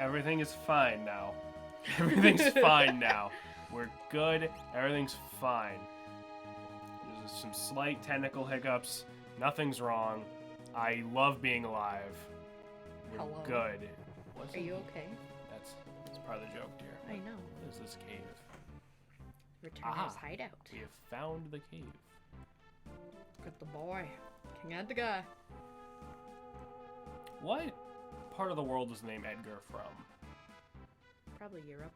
Everything is fine now. Everything's fine now. We're good. Everything's fine. There's some slight technical hiccups. Nothing's wrong. I love being alive. We're Hello. good. Are you okay? That's part of the joke, dear. I know. What is this cave? Returner's hideout. We have found the cave. Got the boy. King and the guy. What part of the world is the name Edgar from? Probably Europe.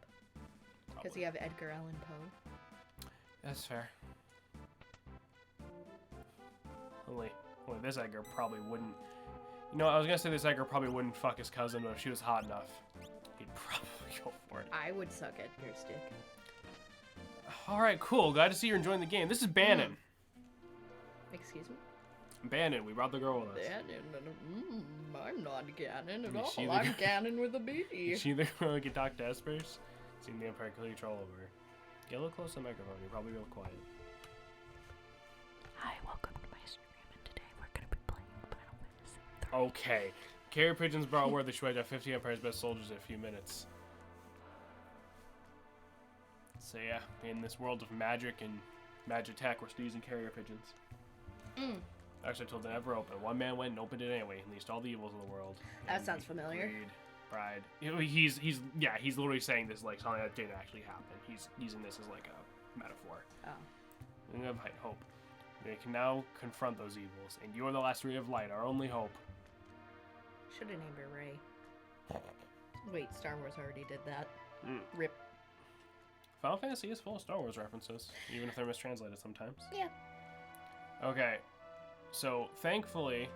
Because Probably. you have Edgar Allan Poe. That's fair. Only this Edgar probably wouldn't. You know, I was gonna say this Edgar probably wouldn't fuck his cousin, but if she was hot enough, he'd probably go for it. I would suck Edgar's dick. All right, cool. Glad to see you're enjoying the game. This is Bannon. Excuse me? Bannon, we brought the girl with us. Ganon. I'm not Ganon at Is she all. the I'm Ganon with a B. Is she the girl who can talk to Espers? Seeing the Empire clearly control over her. Get a little close to the microphone. You're probably real quiet. Hi, welcome to my stream, and today we're going to be playing Final Fantasy 3. Okay. Carrier pigeons brought word that she might have 50 Empire's best soldiers in a few minutes. So yeah, in this world of magic and magitech, we're still using carrier pigeons. Actually, I told them never open. One man went and opened it anyway. Unleashed all the evils of the world. That sounds familiar. Greed, pride. You know, he's literally saying this like something that didn't actually happen. He's using this as like a metaphor. Oh. We have hope. They can now confront those evils, and you are the last ray of light, our only hope. Should have named her Ray. Wait, Star Wars already did that. Rip. Final Fantasy is full of Star Wars references, even if they're mistranslated sometimes. Yeah. Okay, so thankfully...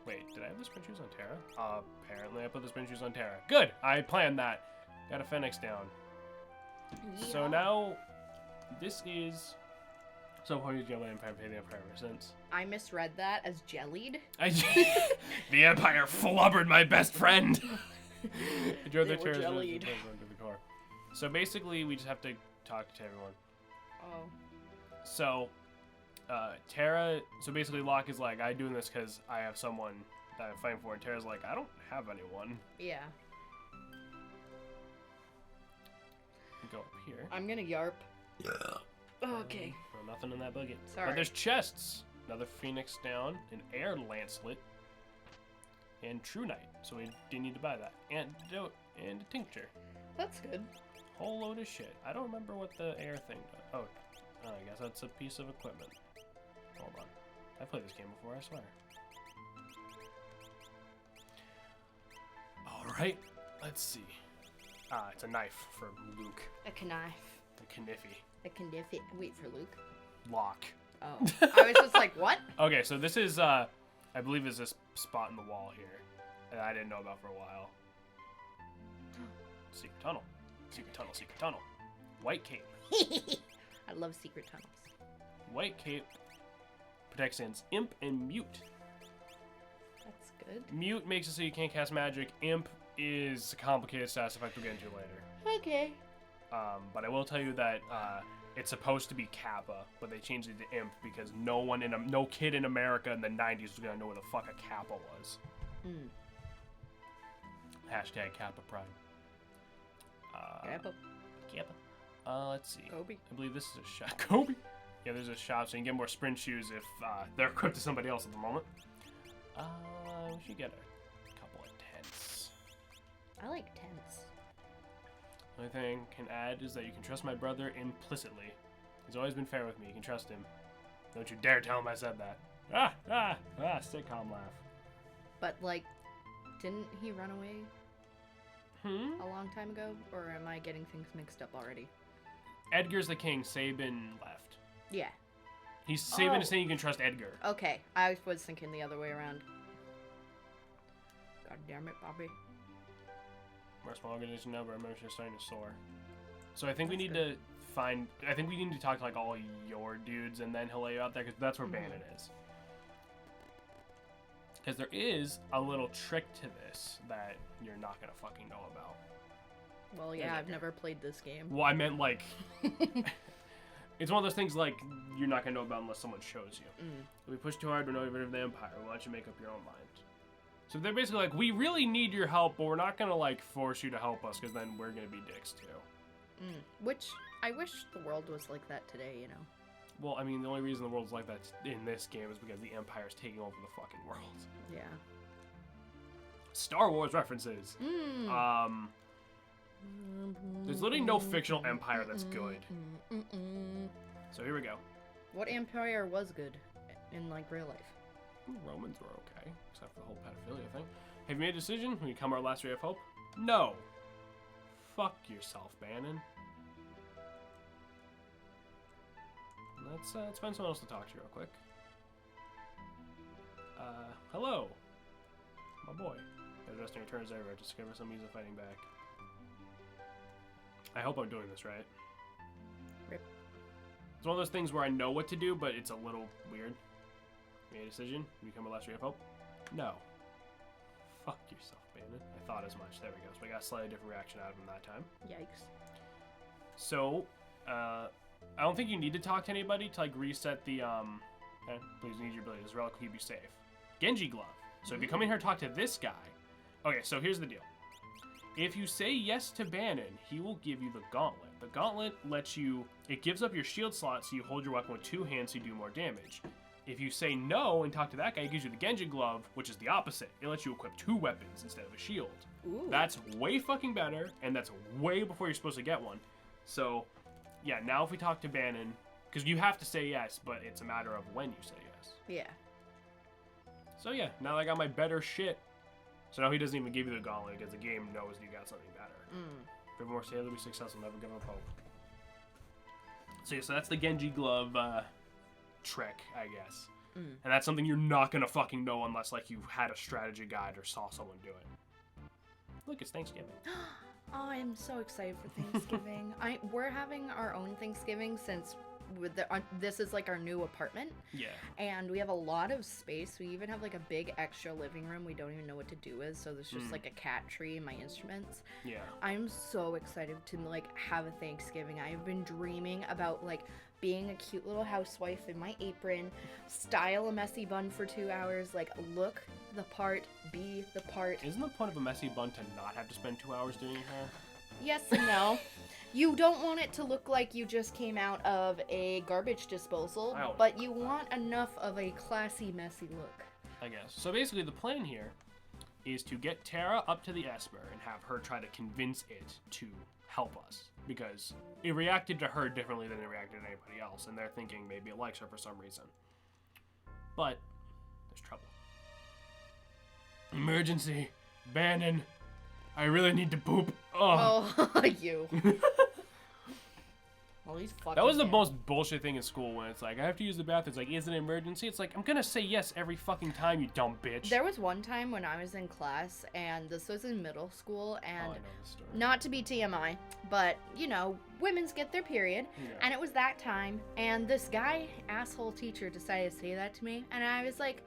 Wait, did I have the sprint shoes on Terra? Apparently I put the sprint shoes on Terra. Good! I planned that. Got a Fenix down. Yeah. So now, this is... So who did you Empire pay the Empire ever since? I misread that as jellied. The Empire flubbered my best friend! I drove They the were Terra jellied. to the core. So basically, we just have to talk to everyone. Oh. So, Terra, so basically Locke is like, I'm doing this because I have someone that I'm fighting for, and Terra's like, I don't have anyone. Yeah. Go up here. I'm gonna yarp. Okay. Well, nothing in that bucket. Sorry. But there's chests. Another Phoenix down, an Air Lancelet, and True Knight. So we didn't need to buy that. Antidote and a tincture. That's good. Whole load of shit. I don't remember what the air thing does. Oh, I guess that's a piece of equipment. Hold on. I've played this game before, I swear. Alright, let's see. It's a knife for Luke. A knife. A kniffy. A kniff. Wait for Luke. Lock. Oh. I was just like, what? Okay, so this is, I believe is this spot in the wall here that I didn't know about for a while. Secret tunnel. Secret tunnel, secret tunnel. White cape. I love secret tunnels. White cape protects against imp and mute. That's good. Mute makes it so you can't cast magic. Imp is a complicated status effect we'll get into later. Okay. But I will tell you that it's supposed to be Kappa, but they changed it to Imp because no kid in America in the 90s was gonna know what the fuck a Kappa was. Hashtag Kappa Pride. Kappa. Kappa. Let's see. Kobe. I believe this is a shop. Kobe. Yeah, there's a shop, so you can get more sprint shoes if they're equipped to somebody else at the moment. We should get a couple of tents. I like tents. The only thing I can add is that you can trust my brother implicitly. He's always been fair with me. You can trust him. Don't you dare tell him I said that. Sitcom laugh. But, like, didn't he run away Hmm? a long time ago? Or am I getting things mixed up already? Edgar's the king. Sabin left. Yeah. Sabin Oh. is saying you can trust Edgar. Okay. I was thinking the other way around. God damn it, Bobby. We're a small organization now, but our membership is starting to soar. So I think we That's need to find... I think we need to talk to, like, all your dudes, and then he'll lay you out there, because that's where Bannon is. Because there is a little trick to this that you're not going to fucking know about. Well, yeah, I've never played this game. Well, I meant, like... it's one of those things, like, you're not going to know about unless someone shows you. If we push too hard, we're not even of the Empire. Why don't you make up your own mind? So they're basically like, we really need your help, but we're not gonna like force you to help us, because then we're gonna be dicks too. Which I wish the world was like that today, you know. Well, I mean, the only reason the world's like that in this game is because the Empire's taking over the fucking world. Yeah. Star Wars references. There's literally no fictional empire that's good. So here we go. What empire was good in like real life? Romans were okay, except for the whole pedophilia thing. Have you made a decision? Will you become our last ray of hope? No. Fuck yourself, Bannon. Let's find someone else to talk to real quick. Hello. My boy. Adjusting returns everywhere. Discover some means of fighting back. I hope I'm doing this right. Rip. It's one of those things where I know what to do, but it's a little weird. Made a decision? Become a last ray of hope? No. Fuck yourself, Bandit. I thought as much. There we go. So we got a slightly different reaction out of him that time. Yikes. So, I don't think you need to talk to anybody to like reset the okay, please need your ability. This relic will keep you safe. Genji glove. So if you come in here and talk to this guy. Okay, so here's the deal. If you say yes to Bannon, he will give you the gauntlet. The gauntlet lets you, it gives up your shield slot so you hold your weapon with 2 hands so you do more damage. If you say no and talk to that guy, he gives you the Genji glove, which is the opposite. It lets you equip 2 weapons instead of a shield. Ooh. That's way fucking better, and that's way before you're supposed to get one. So, yeah, now if we talk to Bannon, because you have to say yes, but it's a matter of when you say yes. Yeah. So yeah, now that I got my better shit. So now he doesn't even give you the gauntlet because the game knows you got something better. If you're more stable, be successful, never give up hope. So yeah, so that's the Genji glove trick, I guess. And that's something you're not gonna fucking know unless like you had a strategy guide or saw someone do it. Look, it's Thanksgiving. Oh, I am so excited for Thanksgiving. We're having our own Thanksgiving since this is like our new apartment. Yeah. And we have a lot of space. We even have like a big extra living room we don't even know what to do with. So there's just like a cat tree and my instruments. Yeah. I'm so excited to like have a Thanksgiving. I've been dreaming about like being a cute little housewife in my apron, style a messy bun for 2 hours, like look the part, be the part. Isn't the point of a messy bun to not have to spend 2 hours doing your hair? Yes and no. You don't want it to look like you just came out of a garbage disposal, but you want enough of a classy, messy look. I guess. So basically the plan here is to get Tara up to the Esper and have her try to convince it to help us. Because it reacted to her differently than it reacted to anybody else, and they're thinking maybe it likes her for some reason. But there's trouble. Emergency. Bannon. I really need to poop. Oh, you. Well, he's fucking that was the most bullshit thing in school when it's like, I have to use the bathroom. It's like, is it an emergency? It's like, I'm gonna say yes every fucking time, you dumb bitch. There was one time when I was in class, and this was in middle school, and I know this story. not to be TMI, but, you know, women's get their period, and it was that time, and this guy, asshole teacher, decided to say that to me, and I was like,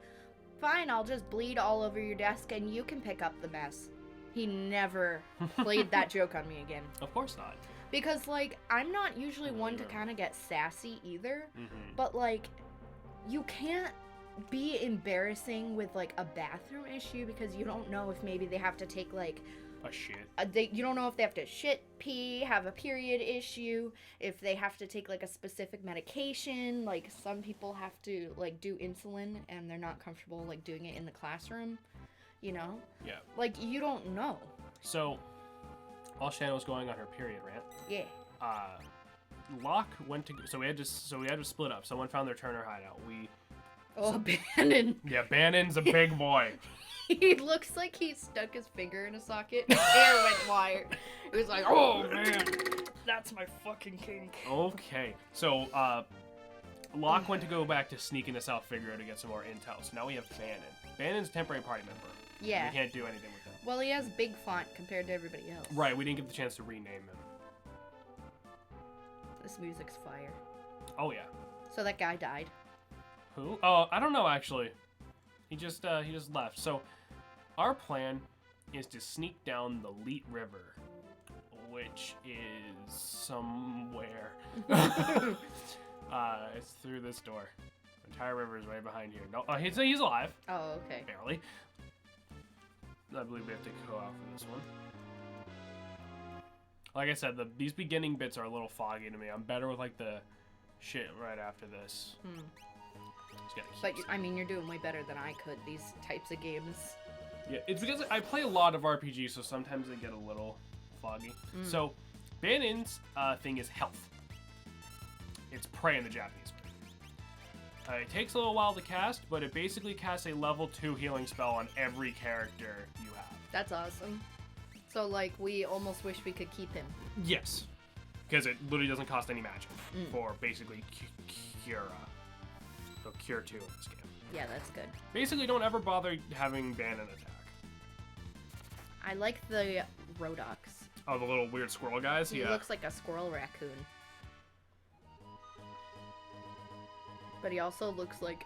fine, I'll just bleed all over your desk, and you can pick up the mess. He never played that joke on me again. Of course not. Because, like, I'm not usually one to kind of get sassy either, but, like, you can't be embarrassing with, like, a bathroom issue because you don't know if maybe they have to take, like... a shit. You don't know if they have to shit, pee, have a period issue, if they have to take, like, a specific medication. Like, some people have to, like, do insulin and they're not comfortable, like, doing it in the classroom, you know? Yeah. Like, you don't know. So... while Shannon was going on her period rant, Locke went to so we had to split up. Someone found their Turner hideout. Bannon. Yeah, Bannon's a big boy. He looks like he stuck his finger in a socket. His hair went wire. He was like, oh man, that's my fucking kink. Okay, so Locke went to go back to sneak into South Figaro to get some more intel. So now we have Bannon. Bannon's a temporary party member. Yeah. We can't do anything with him. Well, he has big font compared to everybody else. Right, we didn't get the chance to rename him. This music's fire. Oh, yeah. So that guy died. Who? Oh, I don't know, actually. He just left. So, our plan is to sneak down the Leet River, which is somewhere. It's through this door. The entire river is right behind here. No, he's alive. Oh, okay. Barely. I believe we have to go out for this one. Like I said, these beginning bits are a little foggy to me. I'm better with like the shit right after this. Just gotta keep But I mean, you're doing way better than I could these types of games. Yeah, it's because I play a lot of RPGs, so sometimes they get a little foggy. So, Banon's thing is health. It's prey in the Japanese version. It takes a little while to cast, but it basically casts a level 2 healing spell on every character you have. That's awesome. So, like, we almost wish we could keep him. Yes. Because it literally doesn't cost any magic for basically Cura. So, Cure 2 in this game. Yeah, that's good. Basically, don't ever bother having Banon attack. I like the Rodox. Oh, the little weird squirrel guys? He looks like a squirrel raccoon. But he also looks like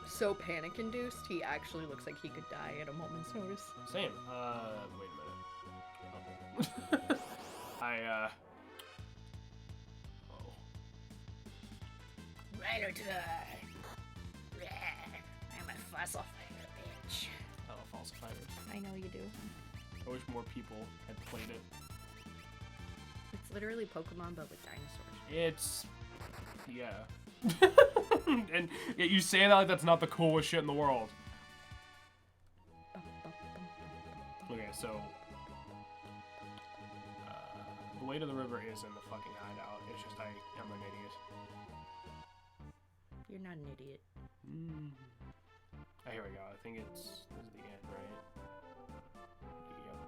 so panic-induced, he actually looks like he could die at a moment's notice. Same. Wait a minute. Oh. Oh. Right or die. I'm a fossil fighter, bitch. I love false fighters. I know you do. I wish more people had played it. It's literally Pokemon, but with dinosaurs. It's... yeah. And yet you say that like that's not the coolest shit in the world. Okay, so... the way to the river is in the fucking hideout. It's just I'm an idiot. You're not an idiot. Oh, here we go. I think this is the end, right? Yep.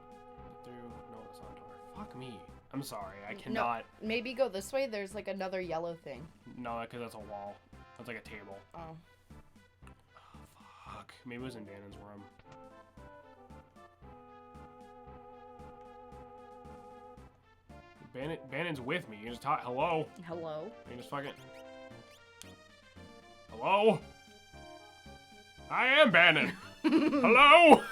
Through. No, that's not a door. Fuck me. I'm sorry. I cannot. No, maybe go this way. There's like another yellow thing. No, because that's a wall. That's like a table. Oh. Oh, fuck. Maybe it was in Banon's room. Banon's with me. You can just talk. Hello? Hello? You can just fucking... Hello? I am Banon. Hello? No.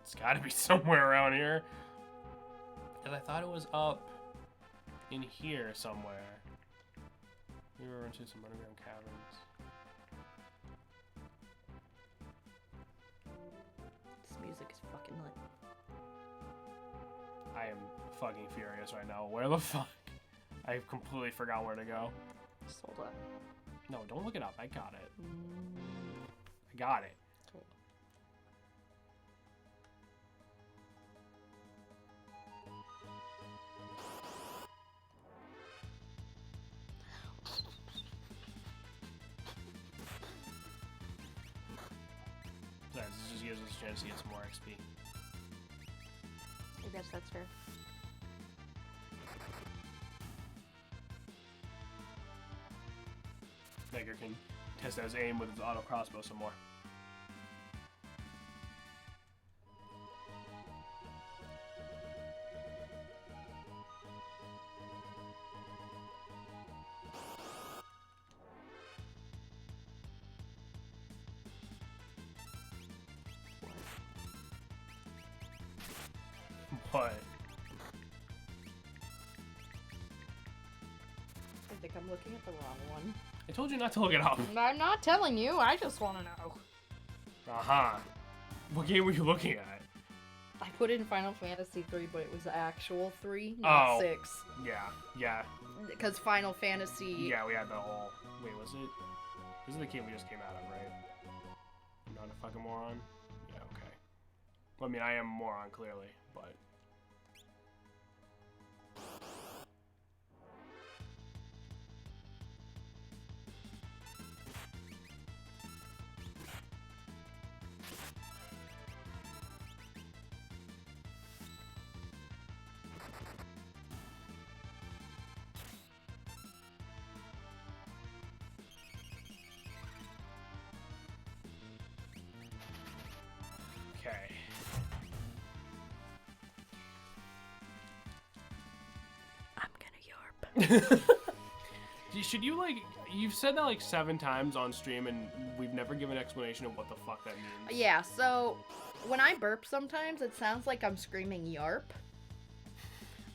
It's gotta be somewhere around here. Because I thought it was up in here somewhere. We were into some underground caverns. This music is fucking lit. I am fucking furious right now. Where the fuck? I completely forgot where to go. Just hold on. No, don't look it up. I got it. I got it. Cool. Besides, this just gives us a chance to get some more XP. I guess that's fair. Edgar can test out his aim with his auto crossbow some more. What? I think I'm looking at the wrong one. I told you not to look it up. I'm not telling you, I just want to know. Aha. What game were you looking at? I put in Final Fantasy 3, but it was the actual 3, not 6. Yeah. Because Final Fantasy... Yeah, we had the whole... Wait, was it? This is the game we just came out of, right? I'm not a fucking moron? Yeah, okay. Well, I mean, I am a moron, clearly, but... Okay. I'm gonna yarp. Should you, like... You've said that, like, 7 times on stream, and we've never given an explanation of what the fuck that means. Yeah, so when I burp sometimes, it sounds like I'm screaming yarp.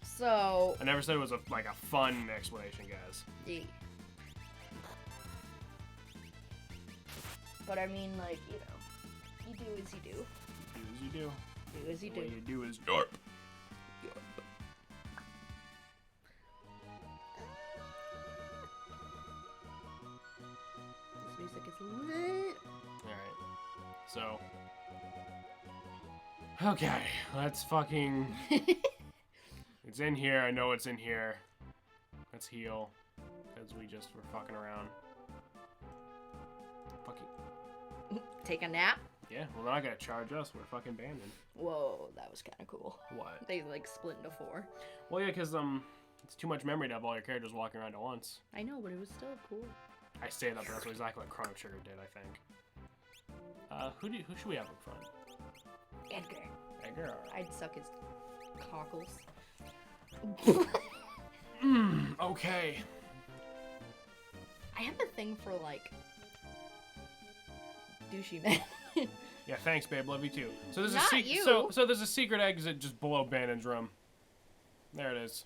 So... I never said it was, like, a fun explanation, guys. Yeah. but I mean, like, you know, you do as you do. Do as you do. Do as you do. What you do is yarp. This music is lit. Alright. So. Okay, let's fucking. It's in here. I know it's in here. Let's heal. Because we just were fucking around. Fucking. Take a nap. Yeah, well, they're not gonna charge us. We're fucking abandoned. Whoa, that was kind of cool. What? They like split into 4. Well, yeah, because it's too much memory to have all your characters walking around at once. I know, but it was still cool. I say that, but that's exactly what Chrono Trigger did, I think. Who should we have up front? Edgar. Edgar. All right. I'd suck his cockles. Okay. I have a thing for like douchey men. Yeah, thanks, babe. Love you too. So there's Not a you. So there's a secret exit just below Bannon's room. There it is.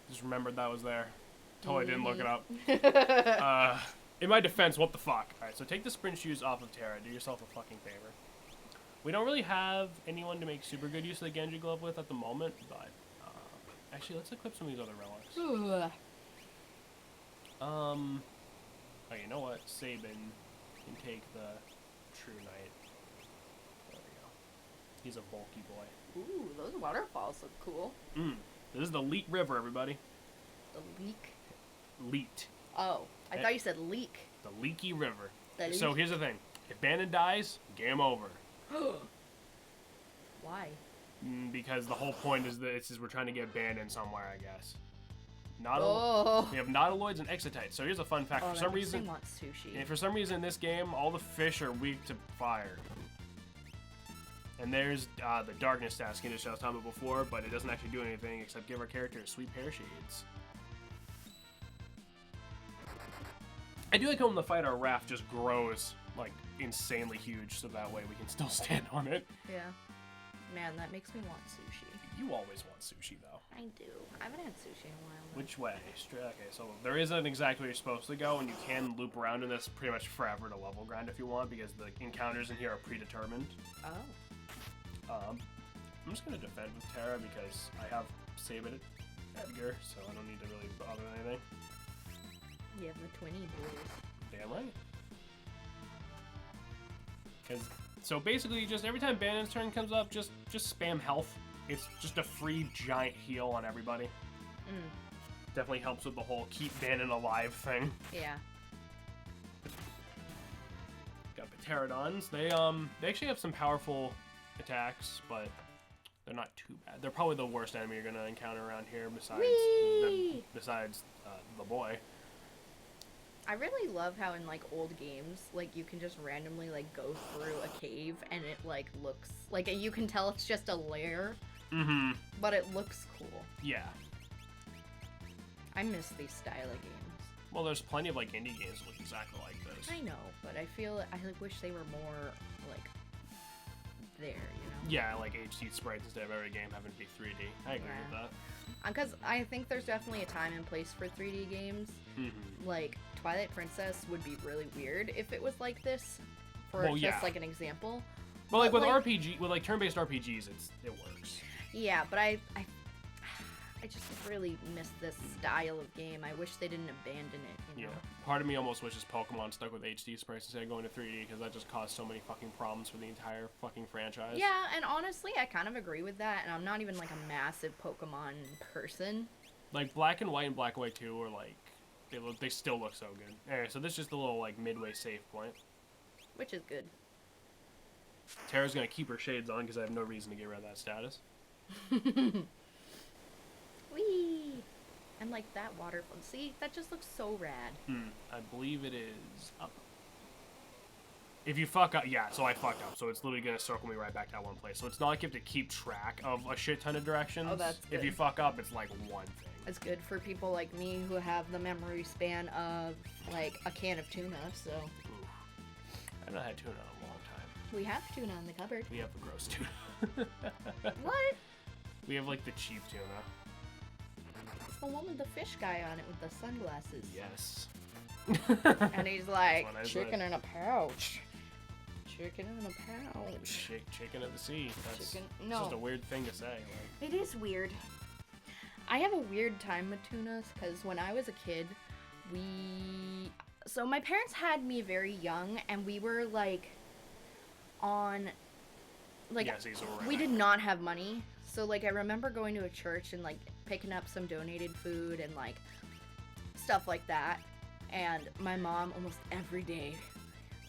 Just remembered that was there. Totally didn't look it up. In my defense, what the fuck? All right, so take the sprint shoes off of Terra. Do yourself a fucking favor. We don't really have anyone to make super good use of the Genji glove with at the moment, but actually, let's equip some of these other relics. Oh, you know what? Sabin can take the True Knight. There we go. He's a bulky boy. Ooh, those waterfalls look cool. This is the Leet River, everybody. The leak. Leet. Oh, I thought you said leak. The Leaky River. The So leak. here's the thing. If Bannon dies, game over. Why? Because the whole point is that we're trying to get Bannon somewhere, I guess. Oh. We have nautiloids and exotites. So here's a fun fact. For some reason, wants sushi. and for some reason in this game, all the fish are weak to fire. And there's the darkness task I was talking about before, but it doesn't actually do anything except give our character a sweet pair of shades. I do like how when the fight our raft just grows like insanely huge, so that way we can still stand on it. Yeah. Man, that makes me want sushi. You always want sushi though. I do. I haven't had sushi in a while. Though. Which way? Okay, so there isn't exactly where you're supposed to go, and you can loop around in this pretty much forever to level grind if you want, because the encounters in here are predetermined. Oh. I'm just gonna defend with Terra because I have Sabin Edgar, so I don't need to really bother anything. You have the twinny boys. Damn right. So basically, just every time Bannon's turn comes up, just spam health. It's just a free giant heal on everybody. Definitely helps with the whole keep Bannon alive thing. Yeah. Got the Pterodons. They actually have some powerful attacks, but they're not too bad. They're probably the worst enemy you're gonna encounter around here, besides the boy. I really love how in like old games, like you can just randomly like go through a cave and it like looks like you can tell it's just a lair, but it looks cool. Yeah. I miss these style of games. Well, there's plenty of like indie games that look exactly like this. I know, but I feel I like wish they were more like there, you know? Yeah, like HD sprites instead of every game having to be 3D. I agree with that. Because I think there's definitely a time and place for 3D games. Like Twilight Princess would be really weird if it was like this. For just like an example. Well, like with RPG, with like turn-based RPGs, it works. Yeah, but I just really miss this style of game. I wish they didn't abandon it, you know? Part of me almost wishes Pokemon stuck with HD sprites instead of going to 3D, because that just caused so many fucking problems for the entire fucking franchise. Yeah, and honestly, I kind of agree with that, and I'm not even like a massive Pokemon person. Like Black and White and Black and White 2 are like, they still look so good. Anyway, so this is just a little like midway save point. Which is good. Tara's gonna keep her shades on because I have no reason to get rid of that status. Whee! And like that waterfall. See, that just looks so rad. I believe it is up. If you fuck up, yeah, so I fucked up. So it's literally gonna circle me right back to that one place. So it's not like you have to keep track of a shit ton of directions. Oh, that's good. If you fuck up, it's like one thing. It's good for people like me who have the memory span of like a can of tuna, so. Oof. I've not had tuna in a long time. We have tuna in the cupboard. We have the gross tuna. What? We have like the cheap tuna. It's the one with the fish guy on it with the sunglasses. Yes. And he's like, That's what I chicken said. in a pouch. Chicken in a pouch. Chicken of the sea. That's Chicken. it's No. just a weird thing to say. Like, It is weird. I have a weird time with tunas because when I was a kid, so my parents had me very young, and we were like on, like, yeah, see, so we're we right. did not have money. So like I remember going to a church and like picking up some donated food and like stuff like that. And my mom almost every day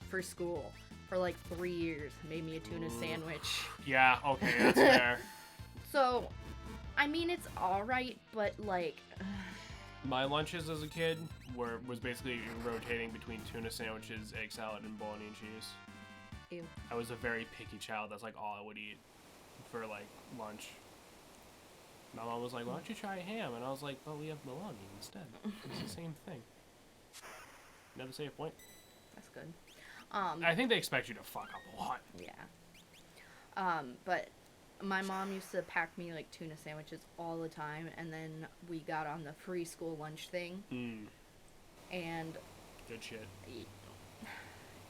for school for like 3 years made me a tuna sandwich. Yeah, okay, that's fair. So, I mean, it's alright, but like, My lunches as a kid was basically rotating between tuna sandwiches, egg salad, and bologna and cheese. ew. I was a very picky child. That's like all I would eat for like lunch. My mom was like, "Why don't you try ham?" And I was like, "But we have bologna instead. It's the same thing." Never say a point. That's good. I think they expect you to fuck up a lot. Yeah. But my mom used to pack me like tuna sandwiches all the time, and then we got on the free school lunch thing, and Good shit.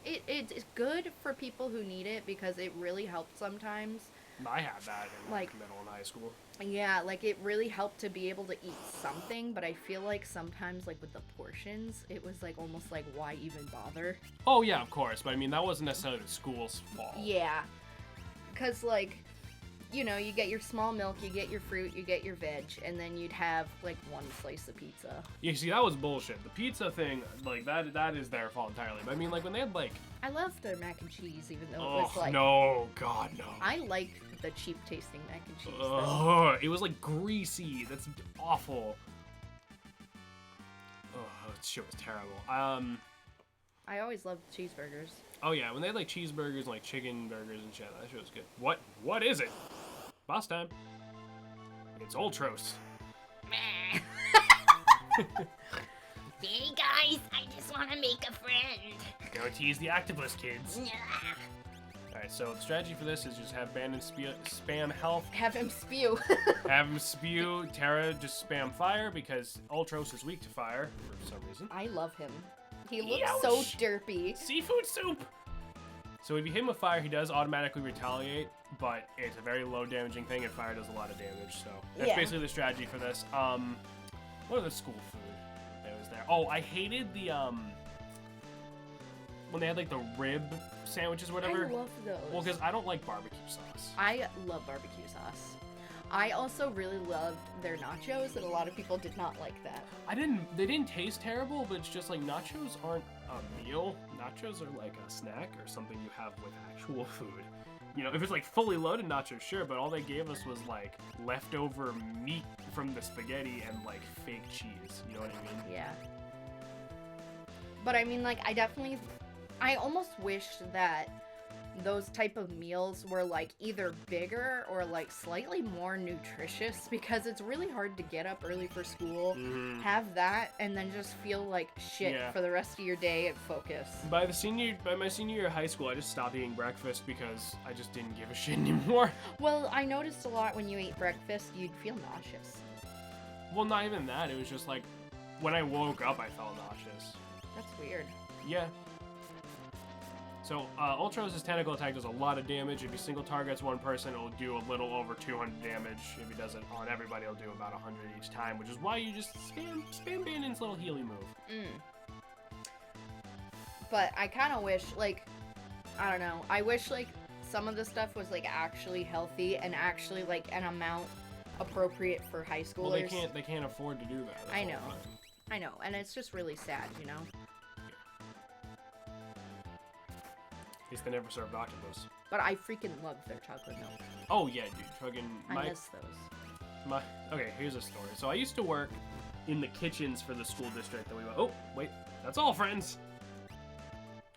it's good for people who need it because it really helped sometimes. I had that in Like- middle and high school. Yeah, like it really helped to be able to eat something, but I feel like sometimes like with the portions, it was like almost like why even bother? Oh yeah, of course. But I mean, that wasn't necessarily the school's fault. Yeah. Cuz like you know, you get your small milk, you get your fruit, you get your veg, and then you'd have like one slice of pizza. You see, that was bullshit. The pizza thing, like that is their fault entirely. But I mean, like when they had like, I love their mac and cheese, even though it oh was like no, God no. I like the cheap tasting mac and cheese. Though. Ugh, it was like greasy. That's awful. Oh, that shit was terrible. I always loved cheeseburgers. Oh yeah, when they had like cheeseburgers and like chicken burgers and shit, that shit was good. What is it? Boss time. It's Ultros. Hey guys, I just want to make a friend. Go tease the octopus kids. Alright, so the strategy for this is just have Bandon spam health, Have him spew. have him spew, Terra just spam fire because Ultros is weak to fire for some reason. I love him. He looks so Ouch. derpy. Seafood soup! So if you hit him with fire, he does automatically retaliate, but it's a very low damaging thing and fire does a lot of damage, so that's Yeah. basically the strategy for this. What other school food that was there? Oh, I hated the, when they had like the rib sandwiches or whatever. I love those. Well, because I don't like barbecue sauce. I love barbecue sauce. I also really loved their nachos, and a lot of people did not like that. They didn't taste terrible, but it's just like nachos aren't a meal. Nachos are like a snack or something you have with actual food. You know, if it's like fully loaded nachos, sure, but all they gave us was like leftover meat from the spaghetti and like fake cheese. You know what I mean? Yeah. But I mean, like, I almost wish that those type of meals were like either bigger or like slightly more nutritious because it's really hard to get up early for school, have that, and then just feel like shit Yeah. for the rest of your day and focus. By my senior year of high school, I just stopped eating breakfast because I just didn't give a shit anymore. Well, I noticed a lot when you ate breakfast, you'd feel nauseous. Well, not even that. It was just like when I woke up, I felt nauseous. That's weird. Yeah. So, Ultros' tentacle attack does a lot of damage. If he single targets one person, it'll do a little over 200 damage. If he does it on everybody, it'll do about 100 each time, which is why you just spam Bandon's little healy move. But I kind of wish, like, I don't know, I wish, like, some of the stuff was, like, actually healthy and actually, like, an amount appropriate for high schoolers. Well, they can't afford to do that. That's I all know. fine. I know, and it's just really sad, you know? At least they never served octopus. But I freaking love their chocolate milk. Oh yeah, dude. Fucking I miss those. Okay, here's a story. So I used to work in the kitchens for the school district that we went. Oh, wait. That's all, friends.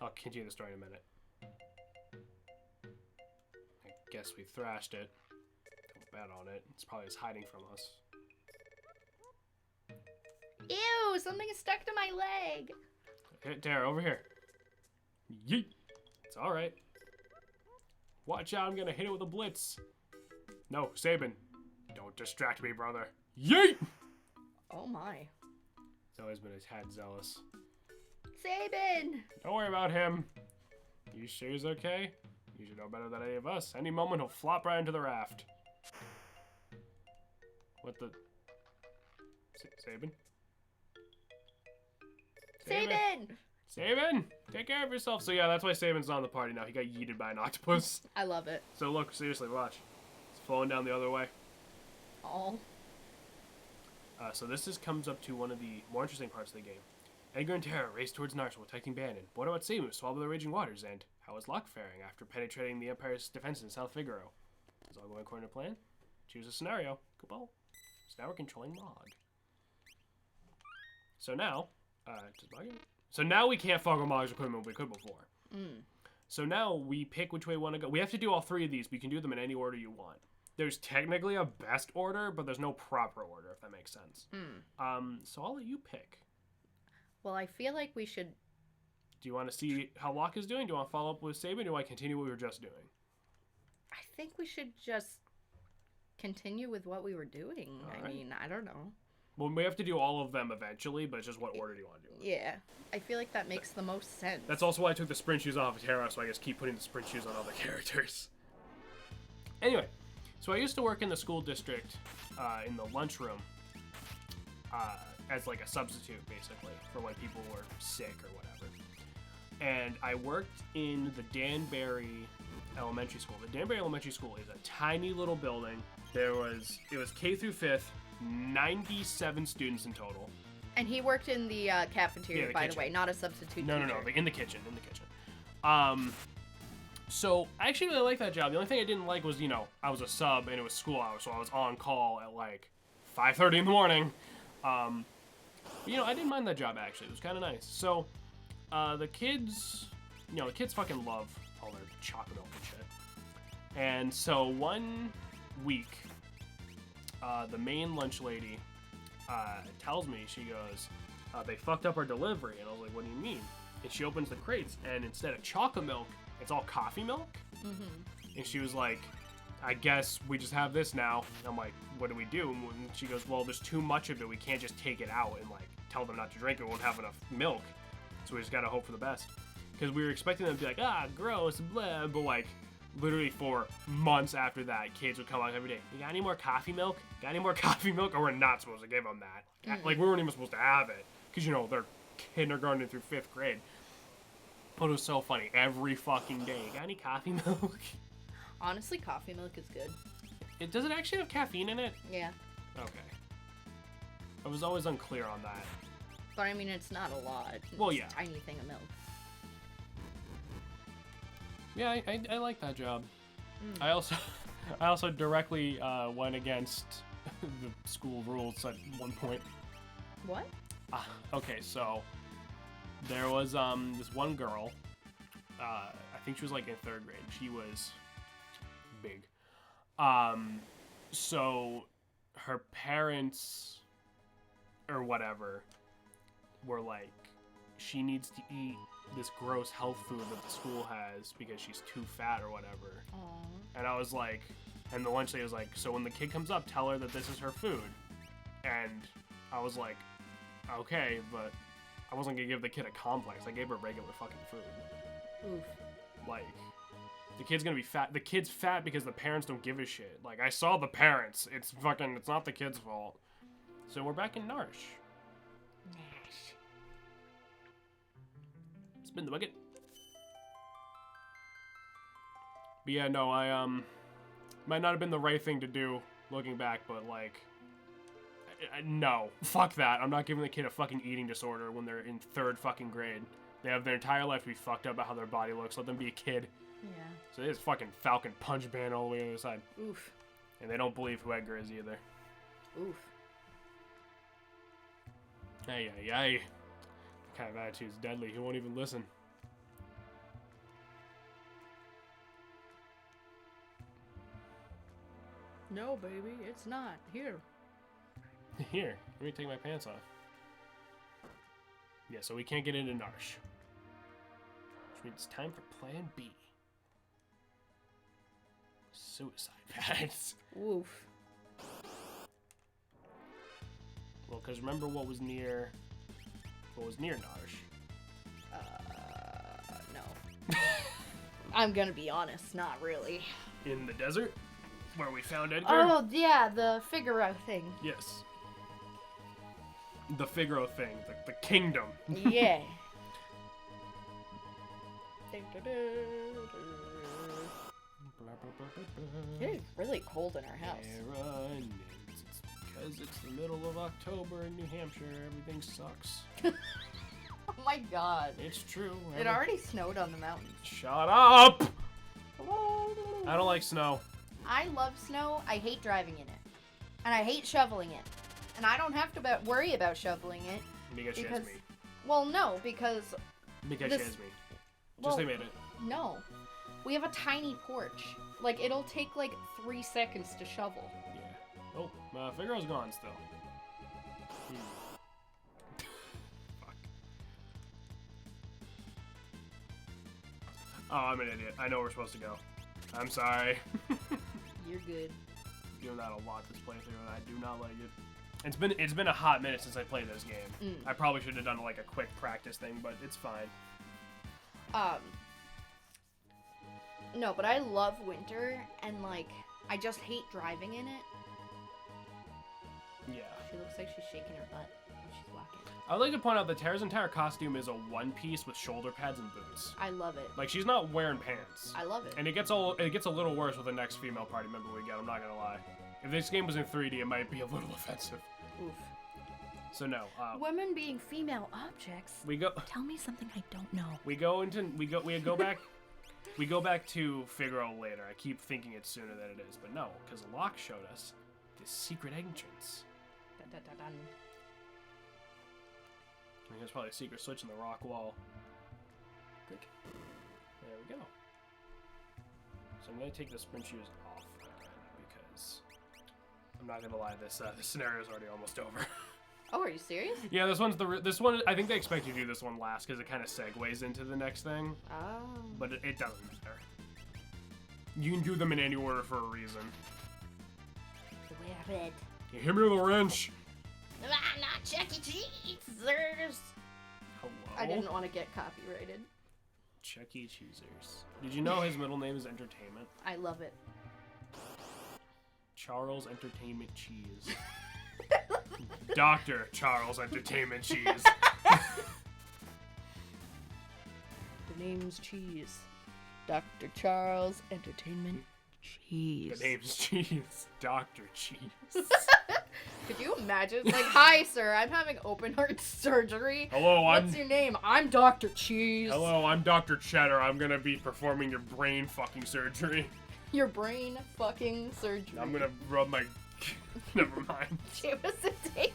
I'll continue the story in a minute. I guess we thrashed it. Don't bet on it. It's probably just hiding from us. Ew, something is stuck to my leg. Hey, Tara, over here. Yeet. It's alright. Watch out, I'm gonna hit it with a blitz. No, Sabin. Don't distract me, brother. Yeet! Oh my. He's always been a tad zealous. Sabin! Don't worry about him. You sure he's okay? You should know better than any of us. Any moment he'll flop right into the raft. What the? Sabin? Sabin! Sabin! Take care of yourself. So yeah, that's why Sabin's not in the party now. He got yeeted by an octopus. I love it. So look, seriously, watch. It's flowing down the other way. Oh. So this comes up to one of the more interesting parts of the game. Edgar and Tara race towards Narshal, protecting Bannon. What about Sabin who swallowed the raging waters? And how is Locke faring after penetrating the Empire's defense in South Figaro? Is all going according to plan? Choose a scenario. Cabal. So now we're controlling Mog. So now, so now we can't fuck with Mog's equipment we could before. So now we pick which way we want to go. We have to do all three of these, but you can do them in any order you want. There's technically a best order, but there's no proper order, if that makes sense. So I'll let you pick. Well, I feel like we should... Do you want to see how Locke is doing? Do you want to follow up with Sabin? Do I continue what we were just doing? I think we should just continue with what we were doing. All I right. mean, I don't know. Well, we have to do all of them eventually, but it's just what order do you want to do them? Yeah. I feel like that makes the most sense. That's also why I took the sprint shoes off of Tara, so I just keep putting the sprint shoes on other characters. Anyway, so I used to work in the school district in the lunchroom as like a substitute, basically, for when people were sick or whatever. And I worked in the Danbury Elementary School. The Danbury Elementary School is a tiny little building. It was K through 5th, 97 students in total. And he worked in the cafeteria, the by kitchen. the way, not a substitute No, teacher. in the kitchen, So I actually really liked that job. The only thing I didn't like was, I was a sub and it was school hours, so I was on call at like 5:30 in the morning. But, I didn't mind that job actually. It was kind of nice. So the kids, the kids fucking love all their chocolate milk and shit. And so one week, the main lunch lady tells me, she goes, they fucked up our delivery. And I was like, what do you mean? And she opens the crates, and instead of chocolate milk, it's all coffee milk. And she was like, I guess we just have this now. I'm like, what do we do? And she goes, well, there's too much of it. We can't just take it out and like tell them not to drink it. We won't have enough milk. So we just gotta hope for the best. Because we were expecting them to be like, gross, blah. But like, literally for months after that, kids would come out every day. You got any more coffee milk? Got any more coffee milk? Or we're not supposed to give them that. Like, we weren't even supposed to have it. Because, they're kindergarten through 5th grade. But it was so funny. Every fucking day. You got any coffee milk? Honestly, coffee milk is good. Does it actually have caffeine in it? Yeah. Okay. I was always unclear on that. But I mean, it's not a lot. It's Well, yeah. a tiny thing of milk. Yeah, I like that job. I also directly went against the school rules at one point. What? Okay, so there was this one girl. I think she was like in 3rd grade. She was big. So her parents or whatever were like, she needs to eat this gross health food that the school has because she's too fat or whatever. Aww. And I was like, and the lunch lady was like, so when the kid comes up, tell her that this is her food. And I was like, okay, but I wasn't gonna give the kid a complex. I gave her regular fucking food. Oof. Like, the kid's gonna be fat. The kid's fat because the parents don't give a shit. Like, I saw the parents. It's not the kid's fault. So we're back in Narsh. Nash. Spin the bucket. But yeah, no, I might not have been the right thing to do looking back, but like, no, fuck that. I'm not giving the kid a fucking eating disorder when they're in 3rd fucking grade. They have their entire life to be fucked up about how their body looks. Let them be a kid. Yeah. So there's fucking Falcon Punch Band all the way to the other side. Oof. And they don't believe who Edgar is either. Oof. Ay. That kind of attitude's deadly. He won't even listen. No, baby, it's not. Here. Here, let me take my pants off. Yeah, so we can't get into Narsh. Which means it's time for Plan B. Suicide pads. Oof. Well, because remember what was near Narsh? I'm gonna be honest, not really. In the desert? Where we found Edgar? Oh, yeah, the Figaro thing. Yes. The Figaro thing. The kingdom. Yeah. It is really cold in our house. It's because it's the middle of October in New Hampshire. Everything sucks. Oh my god. It's true. It already snowed on the mountains. Shut up! I don't like snow. I love snow. I hate driving in it. And I hate shoveling it. And I don't have to worry about shoveling it. Because she has me. Well, no, because... Because she has me. Well, Just they made it. No. We have a tiny porch. Like, it'll take, like, 3 seconds to shovel. Yeah. Oh, Figaro's gone still. Fuck. Oh, I'm an idiot. I know where we're supposed to go. I'm sorry. You're good. Doing that a lot this playthrough, and I do not like it. It's been a hot minute since I played this game. I probably should have done like a quick practice thing, but it's fine. No, but I love winter, and like, I just hate driving in it. Yeah. She looks like she's shaking her butt when she's walking. I would like to point out that Tara's entire costume is a one-piece with shoulder pads and boots. I love it. Like, she's not wearing pants. I love it. And it gets a little worse with the next female party member we get, I'm not gonna lie. If this game was in 3D, it might be a little offensive. Oof. So no. Women being female objects. We go. Tell me something I don't know. We go back. We go back to Figaro later. I keep thinking it's sooner than it is, but no, because Locke showed us this secret entrance. Dun, dun, dun, dun. I think there's probably a secret switch in the rock wall. Click. There we go. So I'm gonna take the sprint shoes off again because I'm not gonna lie, this scenario is already almost over. Oh, are you serious? Yeah, this one. I think they expect you to do this one last because it kind of segues into the next thing. Oh. But it doesn't matter. You can do them in any order for a reason. Wear it. You hit me with a wrench. Ah, not Chuck E. Cheese. Hello. I didn't want to get copyrighted. Chuck E. Cheesers. Did you know his middle name is Entertainment? I love it. Charles Entertainment Cheese. Dr. Charles Entertainment Cheese. The name's Cheese. Dr. Charles Entertainment Cheese. The name's Cheese. Dr. Cheese. Could you imagine? Like, hi, sir. I'm having open heart surgery. Hello, What's your name? I'm Dr. Cheese. Hello, I'm Dr. Cheddar. I'm gonna be performing your brain fucking surgery. Your brain fucking surgery. I'm gonna rub my... Never mind. Jameson Davis.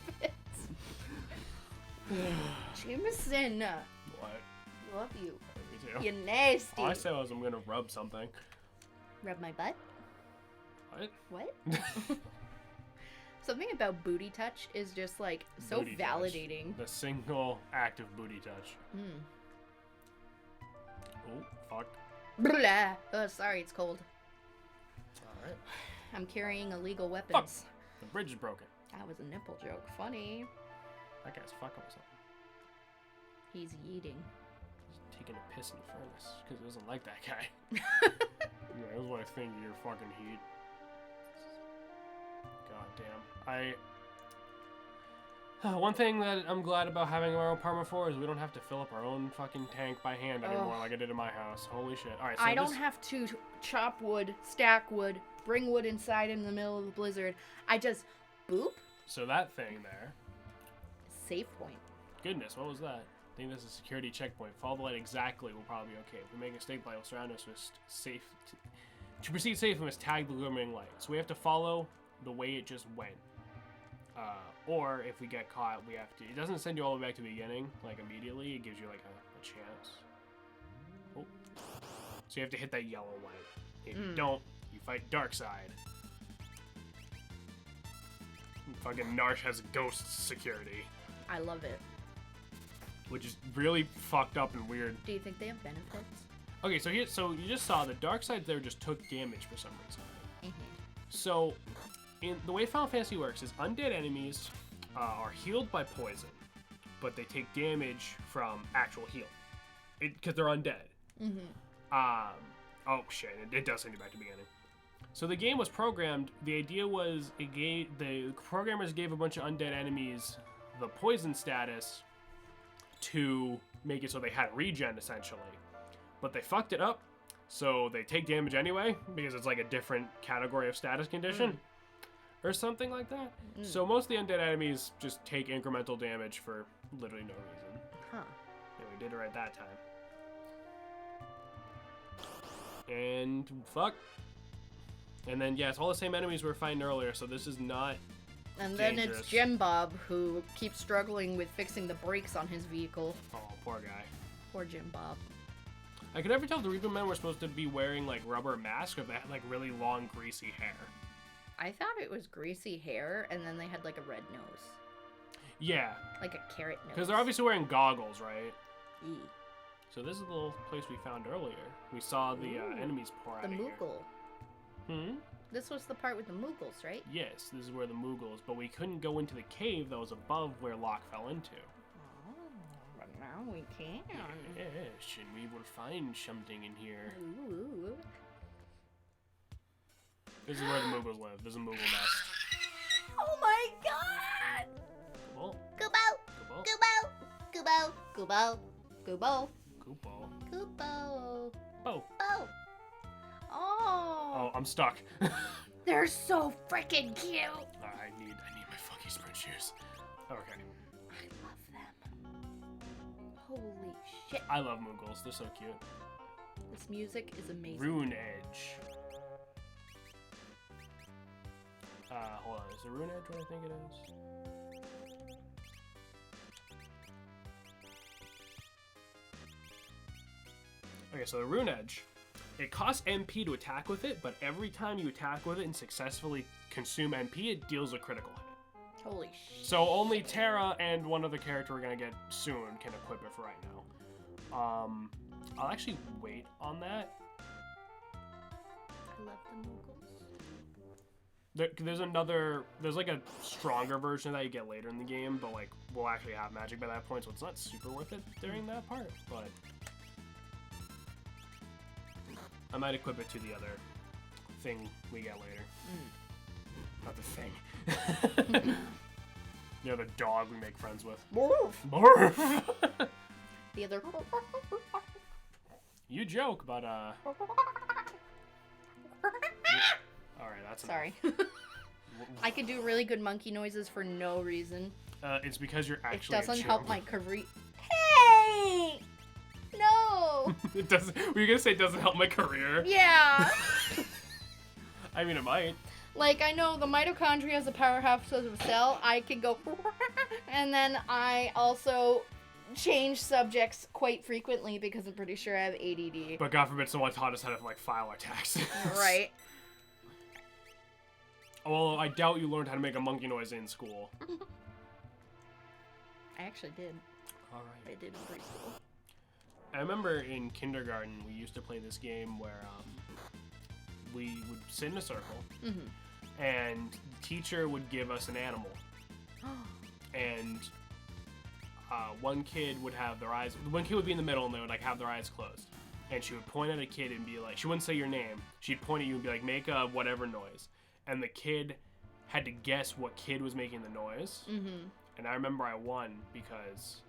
Jameson. What? Love you. Me too. You nasty. All I said was I'm gonna rub something. Rub my butt? What? What? Something about booty touch is just like so Booty validating. touch. The single act of booty touch. Oh, fuck. Blah. Oh, sorry, it's cold. Alright. I'm carrying illegal weapons. Fuck. The bridge is broken. That was a nipple joke. Funny. That guy's fucking with something. He's yeeting. He's taking a piss in the furnace because he doesn't like that guy. Yeah, that's what I think of your fucking heat. God damn. One thing that I'm glad about having our own apartment for is we don't have to fill up our own fucking tank by hand anymore like I did in my house. Holy shit. Alright, so I don't have to chop wood, stack wood, bring wood inside in the middle of the blizzard. I just boop. So that thing there. Safe point. Goodness, what was that? I think that's a security checkpoint. Follow the light exactly, we'll probably be okay. If we make a mistake, light will surround us with safe. To proceed safely, we must tag the illuminating light. So we have to follow the way it just went. Or if we get caught, we have to. It doesn't send you all the way back to the beginning, like immediately. It gives you like a chance. Oh. So you have to hit that yellow light. If you don't, you fight Darkseid. Fucking Narsh has ghost security. I love it. Which is really fucked up and weird. Do you think they have benefits? Okay, so you just saw the Darkseid there just took damage for some reason. So, in the way Final Fantasy works is undead enemies are healed by poison, but they take damage from actual healing, because they're undead. Oh shit! It does send you back to the beginning. So the game was programmed. The idea was the programmers gave a bunch of undead enemies the poison status to make it so they had regen essentially, but they fucked it up. So they take damage anyway because it's like a different category of status condition or something like that. So most of the undead enemies just take incremental damage for literally no reason. Huh. And we did it right that time. And fuck. And then, yeah, it's all the same enemies we were fighting earlier, so this is not And then dangerous. it's Jim Bob, who keeps struggling with fixing the brakes on his vehicle. Oh, poor guy. Poor Jim Bob. I could never tell if the Reaper Men were supposed to be wearing, like, rubber masks or if they had, like, really long, greasy hair. I thought it was greasy hair, and then they had, like, a red nose. Yeah. Like a carrot nose. Because they're obviously wearing goggles, right? E. So this is the little place we found earlier. We saw the enemies pour out The of here. Moogle. This was the part with the Moogles, right? Yes, this is where the Moogles, but we couldn't go into the cave that was above where Locke fell into. Oh, but now we can. Yes, and we will find something in here. Ooh. This is where the Moogles live. There's a Moogle nest. Oh my god! Well, Kubo! Kubo. Kubo! Kubo! Kubo! Kubo. Kubo! Oh. Oh! Oh! Oh, I'm stuck. They're so freaking cute! I need my fucking sprint shoes. Okay. I love them. Holy shit. I love Moogles. They're so cute. This music is amazing. Rune Edge. Hold on. Is it Rune Edge what I think it is? Okay, so the Rune Edge. It costs MP to attack with it, but every time you attack with it and successfully consume MP, it deals a critical hit. Holy shit. So only Terra and one other character we're gonna get soon can equip it for right now. I'll actually wait on that. I love the Moogles. There's like a stronger version of that you get later in the game, but like we'll actually have magic by that point, so it's not super worth it during that part, but I might equip it to the other thing we get later. Not the thing. You know, the dog we make friends with. Morph! Morph! The other. You joke, but Alright, that's enough. Sorry. I could do really good monkey noises for no reason. It's because you're actually It doesn't a help joke. my career. Hey! No! It doesn't. Were you gonna say it doesn't help my career? Yeah! I mean, it might. Like, I know the mitochondria has a powerhouse of a cell. I can go, and then I also change subjects quite frequently because I'm pretty sure I have ADD. But God forbid someone taught us how to like file our taxes. Right. Well, I doubt you learned how to make a monkey noise in school. I actually did. Alright. I did in preschool. I remember in kindergarten we used to play this game where we would sit in a circle and the teacher would give us an animal. And one kid would have their eyes, one kid would be in the middle and they would like have their eyes closed. And she would point at a kid and be like, she wouldn't say your name. She'd point at you and be like, make a whatever noise. And the kid had to guess what kid was making the noise. And I remember I won because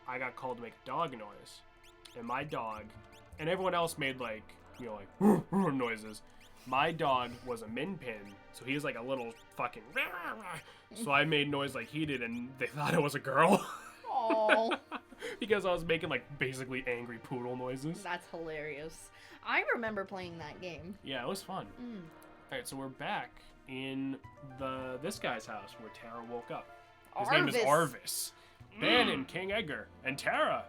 I got called to make a dog noise. And my dog, and everyone else made like, you know, like noises. My dog was a min pin, so he was like a little fucking. So I made noise like he did, and they thought it was a girl. Oh, Because I was making like basically angry poodle noises. that's hilarious. I remember playing that game. Yeah, it was fun. Alright, so we're back in this guy's house where Tara woke up. His name is Arvis. Bannon, King Edgar, and Tara.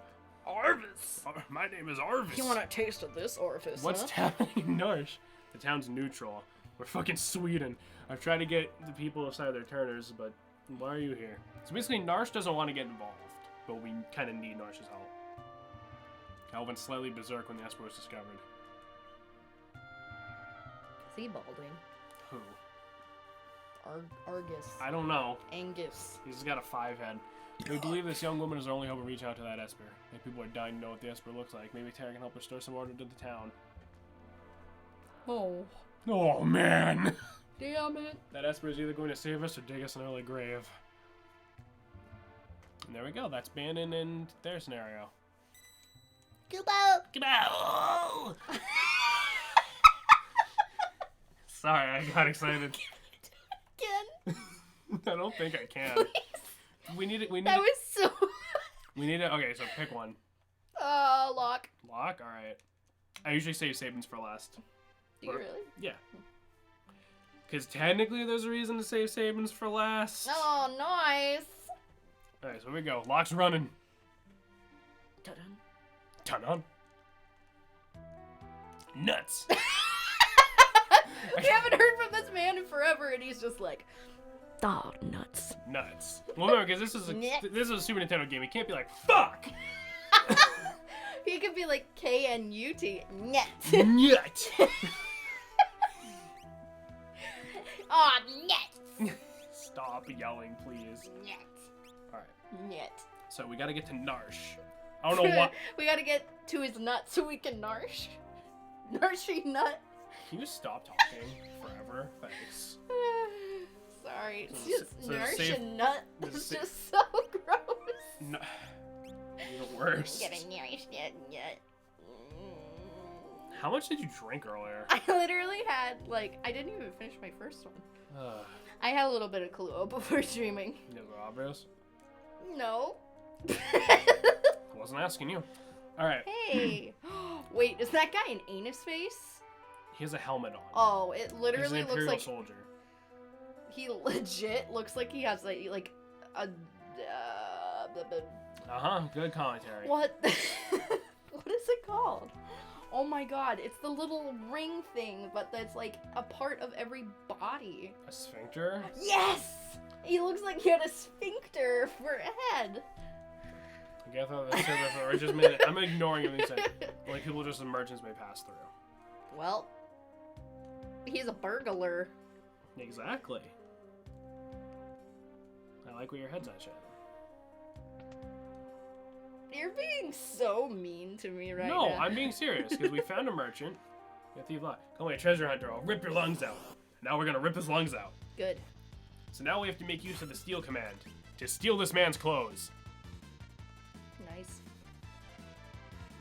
Arvis. My name is Arvis. You want a taste of this orifice? What's happening in Narsh? The town's neutral. We're fucking Sweden. I've tried to get the people aside their turners, but why are you here? So basically, Narsh doesn't want to get involved, but we kind of need Narsh's help. Cal went slightly berserk when the Esper was discovered. Is he balding? Who? Argus. I don't know. Angus. He's got a 5 head. We believe this young woman is our only hope to reach out to that Esper. Like, people are dying to know what the Esper looks like. Maybe Tara can help restore some order to the town. Oh. Oh, man! Damn it. That Esper is either going to save us or dig us an early grave. And there we go. That's Bannon and their scenario. Kubo! Kubo! Sorry, I got excited. Again? I don't think I can. We need it. We need That it. was so... We need it. Okay, so pick one. Lock. Lock? Alright. I usually save Sabins for last. Do you really? Yeah. Because technically there's a reason to save Sabins for last. Oh, nice. Alright, so here we go. Lock's running. Ta-dun. Turn on. Nuts. We haven't heard from this man in forever, and he's just like, Oh, nuts. Nuts. Well, remember, because this is a Super Nintendo game. He can't be like, fuck! he could be like K-N-U-T. Net. Nut! Aw, net. Stop yelling, please. Net. Alright, Net. so we gotta get to Narsh. I don't know what. We gotta get to his nut so we can narsh. Narshy nut. Can you stop talking forever? Thanks. Sorry, it's So- just so narsh save- and nut. the It's sa- just so gross. No. You're the worst. Get a nourish nut. How much did you drink earlier? I literally had, like, I didn't even finish my first one. I had a little bit of Kahlua before streaming. You know the obvious? No. Wasn't asking you. Alright. Hey. Wait, is that guy an anus face? He has a helmet on. Oh, it He's literally an looks Imperial like soldier. he legit looks like he has like a Good commentary. what what is it called? Oh my god, it's the little ring thing, but that's like a part of every body. A sphincter? Yes! He looks like he had a sphincter for a head. I guess that's for just a minute. I'm ignoring everything you said. Like people just as merchants may pass through. Well, he's a burglar. Exactly. I like where your head's at, Shannon. You're being so mean to me right No, now. I'm being serious, because we found a merchant. A thief lot. Call me a treasure hunter, I'll rip your lungs out. Now we're gonna rip his lungs out. Good. So now we have to make use of the steal command. To steal this man's clothes. Nice.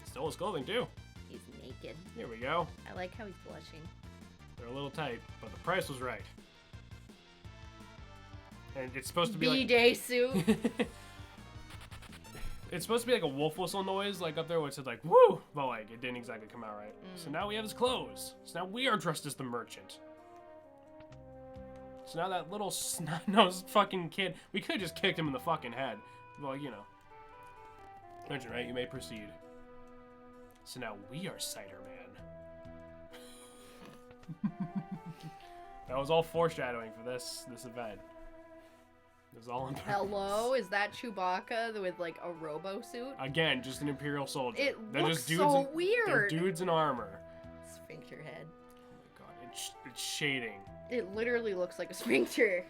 Stole his clothing too. He's naked. Here we go. I like how he's blushing. They're a little tight, but the price was right. And it's supposed to be like... B-Day suit. It's supposed to be like a wolf whistle noise, like up there where it said like, woo! But like, it didn't exactly come out right. So now we have his clothes. So now we are dressed as the merchant. So now that little snot-nosed fucking kid, we could have just kicked him in the fucking head. Well, you know. Merchant, right? You may proceed. So now we are Cider Man. That was all foreshadowing for this event. It was all on purpose. Hello, is that Chewbacca with like a robo suit? Again, just an Imperial soldier. It They're looks just dudes so in, They're weird. dudes in armor. Sphincter head. Oh my god, it's shading. It literally looks like a sphincter.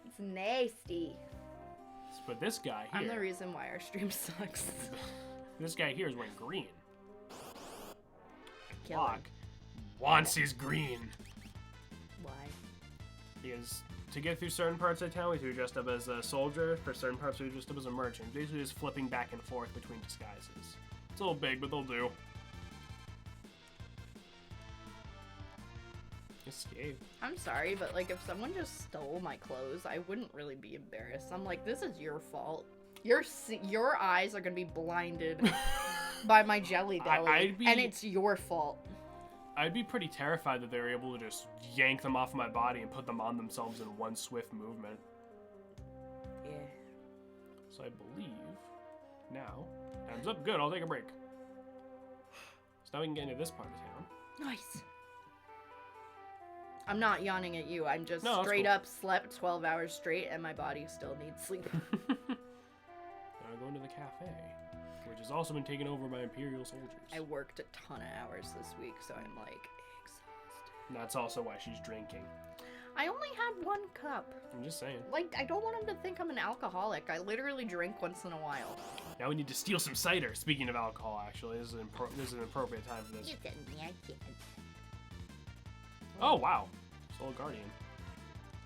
It's nasty. But this guy I'm the here, reason why our stream sucks. this guy here is wearing green. Kill him. Locke wants his green. Why? Because to get through certain parts of town, we have to dressed up as a soldier. For certain parts, we dressed up as a merchant. Basically just flipping back and forth between disguises. It's a little big, but they'll do. Escape. I'm sorry, but like if someone just stole my clothes, I wouldn't really be embarrassed. I'm like, this is your fault. Your eyes are gonna be blinded by my jelly belly, and it's your fault. I'd be pretty terrified that they were able to just yank them off my body and put them on themselves in one swift movement. Yeah. So I believe now, time's up. Good, I'll take a break. So now we can get into this part of town. Nice. I'm not yawning at you. I'm just No, that's straight cool. up slept 12 hours straight, and my body still needs sleep. Now we're going to the cafe, which has also been taken over by Imperial soldiers. I worked a ton of hours this week, so I'm like exhausted. And that's also why she's drinking. I only had 1 cup. I'm just saying. Like, I don't want him to think I'm an alcoholic. I literally drink once in a while. Now we need to steal some cider. Speaking of alcohol, actually, this is an appropriate time for this. You said me, I can't. Oh wow, Soul Guardian.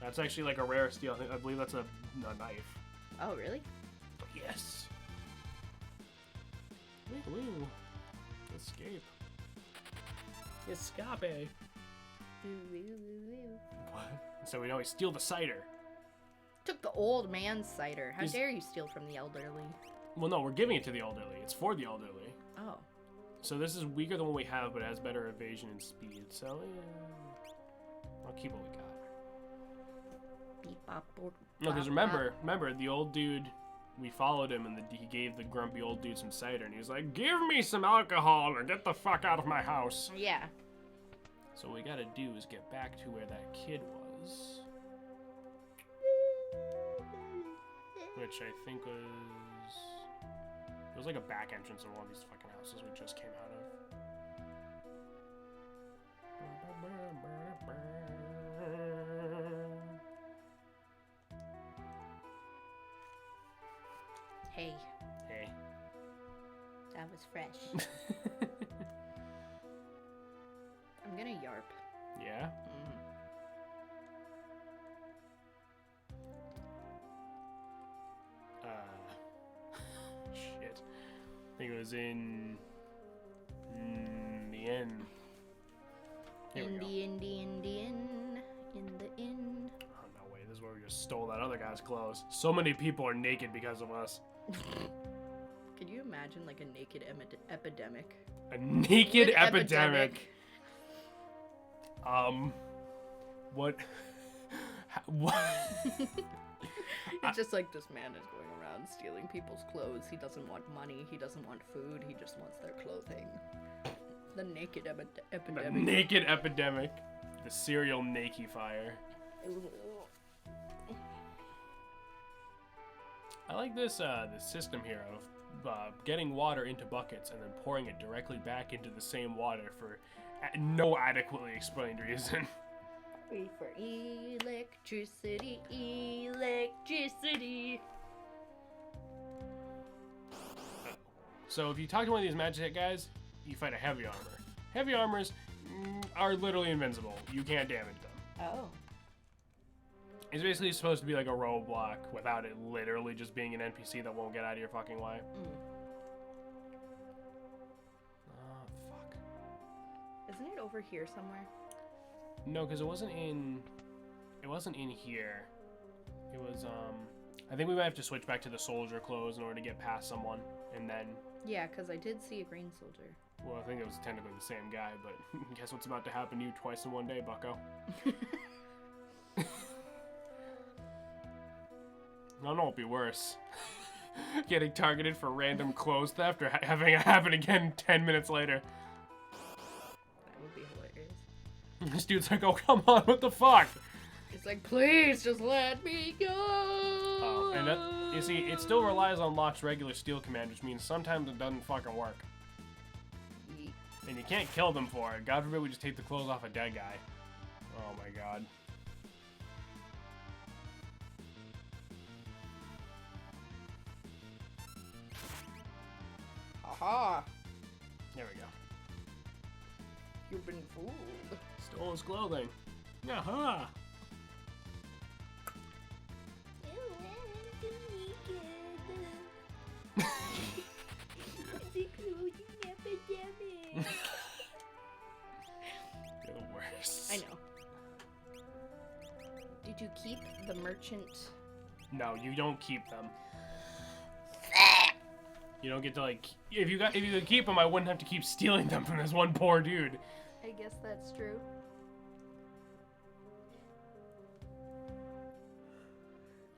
That's actually like a rare steel. I believe that's a knife. Oh, really? Yes. Woo. Escape. Escape. What? So we know we steal the cider. Took the old man's cider. How Is- dare you steal from the elderly? Well, no, we're giving it to the elderly. It's for the elderly. Oh. So this is weaker than what we have, but it has better evasion and speed. So I'll keep what we got. Beep, bop, boop, No, because bop, remember the old dude. We followed him, and he gave the grumpy old dude some cider, and he was like, "Give me some alcohol, or get the fuck out of my house." bop. Yeah. So what we gotta do is get back to where that kid was, which I think was like a back entrance in one of these fucking houses we just came out of. Hey, Hey. that was fresh. I'm gonna yarp. Yeah? Shit. I think it was in the inn. Here we In go. the Indian, in the inn. Oh, no way. This is where we just stole that other guy's clothes. So many people are naked because of us. Could you imagine like a naked epidemic? A naked An epidemic. What? What? It's just like this man is going around stealing people's clothes. He doesn't want money. He doesn't want food. He just wants their clothing. The naked epidemic. The naked epidemic. The serial nakey fire. I like this system here of getting water into buckets and then pouring it directly back into the same water for no adequately explained reason. Wait for electricity, electricity. So if you talk to one of these magic guys, you fight a heavy armor. Heavy armors are literally invincible. You can't damage them. Oh. It's basically supposed to be like a roadblock without it literally just being an NPC that won't get out of your fucking way. Oh, fuck. Isn't it over here somewhere? No, because it wasn't in here. It was, I think we might have to switch back to the soldier clothes in order to get past someone, and then... Yeah, because I did see a green soldier. Well, I think it was technically the same guy, but guess what's about to happen to you twice in one day, bucko? No, no, it'll be worse. Getting targeted for random clothes theft or having it happen again 10 minutes later. That would be hilarious. This dude's like, oh, come on, what the fuck? It's like, please, just let me go. Oh, and that, you see, it still relies on Locke's regular steel command, which means sometimes it doesn't fucking work. Yeet. And you can't kill them for it. God forbid we just take the clothes off a dead guy. Oh my god. Aha! There we go. You've been fooled. Stole his clothing. Aha! You're the worst. I know. Did you keep the merchant? No, you don't keep them. You don't get to like. If you could keep them, I wouldn't have to keep stealing them from this one poor dude. I guess that's true.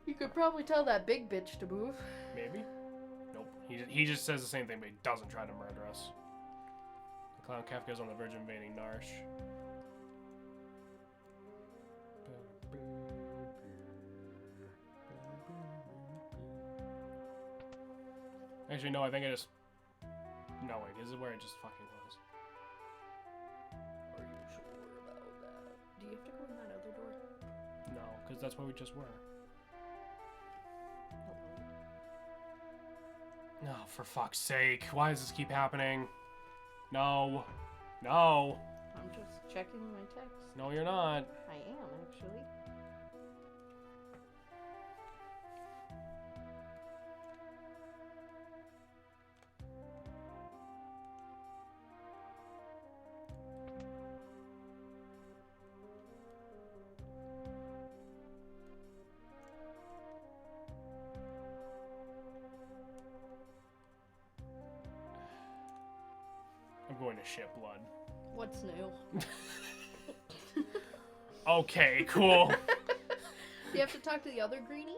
You could probably tell that big bitch to move. Maybe. Nope. He just says the same thing, but he doesn't try to murder us. The Clown Kafka's on the verge of invading Narsh. Actually, no, I think I just... No, wait, this is where it just fucking goes. Are you sure about that? Do you have to go in that other door? Because that's where we just were. No, for fuck's sake. Why does this keep happening? No. No. I'm just checking my text. No, you're not. I am, actually. I'm going to shit blood. What's new? Okay, cool. Do you have to talk to the other greenie?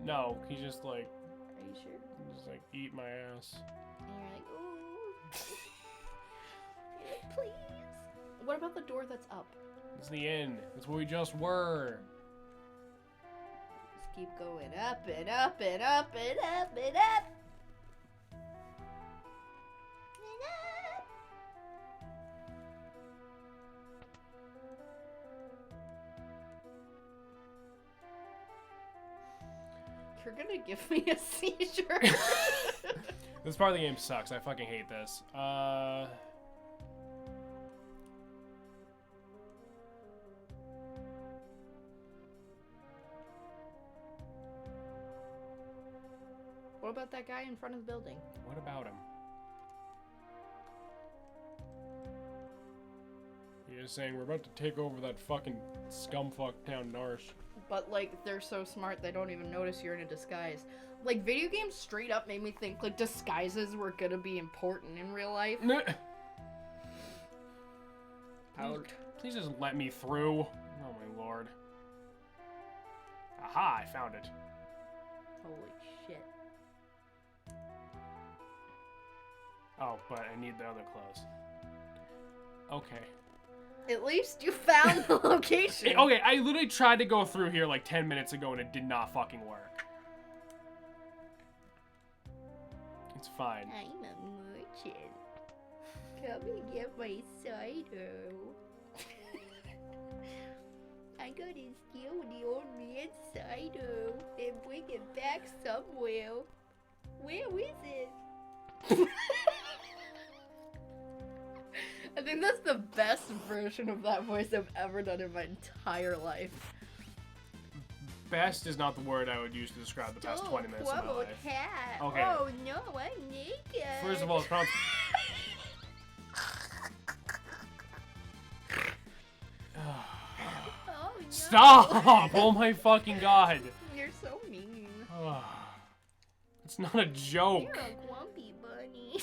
No, he's just like, Are you sure? just like, eat my ass. And you're like, ooh. You're like, please. What about the door that's up? It's the end. That's where we just were. Just keep going up and up and up and up and up. And up. You're gonna give me a seizure. This part of the game sucks. I fucking hate this. What about that guy in front of the building? What about him? You're just saying we're about to take over that fucking scumfuck town Narsh. But, like, they're so smart they don't even notice you're in a disguise. Like, video games straight up made me think, like, disguises were gonna be important in real life. Please just let me through. Oh my lord. Aha, I found it. Holy shit. Oh, but I need the other clothes. Okay. At least you found the location. Okay, I literally tried to go through here like 10 minutes ago and it did not fucking work. It's fine. I'm a merchant. Come and get my cider. I gotta steal the old man's cider and bring it back somewhere. Where is it? I think that's the best version of that voice I've ever done in my entire life. Best is not the word I would use to describe the past 20 minutes of my life. Cat. Okay. Oh no, I'm naked. First of all, it's pronounced... Oh no. Stop! Oh my fucking god. You're so mean. It's not a joke. You're a grumpy bunny.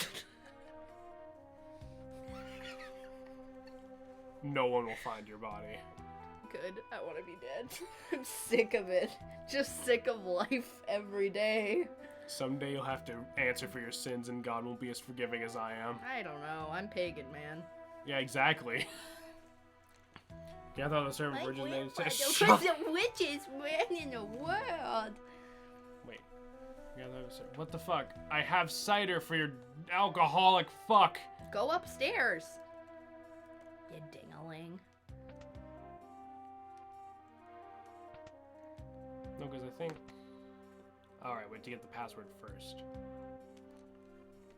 No one will find your body. Good. I want to be dead. I'm sick of it. Just sick of life every day. Someday you'll have to answer for your sins and God won't be as forgiving as I am. I don't know. I'm pagan, man. Yeah, exactly. Yeah, I thought the servant virgin name said was the witches man in the world. Wait. Yeah, that was it. What the fuck? I have cider for your alcoholic fuck. Go upstairs. You ding-a-ling. No, because I think... Alright, wait to get the password first.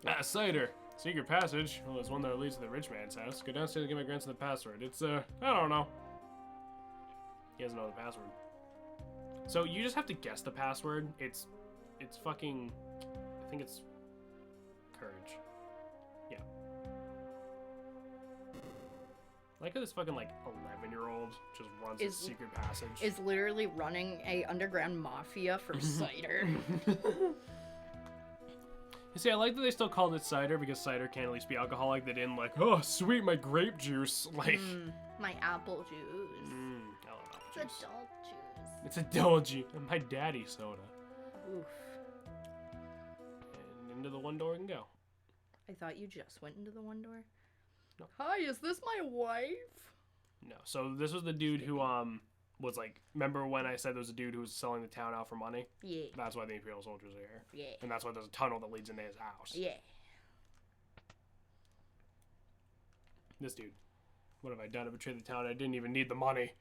Ah, cider! Secret passage. Well, it's one that leads to the rich man's house. Go downstairs and get my grandson the password. It's, I don't know. He doesn't know the password. So, you just have to guess the password. It's fucking... I think it's... Courage. Yeah. I like how this fucking, like, 11-year-old just runs a secret passage. Is literally running a underground mafia for cider. You see, I like that they still called it cider because cider can at least be alcoholic. They didn't like, oh, sweet, my grape juice. Like, my apple juice. I love apple It's juice. adult juice. It's adult juice. My daddy's soda. Oof. And into the one door we can go. I thought you just went into the one door. No. Hi, is this my wife? No. So this was the dude who was like, remember when I said there was a dude who was selling the town out for money? Yeah. That's why the Imperial soldiers are here. Yeah. And that's why there's a tunnel that leads into his house. Yeah. This dude. What have I done? I betrayed the town. I didn't even need the money.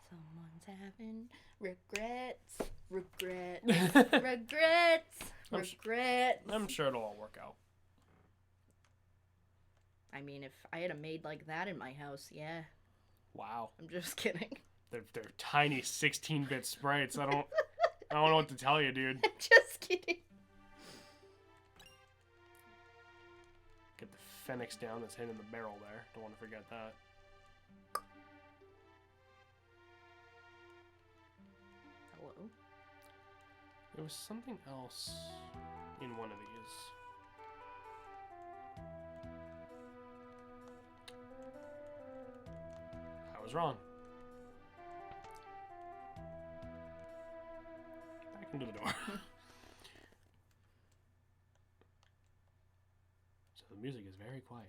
Someone's having regrets, regrets, regrets, regrets. I'm sure it'll all work out. I mean, if I had a maid like that in my house, yeah. Wow. I'm just kidding. They're tiny 16-bit sprites. I don't know what to tell you, dude. I'm just kidding. Get the Phoenix down that's hidden in the barrel there. Don't want to forget that. Hello? There was something else in one of these. I was wrong. Back into the door. So the music is very quiet.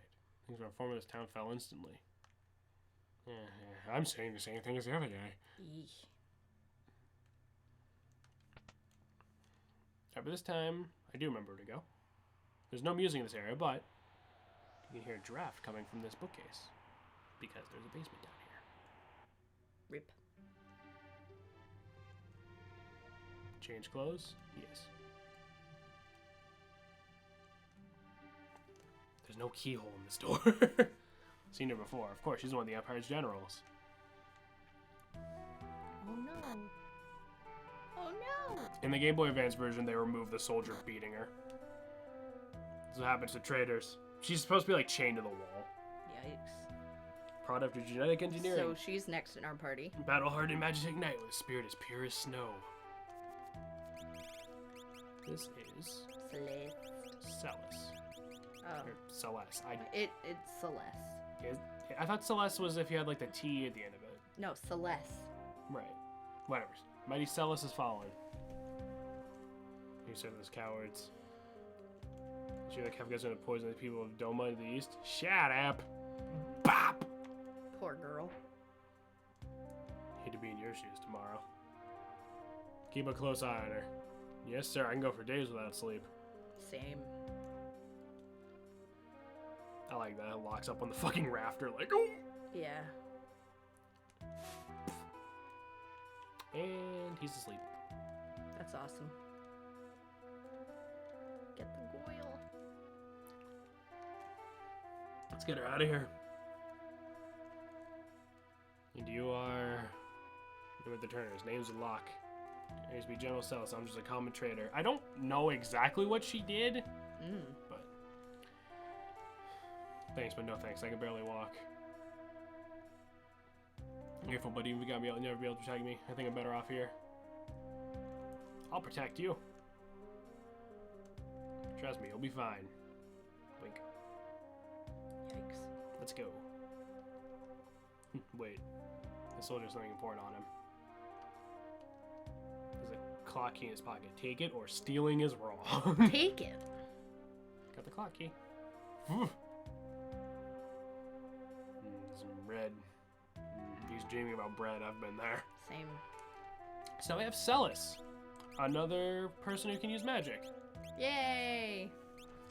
Things around form of this town fell instantly. I'm saying the same thing as the other guy. Eesh. But this time, I do remember where to go. There's no music in this area, but you can hear a draft coming from this bookcase. Because there's a basement down here. Rip. Change clothes? Yes. There's no keyhole in this door. Seen her before. Of course, she's one of the Empire's generals. Oh no. Oh no. In the Game Boy Advance version, they removed the soldier beating her. This is what happens to traitors. She's supposed to be like chained to the wall. Yikes. Product of genetic engineering. So she's next in our party. Battle-hardened magic ignite with a spirit as pure as snow. This is Celeste. Celis. Oh. Or Celeste. It's Celeste. I thought Celeste was if you had like the T at the end of it. No, Celeste. Right. Whatever. Mighty Celis is fallen. You said those cowards. Sure the Kefka's gonna poison the people of Doma to the east? Shut up! Bop! Poor girl. Hate to be in your shoes tomorrow. Keep a close eye on her. Yes, sir, I can go for days without sleep. Same. I like that. It locks up on the fucking rafter like, oh! Yeah. And he's asleep. That's awesome. Get the Goyle. Let's get her out of here. And you are... You're with the Turners. Name's Locke. I used to be General Celis. I'm just a common trader. I don't know exactly what she did. But... Thanks, but no thanks. I can barely walk. Careful, buddy. You gotta never be able to protect me. I think I'm better off here. I'll protect you. Trust me, you'll be fine. Wink. Yikes. Let's go. Wait. The soldier's something important on him. There's a clock key in his pocket. Take it or stealing is wrong. Take it. Got the clock key. Some bread. He's dreaming about bread. I've been there. Same. So we have Celis. Another person who can use magic. Yay!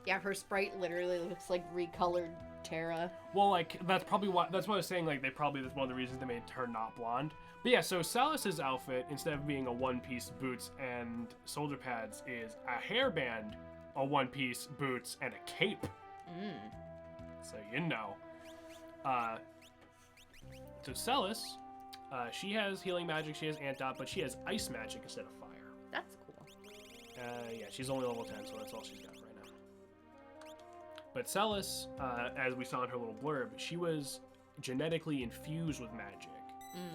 Yeah, her sprite literally looks like recolored Terra. Well, like, that's probably why, that's what I was saying, like, that's one of the reasons they made her not blonde. But yeah, so Celis's outfit, instead of being a one-piece boots and soldier pads, is a hairband, a one-piece boots, and a cape. So you know. So Celis, she has healing magic, she has Antdot, but she has ice magic instead of fire. That's cool. Yeah, she's only level 10, so that's all she's got right now. But Celis, as we saw in her little blurb, she was genetically infused with magic.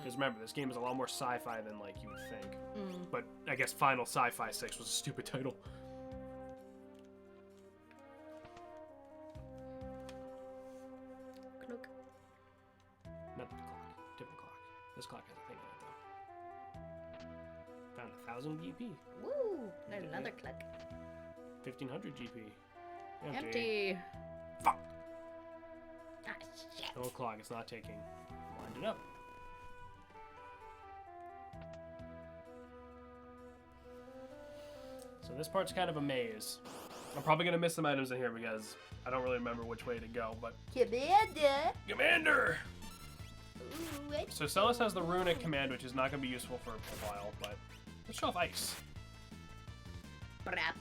Because remember, this game is a lot more sci-fi than, like, you would think. But I guess Final Sci-Fi 6 was a stupid title. Cloak. Not the clock. Different clock. This clock has a thing in it, though. Found 1,000 GP. Woo! There's another clock. 1,500 GP. Empty. Fuck! Ah, shit. No clock, it's not taking. Wind it up. So this part's kind of a maze. I'm probably gonna miss some items in here because I don't really remember which way to go, but... Commander! Commander! Ooh, So Celis has the runic command, which is not going to be useful for a while, but let's show off ice. Brap.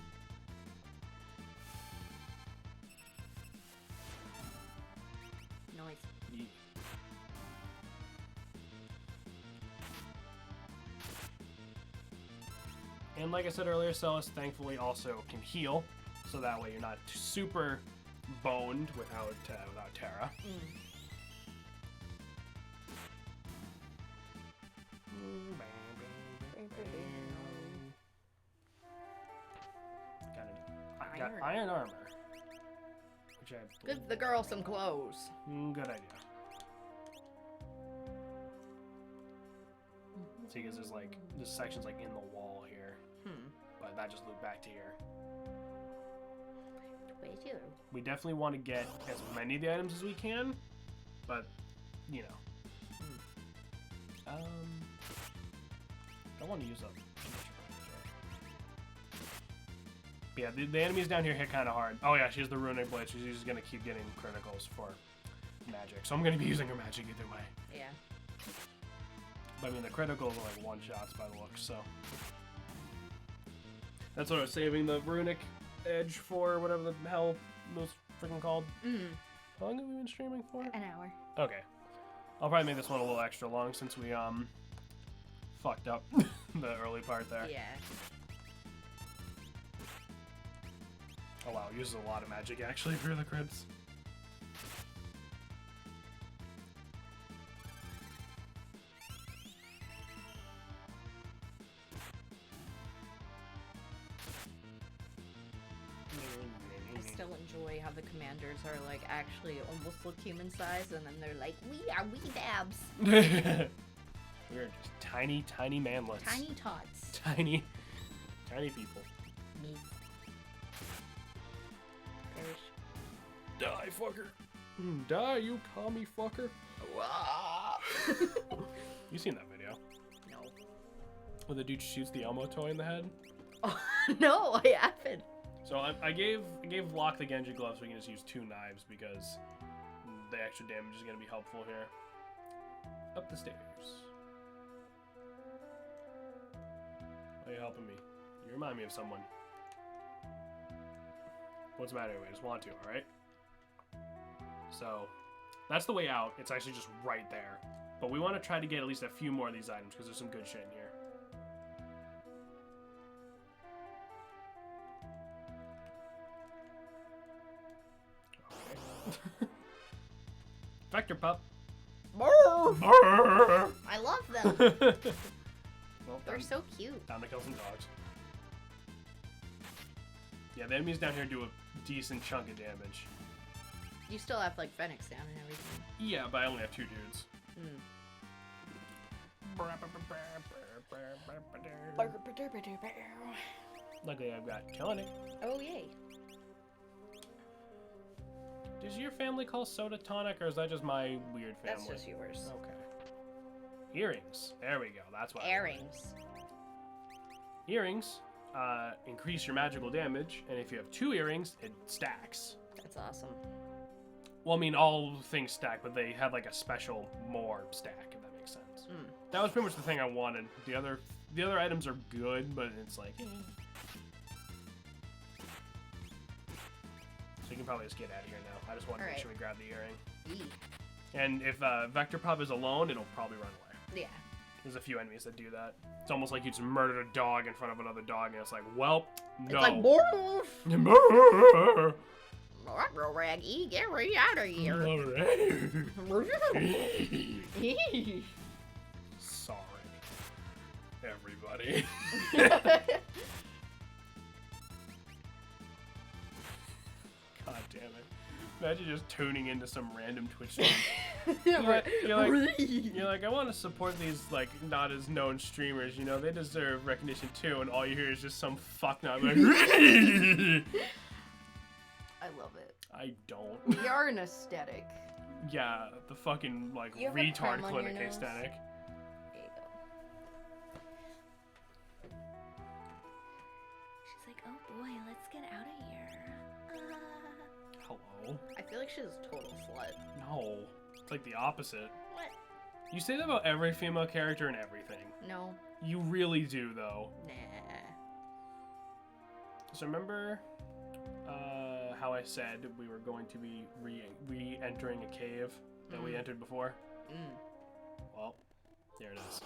Noise. Yeah. And like I said earlier, Celis thankfully also can heal, so that way you're not super boned without Terra. Got iron armor. Which I Give the girl some clothes. Good idea. See, because there's like, this section's like in the wall here. But that just looped back to here. We definitely want to get as many of the items as we can, but, you know. I don't want to use up. But yeah, the enemies down here hit kind of hard. Oh yeah, she has the runic blade. She's just going to keep getting criticals for magic. So I'm going to be using her magic either way. Yeah. But I mean, the criticals are like one-shots by the looks, so. That's what I was saving the runic edge for, whatever the hell it was freaking called. How long have we been streaming for? An hour. Okay. I'll probably make this one a little extra long since we, fucked up the early part there. Yeah. Oh wow, it uses a lot of magic actually for the crits. I still enjoy how the commanders are like actually almost look human sized, and then they're like, we are wee dabs. We're just tiny, tiny manlets. Tiny tots. Tiny people. Me. Perish. Die, fucker. Die, you commie fucker. You seen that video? No. Where the dude shoots the Elmo toy in the head? Oh, no, I haven't. So I gave Locke the Genji glove so we can just use 2 knives because the extra damage is going to be helpful here. Up the stairs. Why are you helping me? You remind me of someone. What's the matter anyway? I just want to, alright? So, that's the way out. It's actually just right there. But we want to try to get at least a few more of these items because there's some good shit in here. Vector pup. I love them. Well, They're so cute. time to kill some dogs. Yeah, the enemies down here do a decent chunk of damage. You still have like Phoenix down and everything. Yeah, but I only have 2 dudes. Luckily, I've got killing it. Oh yay. Does your family call soda tonic, or is that just my weird family? That's just yours. Okay. Earrings. There we go. That's what. Earrings. Earrings increase your magical damage, and if you have 2 earrings, it stacks. That's awesome. Well, I mean, all things stack, but they have like a special more stack, if that makes sense. That was pretty much the thing I wanted. The other items are good, but it's like. So you can probably just get out of here now. I just wanted to make sure we grab the earring. And if Vector Pup is alone, it'll probably run away. Yeah. There's a few enemies that do that. It's almost like you just murdered a dog in front of another dog, and it's like, well, no. It's like, morph! Morph! Raggy, get right out of here. Sorry, everybody. God damn it. Imagine just tuning into some random Twitch stream. You're like, I want to support these, like, not as known streamers, you know, they deserve recognition too, and all you hear is just some fucknut like, I love it. I don't. You're an aesthetic. Yeah, the fucking, like, You have a retard crumb on your clinic nose? aesthetic. There you go. She's like, oh boy, let's get out of here. Hello? I feel like she's a total slut. No. It's like the opposite. What? You say that about every female character in everything. No. You really do, though. Nah. So remember how I said we were going to be re-entering a cave that we entered before? Well, there it is.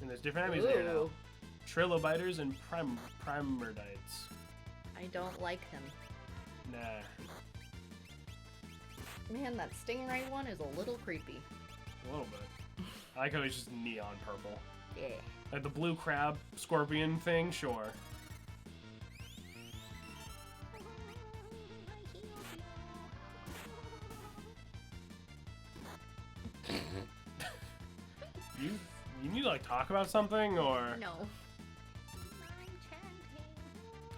And there's different enemies there now. Trilobiters and Primardites. I don't like them. Nah. Man, that stingray one is a little creepy. A little bit. I like how it's just neon purple. Yeah. Like the blue crab scorpion thing, sure. You need to like talk about something or No.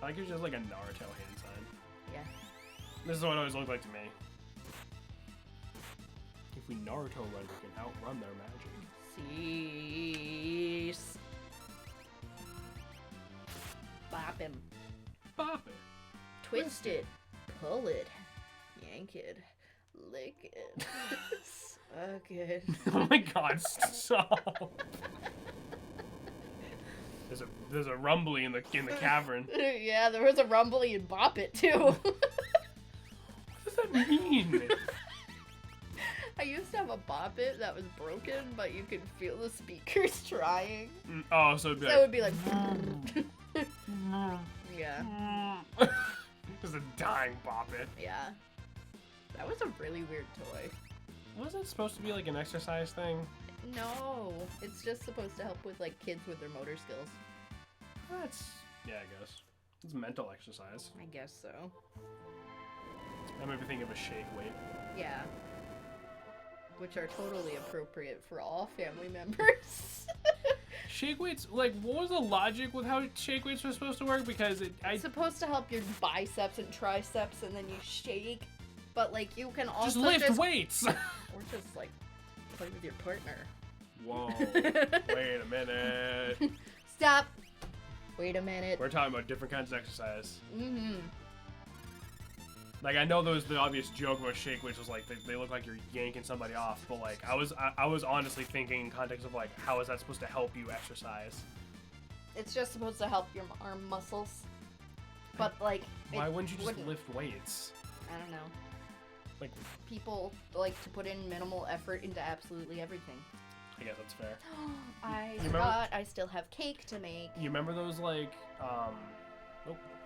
I like it's just like a Naruto hand sign. Yeah. This is what it always looked like to me. If we Naruto run, we can outrun their magic. Cease. Bop him. Bop it. Twist it. Pull it. Yank it. Lick it. Suck it. Oh my god, stop. There's a rumbly in the cavern. Yeah, there was a rumbly and bop it too. What does that mean? I used to have a bop it that was broken, but you could feel the speakers trying. Oh, so it'd be So it would be like yeah. Just a dying bop it. Yeah. That was a really weird toy. Wasn't it supposed to be like an exercise thing? No, it's just supposed to help with like kids with their motor skills. That's yeah, I guess. It's mental exercise. I guess so. I remember thinking of a shake weight. Yeah. Which are totally appropriate for all family members. Shake weights, like, what was the logic with how shake weights were supposed to work? Because It's supposed to help your biceps and triceps, and then you shake. But like you can also just lift weights. or just like play with your partner. Whoa! Wait a minute. Stop. Wait a minute. We're talking about different kinds of exercise. Mm-hmm. Like I know there was the obvious joke about shake weights was like they look like you're yanking somebody off, but like I was honestly thinking in context of like how is that supposed to help you exercise? It's just supposed to help your arm muscles. But like, why wouldn't you just lift weights? I don't know. Like People like to put in minimal effort into absolutely everything. I guess that's fair. I You remember- forgot I still have cake to make. You remember those like oh,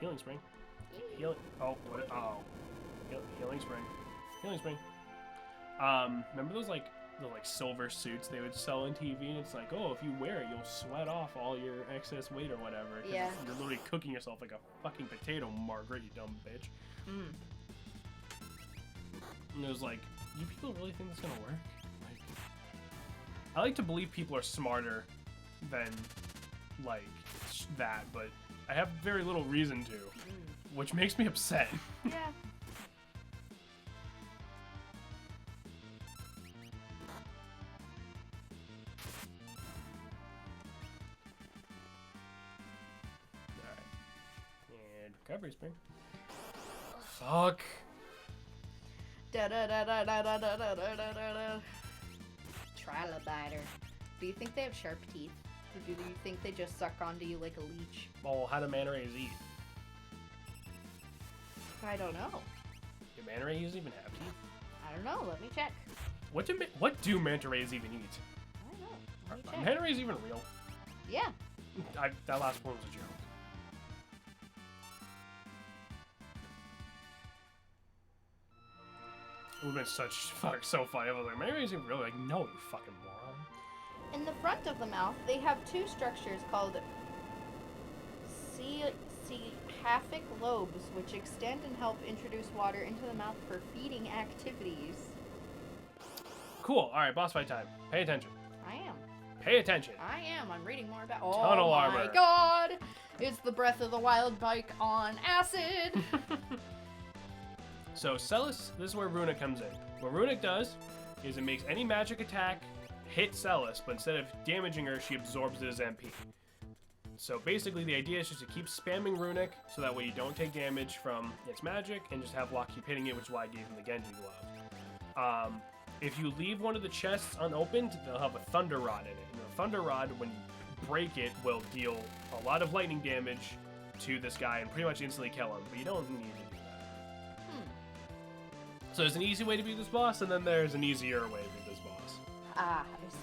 healing spring. Healing spring. Healing spring. Remember those like the like silver suits they would sell on TV, and it's like, oh, if you wear it, you'll sweat off all your excess weight or whatever. 'Cause Yeah. You're literally cooking yourself like a fucking potato, Margaret, you dumb bitch. Mm. And it was like, you people really think that's gonna work? Like, I like to believe people are smarter than like that, but I have very little reason to, which makes me upset. Yeah. Alright. And recovery spring. Fuck. Da da da da da da da da da da da. Trilobiter. Do you think they have sharp teeth? Or do you think they just suck onto you like a leech? Well, how do manta rays eat? I don't know. Do manta rays even have teeth? I don't know. Let me check. What do manta rays even eat? I don't know. Let me Are check. manta rays even real? Yeah. That last one was a joke. It would have been so funny. I was like, manta rays even real? Like, no, you fucking moron. In the front of the mouth, they have two structures called cephalic lobes, which extend and help introduce water into the mouth for feeding activities. Cool. All right, boss fight time. Pay attention. I am. Pay attention. I am. I'm reading more about. Tunnel oh my armor. god! It's the Breath of the Wild bike on acid. So Celis, this is where Runic comes in. What Runic does is it makes any magic attack hit Celis, but instead of damaging her, she absorbs it as MP. So basically the idea is just to keep spamming Runic, so that way you don't take damage from its magic, and just have Locke keep hitting it, which is why I gave him the Genji glove. If you leave one of the chests unopened, they'll have a thunder rod in it. And the thunder rod, when you break it, will deal a lot of lightning damage to this guy and pretty much instantly kill him. But you don't need to do that. So there's an easy way to beat this boss, and then there's an easier way to beat this boss. I see.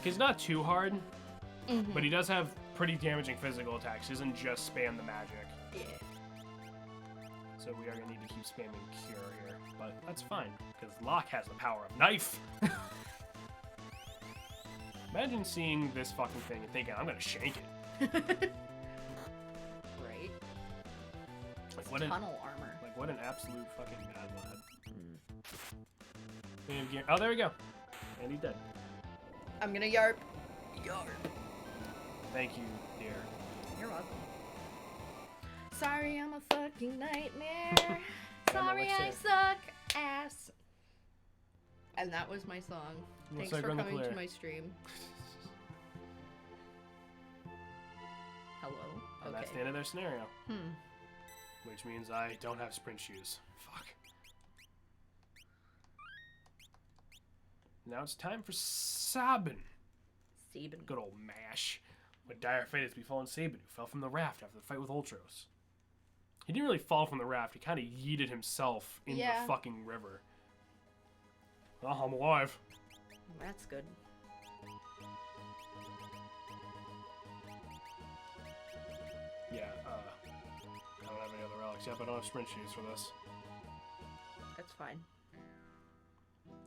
He's not too hard, but he does have pretty damaging physical attacks. He doesn't just spam the magic. Yeah. So we are going to need to keep spamming Cure here. But that's fine, because Locke has the power of Knife. Imagine seeing this fucking thing and thinking, I'm going to shank it. Right. Like, It's what tunnel armor. Like, what an absolute fucking mad lad. Oh, there we go. And he's dead. I'm gonna yarp. Yarp. Thank you, dear. You're welcome. Sorry, I'm a fucking nightmare. Sorry, I suck ass. And that was my song. Thanks for coming to my stream. Hello. And that's the end of their scenario. Hmm. Which means I don't have sprint shoes. Fuck. Now it's time for Sabin. Sabin. Good old Mash. What dire fate has befallen Sabin, who fell from the raft after the fight with Ultros. He didn't really fall from the raft. He kind of yeeted himself into the fucking river. Oh, I'm alive. That's good. Yeah, I don't have any other relics yet, but I don't have sprint shoes for this. That's fine.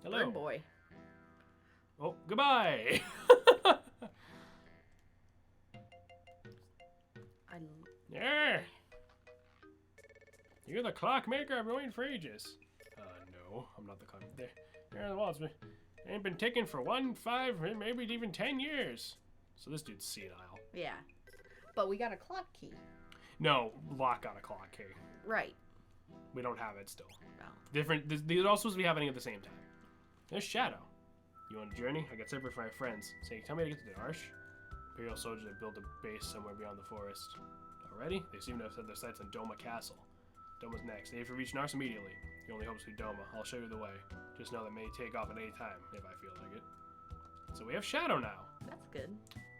Hello. Bird boy. Oh, goodbye! Yeah! You're the clockmaker I've been waiting for ages. No, I'm not the clockmaker. Yeah, well, it's ain't been ticking for 1, 5, maybe even 10 years. So this dude's senile. Yeah. But we got a clock key. No, Locke got a clock key. Right. We don't have it still. No. Different. These are all supposed to be happening at the same time. There's Shadow. You on a journey? I got separate from my friends. Saying, tell me to get to the Arsh. Imperial soldiers have built a base somewhere beyond the forest. Already? They seem to have set their sights on Doma Castle. Doma's next. Aim for reaching Arsh immediately. Your only hope is through Doma. I'll show you the way. Just know that may take off at any time, if I feel like it. So we have Shadow now. That's good.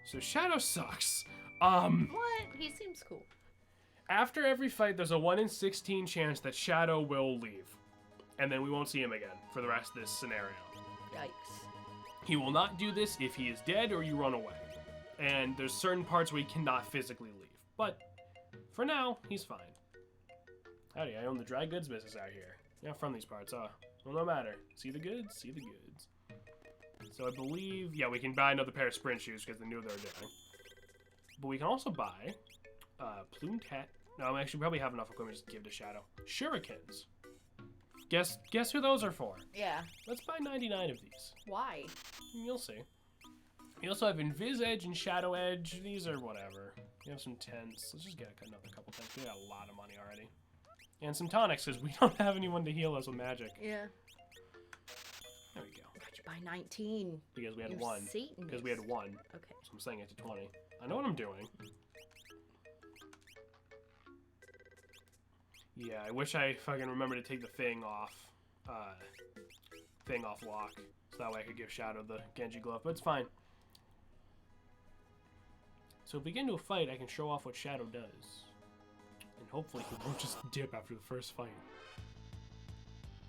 So Shadow sucks. What? He seems cool. After every fight, there's a 1 in 16 chance that Shadow will leave. And then we won't see him again for the rest of this scenario. Yikes. He will not do this if he is dead or you run away. And there's certain parts where he cannot physically leave. But for now, he's fine. Howdy, I own the dry goods business out here. You're not from these parts, huh? Well, no matter. See the goods? See the goods. So I believe, yeah, we can buy another pair of sprint shoes because they knew what they were doing. But we can also buy plumed hat. No, I actually probably have enough equipment to give to Shadow. Shurikens. Guess who those are for? Yeah. Let's buy 99 of these. Why? You'll see. We also have Invis Edge and Shadow Edge. These are whatever. We have some tents. Let's just get another couple tents. We got a lot of money already. And some tonics, because we don't have anyone to heal us with magic. Yeah. There we go. Why'd you buy 19? Because we had You're one. Satanist. Because we had one. Okay. So I'm saying it to 20. I know what I'm doing. Yeah, I wish I fucking remembered to take the thing off Locke. So that way I could give Shadow the Genji glove, but it's fine. So if we get into a fight, I can show off what Shadow does. And hopefully he won't just dip after the first fight.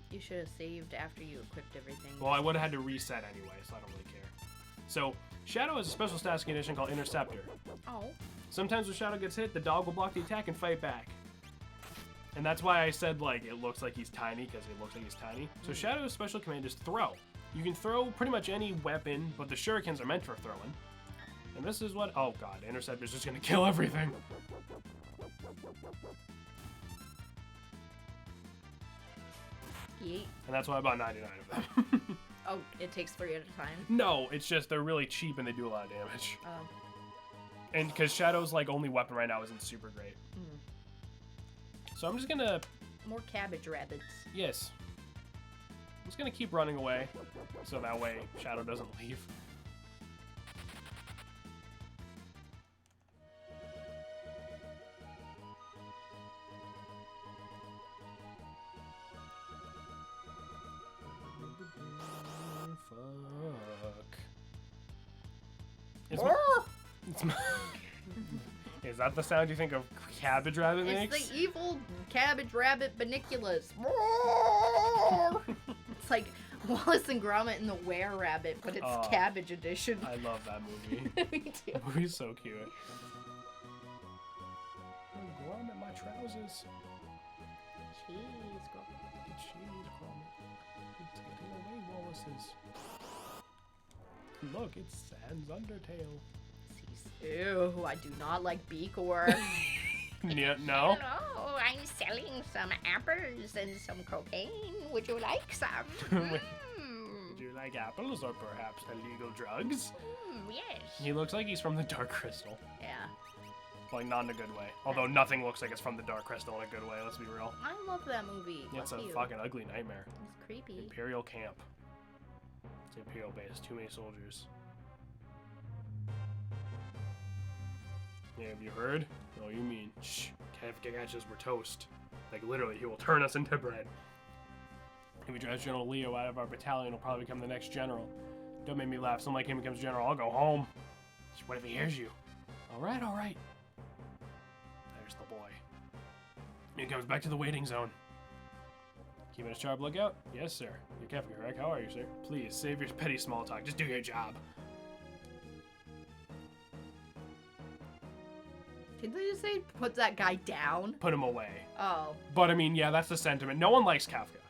You should have saved after you equipped everything. Well, I would have had to reset anyway, so I don't really care. So, Shadow has a special status condition called Interceptor. Oh. Sometimes when Shadow gets hit, the dog will block the attack and fight back. And that's why I said, like, it looks like he's tiny, because it looks like he's tiny. So Shadow's special command is throw. You can throw pretty much any weapon, but the shurikens are meant for throwing. And this is what... Oh, God. Interceptor's just going to kill everything. Yeet. And that's why I bought 99 of them. Oh, it takes 3 at a time? No, it's just they're really cheap and they do a lot of damage. Oh. And because Shadow's, like, only weapon right now isn't super great. So I'm just going to... More cabbage rabbits. Yes. I'm just going to keep running away, so that way Shadow doesn't leave. Is that the sound you think of Cabbage Rabbit makes? It's the evil Cabbage Rabbit Baniculus. It's like Wallace and Gromit and the Were-Rabbit, but it's Cabbage Edition. I love that movie. Me too. That movie's so cute. Oh, Gromit, my trousers. Cheese, Gromit. Cheese, Gromit. It's getting away, Wallace's. Look, it's Sans Undertale. Ew, I do not like Beakor. Yeah, no? Hello, I'm selling some apples and some cocaine. Would you like some? Would you like apples or perhaps illegal drugs? Yes. He looks like he's from the Dark Crystal. Yeah. Like, not in a good way. Although nothing looks like it's from the Dark Crystal in a good way, let's be real. I love that movie. Yeah, it's a fucking ugly nightmare. It's creepy. Imperial camp. It's Imperial base. Too many soldiers. Yeah, have you heard? Oh, you mean, shh, Kevgagachas were toast. Like, literally, he will turn us into bread. If we drive General Leo out of our battalion, he'll probably become the next general. Don't make me laugh. Someone like him becomes general, I'll go home. What if he hears you? Alright, alright. There's the boy. He comes back to the waiting zone. Keeping a sharp lookout? Yes, sir. You're Kefka, correct? How are you, sir? Please, save your petty small talk. Just do your job. Did they just say put that guy down? Put him away. Oh. But I mean, yeah, that's the sentiment. No one likes Kafka.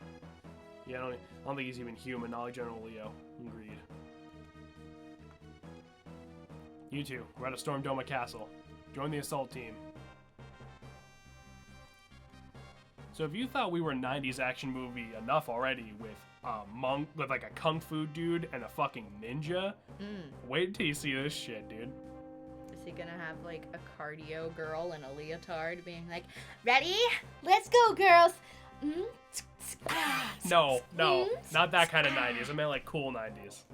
Yeah, I don't think he's even human. Not like General Leo. Agreed. You two, we're at a Storm Doma Castle. Join the assault team. So if you thought we were 90s action movie enough already with monk, with like a kung fu dude and a fucking ninja, wait till you see this shit, dude. Is he gonna have like a cardio girl in a leotard being like, ready? Let's go, girls. No, not that kind of 90s. I meant like cool 90s.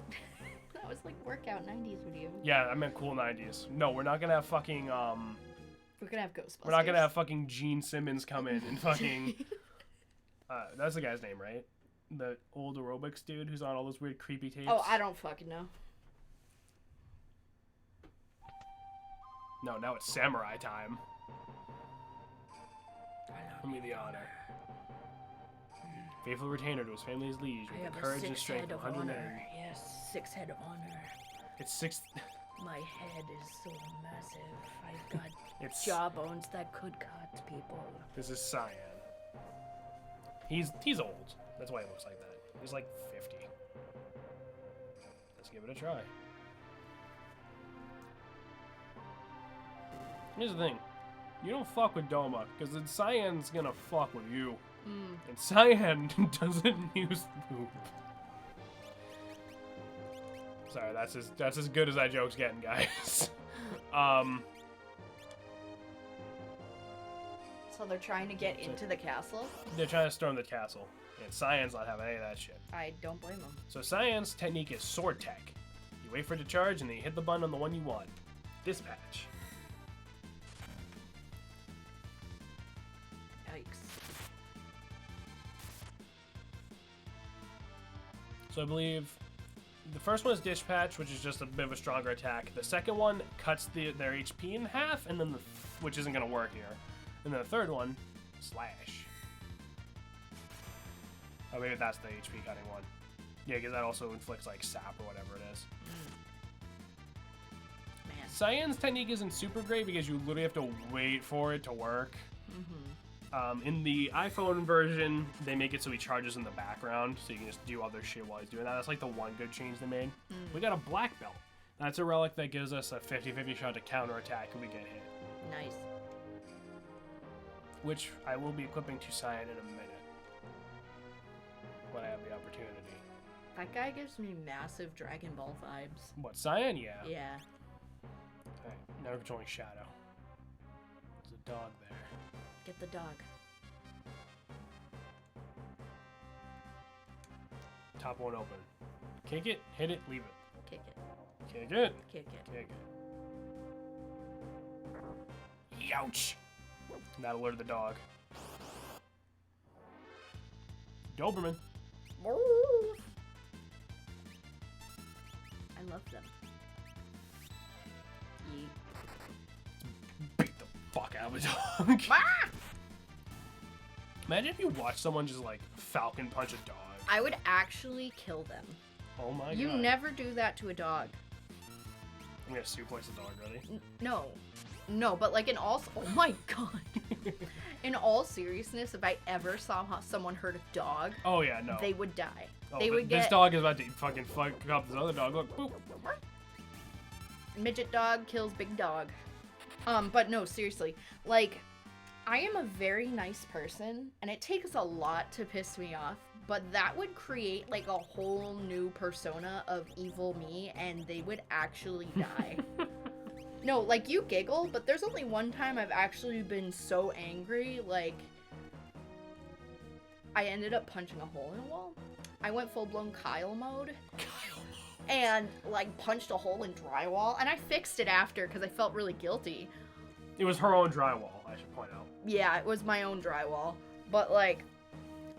That was like workout 90s video. Yeah, I meant cool 90s. No, we're not gonna have fucking We're gonna have Ghostbusters. We're not gonna have fucking Gene Simmons come in and fucking that's the guy's name, right? The old aerobics dude who's on all those weird creepy tapes. Oh, I don't fucking know. No, now it's samurai time. Do me the honor. Faithful retainer to his family's liege with the courage and strength of 100 men. Yes, 6 head of honor. It's 6. My head is so massive. I've got It's jawbones that could cut people. This is Cyan. He's old. That's why he looks like that. He's like 50. Let's give it a try. Here's the thing. You don't fuck with Doma, because then Cyan's gonna fuck with you. And Cyan doesn't use poop. Sorry, that's as good as that joke's getting, guys. So they're trying to get into the castle? They're trying to storm the castle, and Cyan's not having any of that shit. I don't blame them. So Cyan's technique is sword tech. You wait for it to charge, and then you hit the button on the one you want. Dispatch. So I believe the first one is Dispatch, which is just a bit of a stronger attack. The second one cuts their HP in half, and then which isn't going to work here. And then the third one, Slash. Oh, maybe that's the HP cutting one. Yeah, because that also inflicts like sap or whatever it is. Man. Cyan's technique isn't super great because you literally have to wait for it to work. In the iPhone version, they make it so he charges in the background, so you can just do other shit while he's doing that. That's like the one good change they made. We got a black belt. That's a relic that gives us a 50-50 shot to counterattack if we get hit. Nice. Which I will be equipping to Cyan in a minute. When I have the opportunity. That guy gives me massive Dragon Ball vibes. What, Cyan? Yeah. Yeah. Alright, now we're controlling Shadow. There's a dog there. Get the dog. Top one open. Kick it, hit it, leave it. Kick it. Kick it. Kick it. Kick it. Youch! That alerted the dog. Doberman. I love them. Yeet. Beat the fuck out of a dog. Ah! Imagine if you watch someone just like falcon punch a dog. I would actually kill them. Oh my You god. never do that to a dog. I'm gonna suplex the dog, ready? No. No, but like in all... Oh my god. In all seriousness, if I ever saw someone hurt a dog, Oh yeah, no. they would die. Oh, They would this get... dog is about to fucking fuck up this other dog. Look, boop. Midget dog kills big dog. But no, seriously. Like, I am a very nice person, and it takes a lot to piss me off, but that would create like a whole new persona of evil me, and they would actually die. No, like, you giggle, but there's only one time I've actually been so angry, like, I ended up punching a hole in a wall. I went full-blown Kyle mode. And, like, punched a hole in drywall, and I fixed it after because I felt really guilty. It was her own drywall, I should point out. Yeah, it was my own drywall, but, like...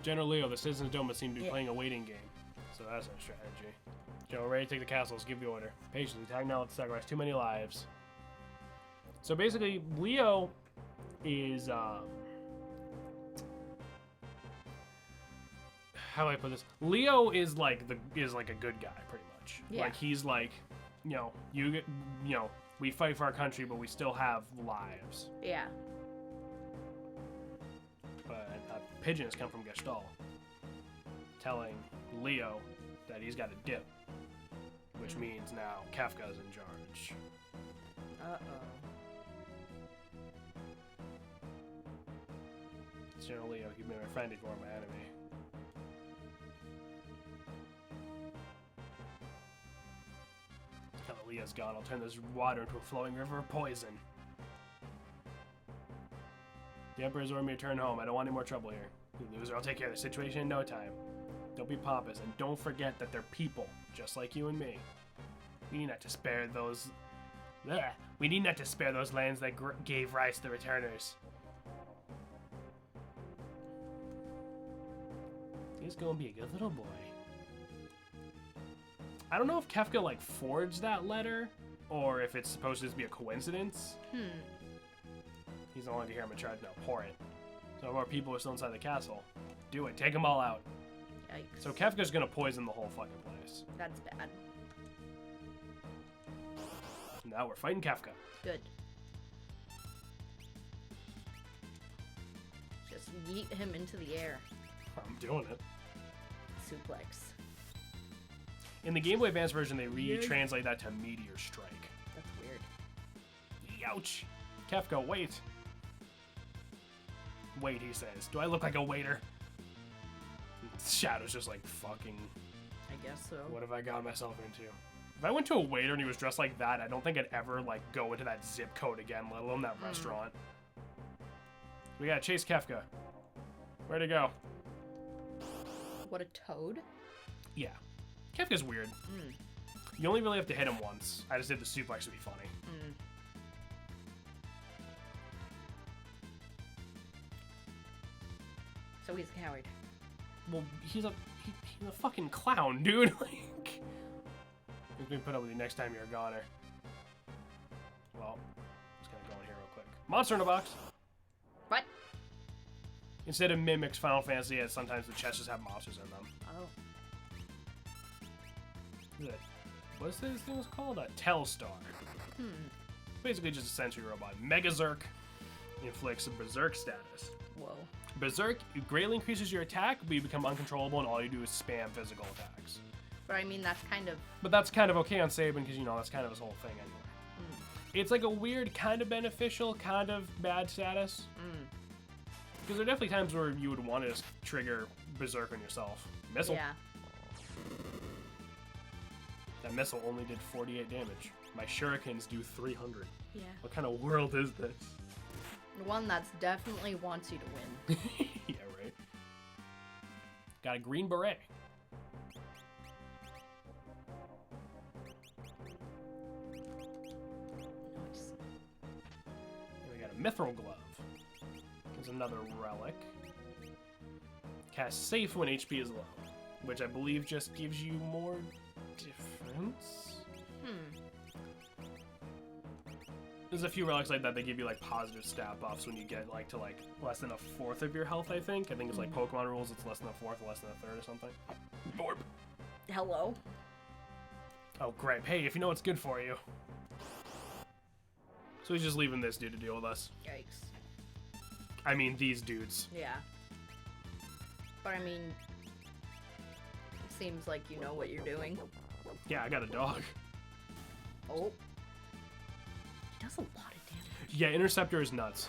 General Leo, the citizens don't seem to be Yeah. playing a waiting game, so that's a strategy. General, ready to take the castles, give the order. Patiently, attack now, let's sacrifice too many lives. So basically, Leo is, how do I put this? Leo is like a good guy, pretty much. Yeah. Like, he's like, we fight for our country, but we still have lives. Yeah. But a pigeon has come from Gestalt, telling Leo that he's got a dip, which means now Kafka's in charge. Uh-oh. General Leo, you've been my friend, you are my enemy. Now that Leo's gone, I'll turn this water into a flowing river of poison. The Emperor's ordered me to turn home. I don't want any more trouble here. You loser, I'll take care of the situation in no time. Don't be pompous, and don't forget that they're people, just like you and me. We need not to spare those... Blech. We need not to spare those lands that gave rise to the returners. He's gonna be a good little boy. I don't know if Kefka, like, forged that letter, or if it's supposed to just be a coincidence. He's no longer here, I'm in charge now. Pour it. So more people are still inside the castle. Do it. Take them all out. Yikes. So Kefka's gonna poison the whole fucking place. That's bad. Now we're fighting Kefka. Good. Just yeet him into the air. I'm doing it. Suplex. In the Game Boy Advance version, they retranslate that to Meteor Strike. That's weird. Ouch. Kefka, wait. Wait, he says. Do I look like a waiter? Shadow's just like, fucking... I guess so. What have I got myself into? If I went to a waiter and he was dressed like that, I don't think I'd ever, like, go into that zip code again, let alone that restaurant. We gotta chase Kefka. Where'd he go? What, a toad? Yeah. Kefka's weird. You only really have to hit him once. I just did the suplex to be funny. So he's a coward. Well, he's a fucking clown, dude. Like, he's gonna put up with you next time you're a goner. Well, just gonna go in here real quick. Monster in a box. What? Instead of mimics Final Fantasy, sometimes the chests just have monsters in them. Oh. What's this thing called? A Telstar. Basically just a sensory robot. Megazerk inflicts a Berserk status. Whoa. Berserk greatly increases your attack, but you become uncontrollable and all you do is spam physical attacks. But I mean, that's kind of... But that's kind of okay on Sabin because, that's kind of his whole thing anyway. It's like a weird, kind of beneficial, kind of bad status. Because there are definitely times where you would want to just trigger Berserk on yourself. Missile. Yeah. That missile only did 48 damage. My shurikens do 300. Yeah. What kind of world is this? One that's definitely wants you to win. Yeah, right. Got a green beret. Nice. And we got a mithril glove. There's another relic. Cast safe when HP is low, which I believe just gives you more defense. There's a few relics like that. They give you like positive stat buffs when you get like to like less than a fourth of your health. I think it's like Pokemon rules. It's less than a fourth, less than a third, or something. Borb. Hello. Oh, great. Hey, if you know what's good for you. So he's just leaving this dude to deal with us. Yikes. I mean, these dudes. Yeah. But I mean, it seems like you know what you're doing. Yeah, I got a dog. Oh. He does a lot of damage. Yeah, Interceptor is nuts.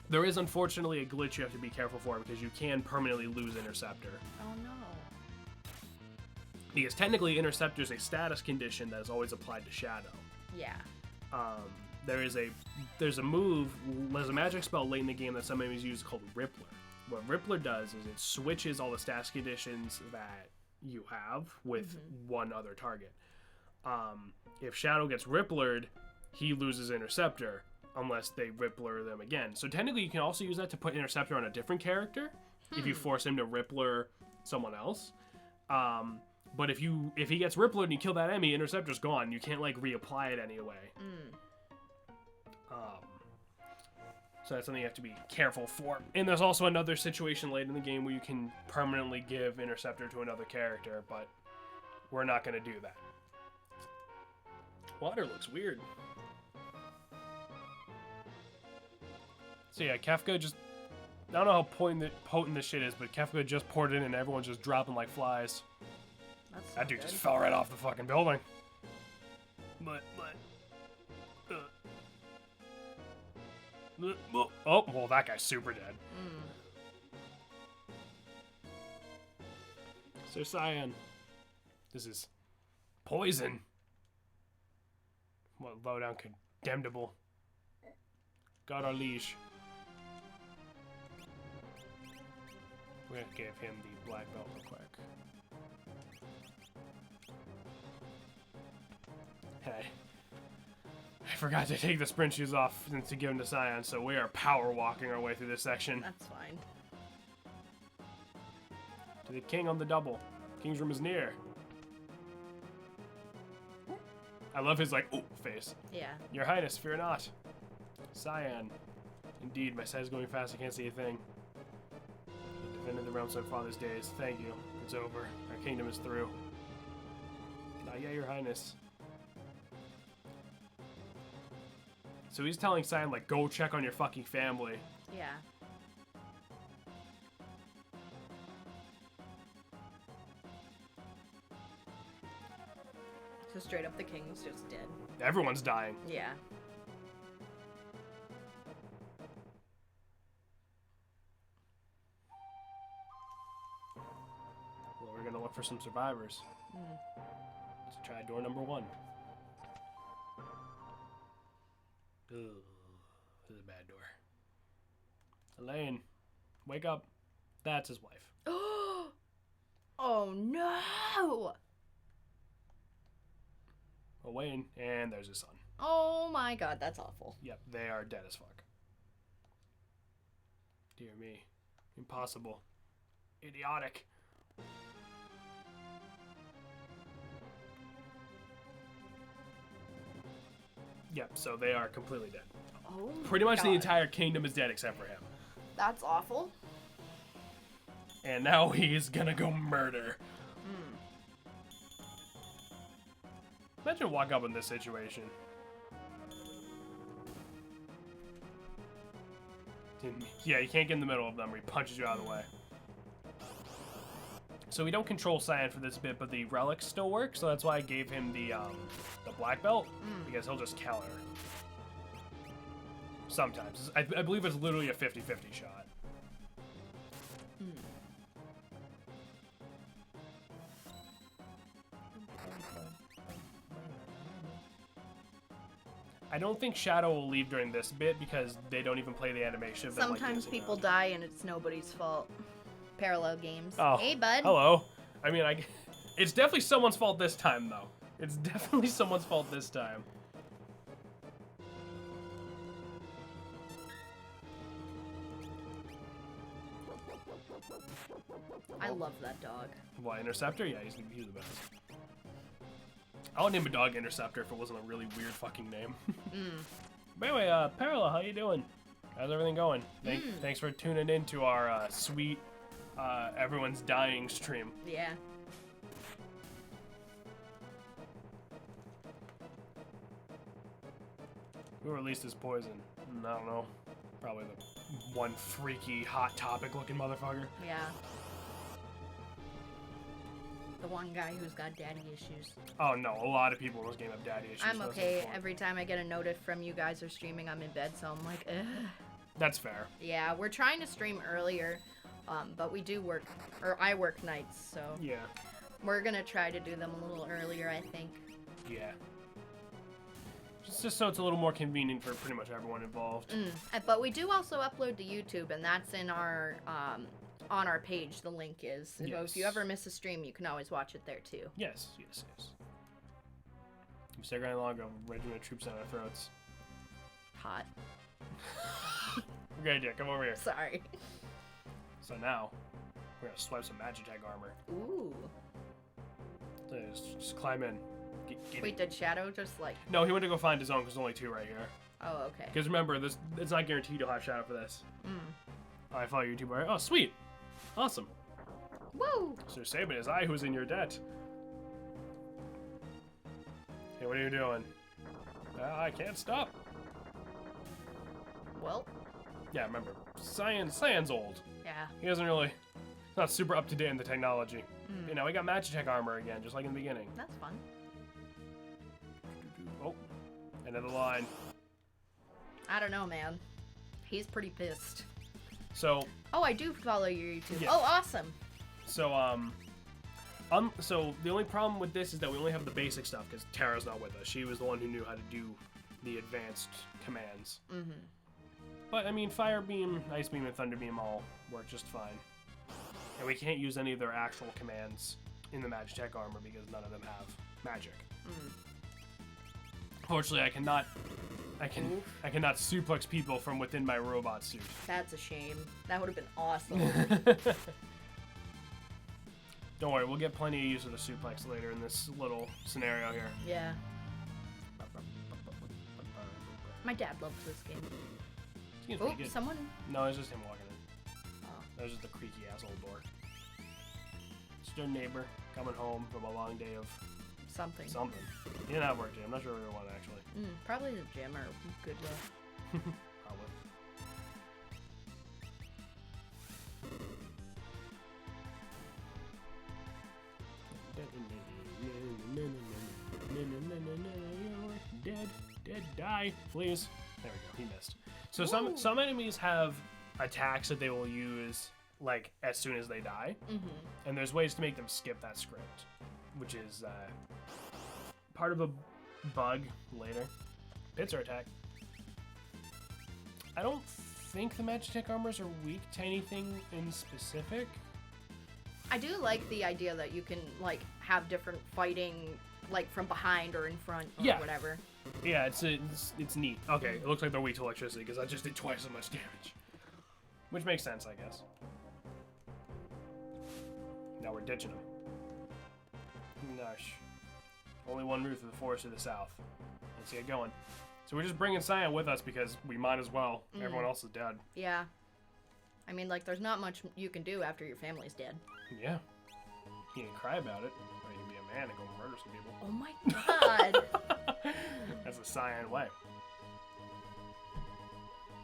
There is unfortunately a glitch you have to be careful for because you can permanently lose Interceptor. Oh no. Because technically Interceptor is a status condition that is always applied to Shadow. Yeah. There's a move, there's a magic spell late in the game that some enemies use called Rippler. What Rippler does is it switches all the status conditions that you have with one other target. If Shadow gets Ripplered, he loses Interceptor unless they Rippler them again. So technically you can also use that to put Interceptor on a different character if you force him to Rippler someone else. But if he gets Ripplered and you kill that enemy, Interceptor's gone. You can't like reapply it anyway. So that's something you have to be careful for. And there's also another situation late in the game where you can permanently give Interceptor to another character, but we're not going to do that. Water looks weird. So yeah, Kefka just... I don't know how potent this shit is, but Kefka just poured it in and everyone's just dropping like flies. That's That dude just fell right off the fucking building. Oh, well, that guy's super dead. Sir Cyan. This is poison. What lowdown condemnable. Got our leash. We're gonna give him the black belt real quick. Hey. I forgot to take the sprint shoes off and to give them to Cyan, so we are power walking our way through this section. That's fine. To the king on the double. King's room is near. I love his like, ooh, face. Yeah. Your Highness, fear not. Cyan. Indeed, my sight is going fast, I can't see a thing. You defended the realm so father's days. Thank you. It's over. Our kingdom is through. Not yet, your Highness. So he's telling Cyan, like, go check on your fucking family. Yeah. So straight up the king's just dead. Everyone's dying. Yeah. Well, we're gonna look for some survivors. Let's try door number 1. Ugh, this is a bad door. Elaine, wake up. That's his wife. Oh no! Owain, and there's his son. Oh my god, that's awful. Yep, they are dead as fuck. Dear me. Impossible. Idiotic. Yep, so they are completely dead. Oh Pretty much the God. entire kingdom is dead except for him. That's awful. And now he's gonna go murder. Imagine walk up in this situation. Yeah, you can't get in the middle of them or he punches you out of the way. So we don't control Cyan for this bit, but the relics still work, so that's why I gave him the black belt, because he'll just counter. Sometimes. I believe it's literally a 50-50 shot. I don't think Shadow will leave during this bit because they don't even play the animation of them, like, Sometimes dancing people around. die and it's nobody's fault. Parallel games. Oh, Hey, bud. Hello. I mean, it's definitely someone's fault this time, though. It's definitely someone's fault this time. I love that dog. What, Interceptor? Yeah, he's the best. I would name a dog Interceptor if it wasn't a really weird fucking name. But anyway, Perla, how you doing? How's everything going? Thanks for tuning in to our sweet everyone's dying stream. Yeah. Who released this poison? I don't know. Probably the one freaky hot topic looking motherfucker. Yeah. The one guy who's got daddy issues. Oh no, a lot of people in this game have daddy issues. I'm That's okay. the point. Every time I get a notif from you guys are streaming, I'm in bed, so I'm like, ugh. That's fair. Yeah, we're trying to stream earlier, but we do work, or I work nights, so Yeah. we're gonna try to do them a little earlier, I think. Yeah. Just so it's a little more convenient for pretty much everyone involved. But we do also upload to YouTube, and that's in our on our page. The link is. So Yes. if you ever miss a stream, you can always watch it there too. Yes. We stay any longer, regiment troops down our throats. Hot. Good idea. Come over here. Sorry. So now we're gonna swipe some Magitech armor. Ooh. So just climb in. Get Wait, it. did Shadow just like? No, he went to go find his own because there's only 2 right here. Oh, okay. Because remember, this it's not guaranteed you'll have Shadow for this. Oh, I follow YouTube. Right? Oh, sweet. Awesome. Woo! Sir Saban is I who's in your debt. Hey, what are you doing? I can't stop. Well. Yeah, remember, Cyan's old. Yeah. He doesn't really, not super up to date in the technology. You know, we got Magitech armor again, just like in the beginning. That's fun. Oh, end of the line. I don't know, man. He's pretty pissed. So, Oh, I do follow your YouTube. Yeah. Oh, awesome. so the only problem with this is that we only have the basic stuff because Tara's not with us. She was the one who knew how to do the advanced commands. But I mean, Fire Beam, Ice Beam, and Thunder Beam all work just fine. And we can't use any of their actual commands in the Magitech armor because none of them have magic. Fortunately, I cannot suplex people from within my robot suit. That's a shame. That would have been awesome. Don't worry, we'll get plenty of use of the suplex later in this little scenario here. Yeah. My dad loves this game. Seems Oh, pretty good. someone. No, it's just him walking in. Oh. That was just the creaky asshole door. It's your neighbor coming home from a long day of Something. something. He didn't have work today. I'm not sure where he went actually. Probably the gym or Goodwill. Probably. Dead, die, please. There we go. He missed. So Ooh. some enemies have attacks that they will use like as soon as they die, and there's ways to make them skip that script, which is part of a bug later. Pincer attack. I don't think the Magitech armors are weak to anything in specific. I do like the idea that you can like have different fighting like from behind or in front or Yeah. whatever. Yeah, it's neat. Okay, it looks like they're weak to electricity because I just did twice as much damage. Which makes sense, I guess. Now we're ditching them. Gosh. Only one route through the forest to the south. Let's get going. So we're just bringing Cyan with us because we might as well. Everyone else is dead. Yeah. I mean, like, there's not much you can do after your family's dead. Yeah. You can cry about it, or you can be a man and go murder some people. Oh my god. That's the Cyan way.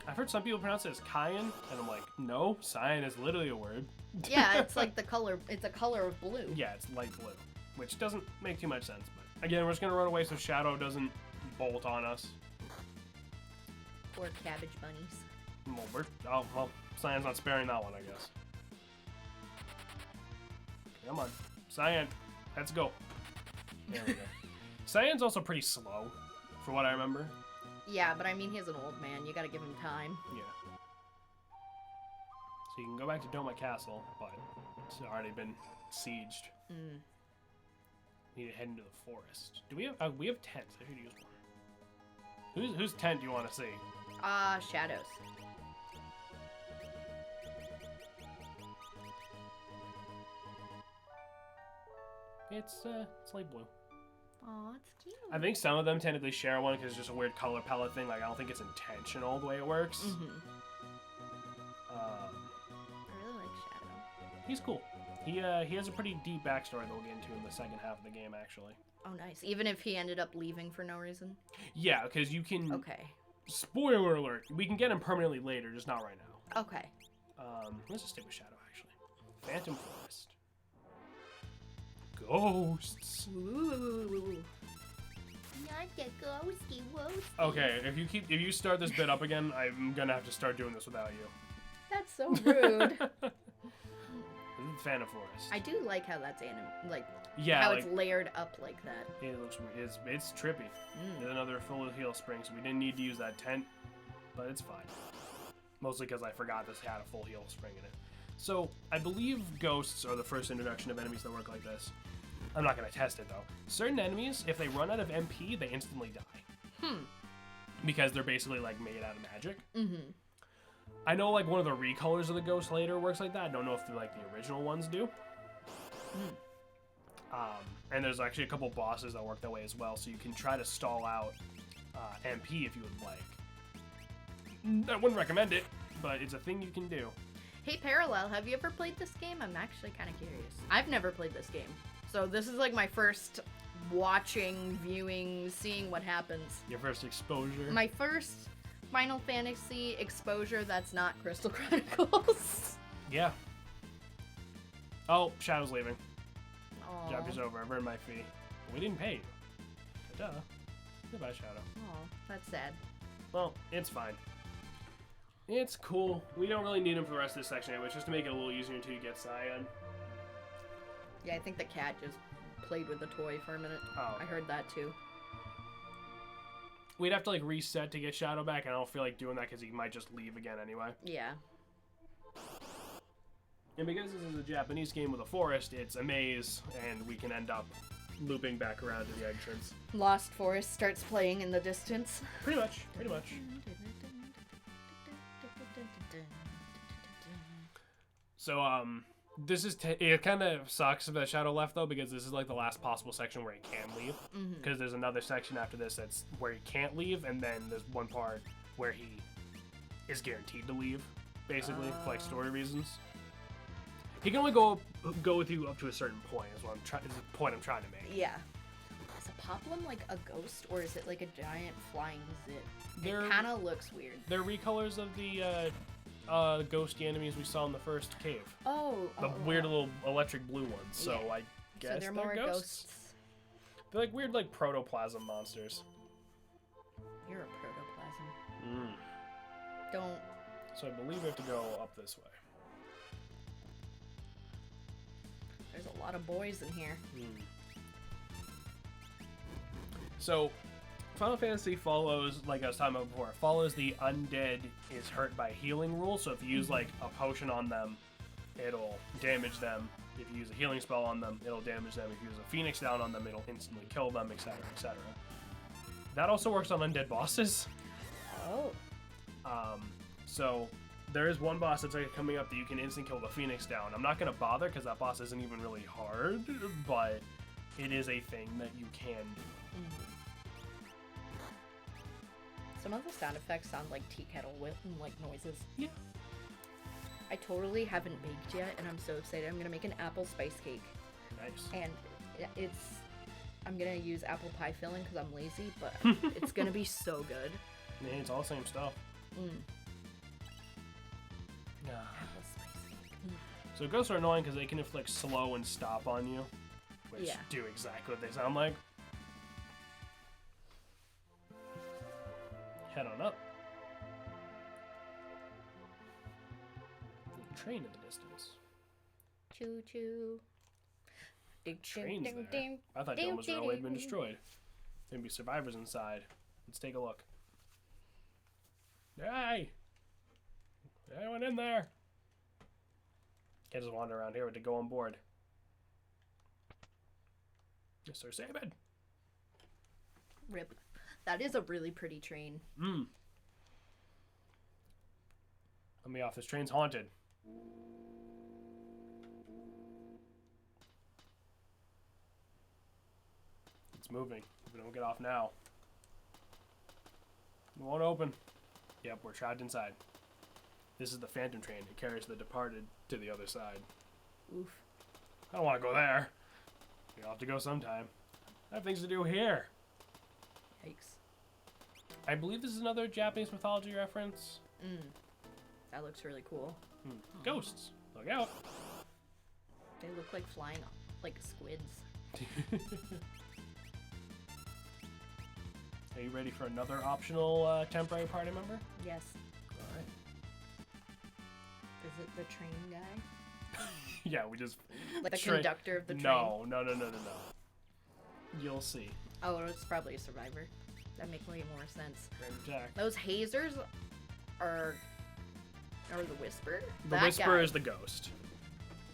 I've heard some people pronounce it as Cyan, and I'm like, no, Cyan is literally a word. Yeah, it's like the color. It's a color of blue. Yeah, it's light blue, which doesn't make too much sense. But again, we're just gonna run away so Shadow doesn't bolt on us. Poor cabbage bunnies. Well, Cyan's not sparing that one, I guess. Come on, Cyan, let's go. There we go. Cyan's also pretty slow, for what I remember. Yeah, but I mean, he's an old man. You gotta give him time. Yeah. So you can go back to Doma Castle, but it's already been sieged. Need to head into the forest. Do we have tents? I should use one. Whose tent do you want to see? Shadows. It's light blue. Aw, that's cute. I think some of them technically share one because it's just a weird color palette thing. Like, I don't think it's intentional the way it works. Mm-hmm. I really like Shadow. He's cool. He has a pretty deep backstory that we'll get into in the second half of the game, actually. Oh, nice. Even if he ended up leaving for no reason? Yeah, because you can... Okay. Spoiler alert. We can get him permanently later, just not right now. Okay. Let's just stick with Shadow, actually. Phantom Forest. Ghosts. Ooh. Not the ghosty woasty. Okay, if you start this bit up again, I'm gonna have to start doing this without you. That's so rude. Phantom Forest. I do like how that's yeah, how it's layered up like that. It looks it's trippy. There's another full heal spring, so we didn't need to use that tent, but it's fine. Mostly because I forgot this had a full heal spring in it. So I believe ghosts are the first introduction of enemies that work like this. I'm not gonna test it though. Certain enemies, if they run out of MP, they instantly die. Because they're basically like made out of magic. I know like one of the recolors of the ghost later works like that. I don't know if like the original ones do. And there's actually a couple bosses that work that way as well, so you can try to stall out MP if you would like. I wouldn't recommend it, but it's a thing you can do. Hey, Parallel, have you ever played this game? I'm actually kind of curious. I've never played this game. So this is like my first watching, viewing, seeing what happens. Your first exposure. My first Final Fantasy exposure that's not Crystal Chronicles. Yeah. Oh, Shadow's leaving. Aww. Chapter's over. I've earned my fee. We didn't pay you. Duh. Goodbye, Shadow. Oh, that's sad. Well, it's fine. It's cool. We don't really need him for the rest of this section anyway. It's just to make it a little easier until you get Cyan. Yeah, I think the cat just played with the toy for a minute. Oh. I heard that too. We'd have to like reset to get Shadow back, and I don't feel like doing that because he might just leave again anyway. Yeah. And because this is a Japanese game with a forest, it's a maze, and we can end up looping back around to the entrance. Lost Forest starts playing in the distance. Pretty much, pretty much. So, this is, it kind of sucks that Shadow left, though, because this is, like, the last possible section where he can leave. Because there's another section after this that's where he can't leave, and then there's one part where he is guaranteed to leave, basically, for, like, story reasons. He can only go with you up to a certain point, is the point I'm trying to make. Yeah. Is a Poplum like a ghost, or is it like a giant flying zit? It kind of looks weird. They're recolors of the ghosty enemies we saw in the first cave. Oh. The weird little electric blue ones. So Yeah. I guess So they're more ghosts. They're like weird, like protoplasm monsters. You're a protoplasm. Don't. So I believe we have to go up this way. There's a lot of boys in here. So Final Fantasy follows, like I was talking about before, it follows the undead is hurt by healing rule. So if you use like a potion on them, it'll damage them. If you use a healing spell on them, it'll damage them. If you use a Phoenix down on them, it'll instantly kill them, etc., etc. That also works on undead bosses. Oh. So there is one boss that's like coming up that you can instant kill the Phoenix down. I'm not gonna bother because that boss isn't even really hard, but it is a thing that you can do. Some of the sound effects sound like tea kettle like noises. Yeah. I totally haven't baked yet, and I'm so excited. I'm gonna make an apple spice cake. Nice. And I'm gonna use apple pie filling because I'm lazy, but it's gonna be so good. Yeah, it's all the same stuff. Apple spice cake. So ghosts are annoying because they can inflict slow and stop on you, which Yeah. do exactly what they sound like. Head on up. There's a train in the distance. Choo choo. Ding, Train's ding, there. ding, I thought the ding, almost ding, railway had been ding. destroyed. There'd be survivors inside. Let's take a look. Hey! Anyone in there? Can't just wander around here to go on board. Mr. Sabin! Rip. That is a really pretty train. Let me off. This train's haunted. It's moving. If we don't get off now. It won't open. Yep, we're trapped inside. This is the Phantom Train. It carries the departed to the other side. Oof. I don't want to go there. You'll have to go sometime. I have things to do here. Yikes. I believe this is another Japanese mythology reference. That looks really cool. Ghosts. Look out. They look like flying, like squids. Are you ready for another optional temporary party member? Yes. Alright. Is it the train guy? Yeah, we just... Like the conductor of the train? No. You'll see. Oh, it's probably a survivor. That makes way more sense. Great attack. Those hazers are the Whisper? The Whisper is the ghost.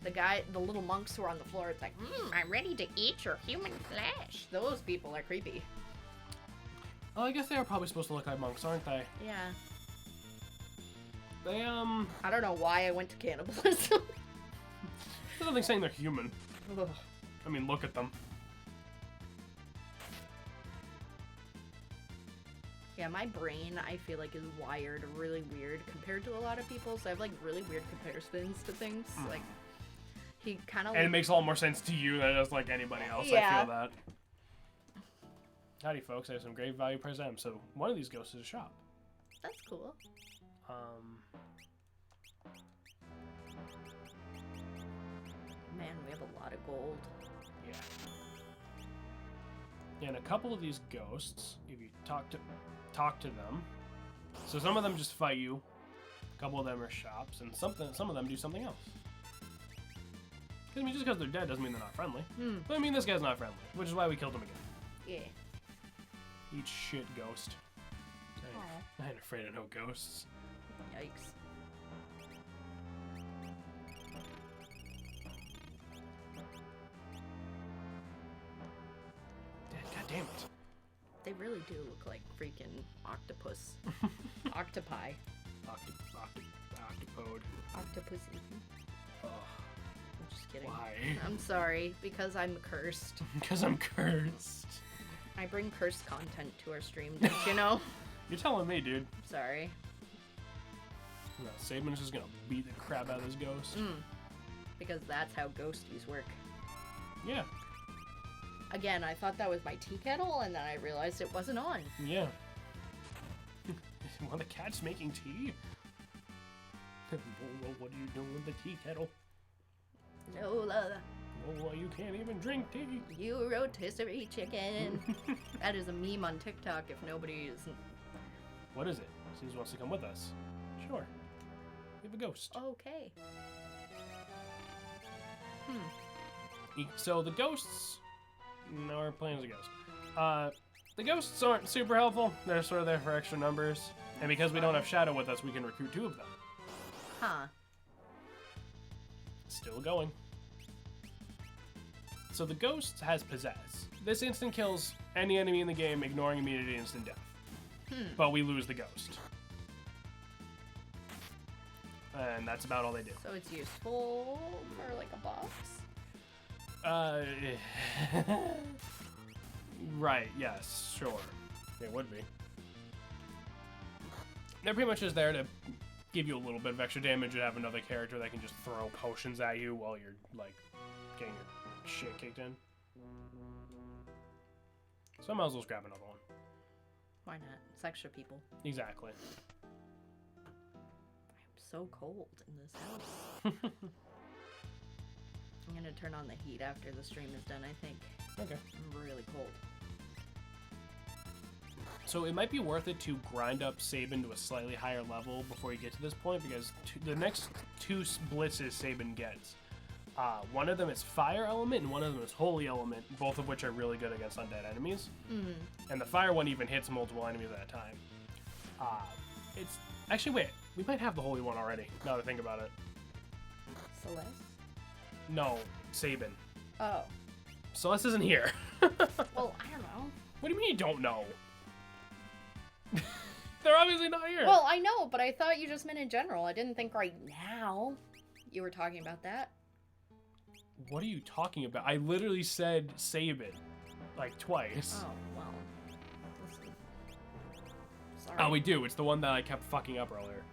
The guy, the little monks who are on the floor, it's like, I'm ready to eat your human flesh. Those people are creepy. Well, I guess they are probably supposed to look like monks, aren't they? Yeah. They, I don't know why I went to cannibalism. There's nothing saying they're human. Ugh. I mean, look at them. Yeah, my brain, I feel like, is wired really weird compared to a lot of people, so I have, like, really weird comparisons to things. Like, he kind of... And it makes a lot more sense to you than it does, like, anybody else. Yeah. I feel that. Howdy, folks. I have some great value per item. So, one of these ghosts is a shop. That's cool. Man, we have a lot of gold. Yeah. And a couple of these ghosts, if you talk to them, so some of them just fight you, a couple of them are shops, and some of them do something else. I mean, just because they're dead doesn't mean they're not friendly. But I mean, this guy's not friendly, which is why we killed him again. Yeah. Eat shit, ghost. Aw. I ain't afraid of no ghosts. Yikes. God damn it. They really do look like freaking octopus. Octopi. Octopode. Octopussy. Ugh. I'm just kidding. Why? I'm sorry, because I'm cursed. Because I'm cursed. I bring cursed content to our stream, don't you know? You're telling me, dude. Sorry. No, Saban's just gonna beat the crap out of this ghost. Because that's how ghosties work. Yeah. Again, I thought that was my tea kettle, and then I realized it wasn't on. Yeah. One of the cats making tea? What are you doing with the tea kettle? Lola, Oh, you can't even drink tea. you rotisserie chicken. That is a meme on TikTok if nobody is... What is it? Caesar wants to come with us. Sure. We have a ghost. Okay. So the ghosts... No, we're playing as a ghost. The ghosts aren't super helpful. They're sort of there for extra numbers. And because we don't have Shadow with us, we can recruit 2 of them. Huh. Still going. So the ghost has Possess. This instant kills any enemy in the game, ignoring immediate instant death. But we lose the ghost. And that's about all they do. So it's useful for, like, a box? Right, yes, sure. It would be. They're pretty much just there to give you a little bit of extra damage and have another character that can just throw potions at you while you're, like, getting your shit kicked in. So I might as well grab another one. Why not? It's extra people. Exactly. I'm so cold in this house. I'm gonna turn on the heat after the stream is done, I think. Okay. I'm really cold. So it might be worth it to grind up Sabin to a slightly higher level before you get to this point, because the next 2 blitzes Sabin gets, one of them is Fire Element and one of them is Holy Element, both of which are really good against undead enemies. And the Fire one even hits multiple enemies at a time. It's actually, wait, we might have the Holy one already, now that I think about it. Celeste? No, Sabin. Oh. Celeste isn't here. Well, I don't know. What do you mean you don't know? They're obviously not here. Well, I know, but I thought you just meant in general. I didn't think right now you were talking about that. What are you talking about? I literally said Sabin, like, twice. Oh, well. Sorry. Oh, we do. It's the one that I kept fucking up earlier.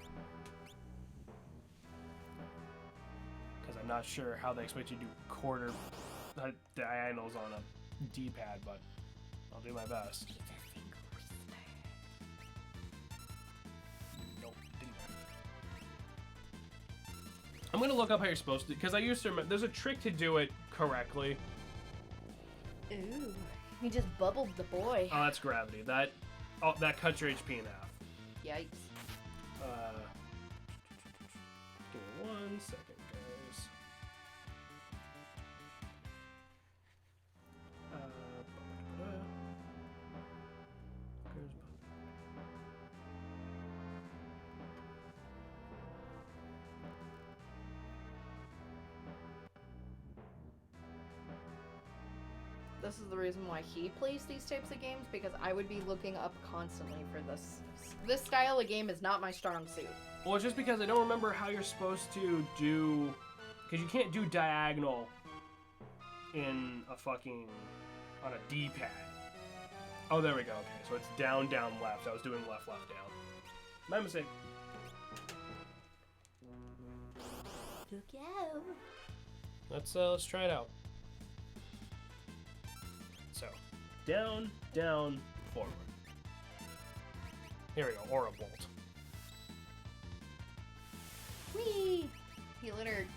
Because I'm not sure how they expect you to do quarter diagonals on a D-pad, but I'll do my best. Nope, didn't work. I'm gonna look up how you're supposed to, because I used to remember, there's a trick to do it correctly. Ooh, he just bubbled the boy. Oh, that's gravity. That cuts your HP in half. Yikes. Give me 1 second, guys. This is the reason why he plays these types of games, because I would be looking up constantly for this. This style of game is not my strong suit. Well, it's just because I don't remember how you're supposed to do... Because you can't do diagonal in a fucking... on a D-pad. Oh, there we go. Okay, so it's down, down, left. I was doing left, left, down. My mistake. Let's try it out. So, down, down, forward. Here we go, or a bolt. Whee! He literally...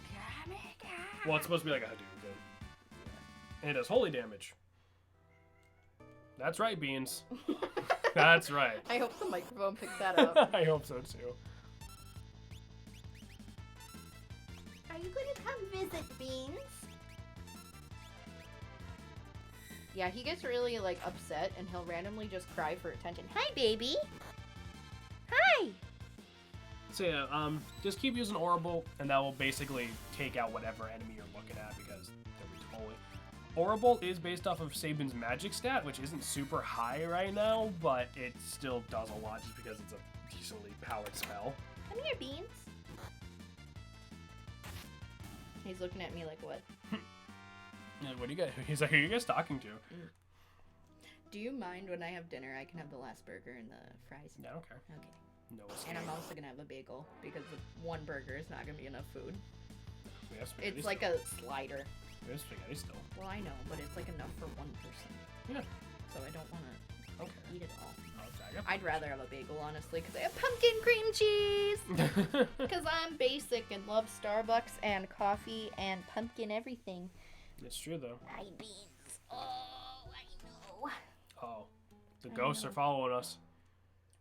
Well, it's supposed to be like a Hadouken. And it does holy damage. That's right, Beans. That's right. I hope the microphone picked that up. I hope so, too. Are you going to come visit, Beans? Yeah, he gets really, like, upset, and he'll randomly just cry for attention. Hi, baby! Hi! So yeah, just keep using Orbital, and that will basically take out whatever enemy you're looking at, because they'll be totally... Orbital is based off of Sabin's magic stat, which isn't super high right now, but it still does a lot just because it's a decently powered spell. Come here, Beans. He's looking at me like, what? Yeah, what do you guys? He's like, who are you guys talking to? Do you mind when I have dinner, I can have the last burger and the fries? Yeah, I don't care. Okay. No escape. And I'm also gonna have a bagel, because the one burger is not gonna be enough food. We have spaghetti It's like a slider. We have spaghetti still. Well, I know, but it's like enough for one person. Yeah. So I don't wanna Okay. eat it all. Okay. I'd rather have a bagel, honestly, because I have pumpkin cream cheese! Because I'm basic and love Starbucks and coffee and pumpkin everything. It's true, though. Hi, Beans. Oh, I know. Oh. The ghosts are following us.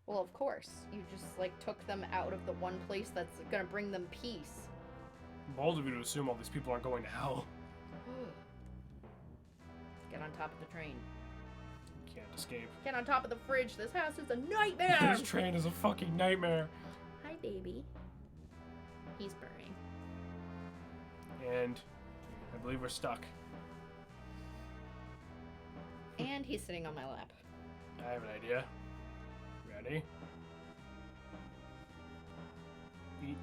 Well, of course. You just, like, took them out of the one place that's gonna bring them peace. Bold of you to assume all these people aren't going to hell. Get on top of the train. Can't escape. Get on top of the fridge. This house is a nightmare! This train is a fucking nightmare. Hi, baby. He's burning. And I believe we're stuck. And he's sitting on my lap. I have an idea. Ready? Yeet.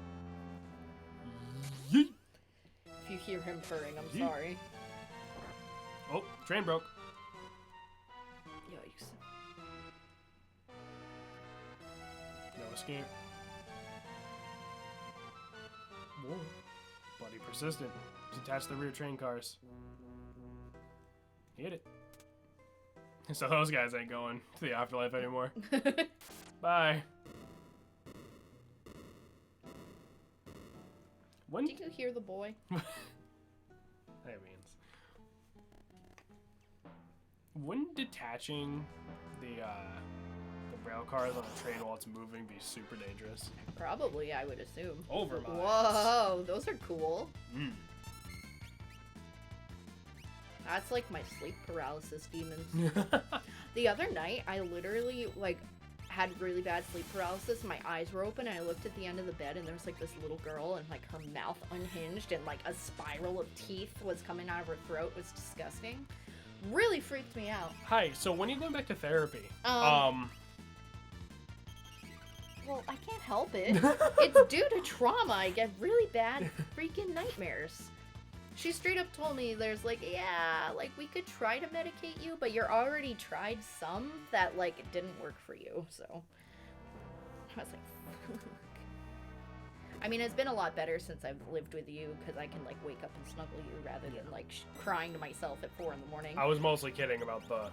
If you hear him purring, I'm Yeet. sorry. Oh, train broke. Yikes. No escape. Whoa. Buddy persistent. Detach the rear train cars. Hit it. So those guys ain't going to the afterlife anymore. Bye. When? Do you hear the boy? That means. Wouldn't detaching the rail cars on a train while it's moving be super dangerous? Probably, I would assume. Over my Whoa, those are cool. Mm. That's like my sleep paralysis demons. The other night, I literally, like, had really bad sleep paralysis. My eyes were open, and I looked at the end of the bed, and there was, like, this little girl, and, like, her mouth unhinged, and, like, a spiral of teeth was coming out of her throat. It was disgusting. Really freaked me out. Hi, so when are you going back to therapy? Well, I can't help it. It's due to trauma. I get really bad freaking nightmares. She straight up told me there's like, yeah, like we could try to medicate you, but you're already tried some that like it didn't work for you. So I was like, fuck. I mean, it's been a lot better since I've lived with you because I can like wake up and snuggle you rather than like crying to myself at 4 in the morning. I was mostly kidding about the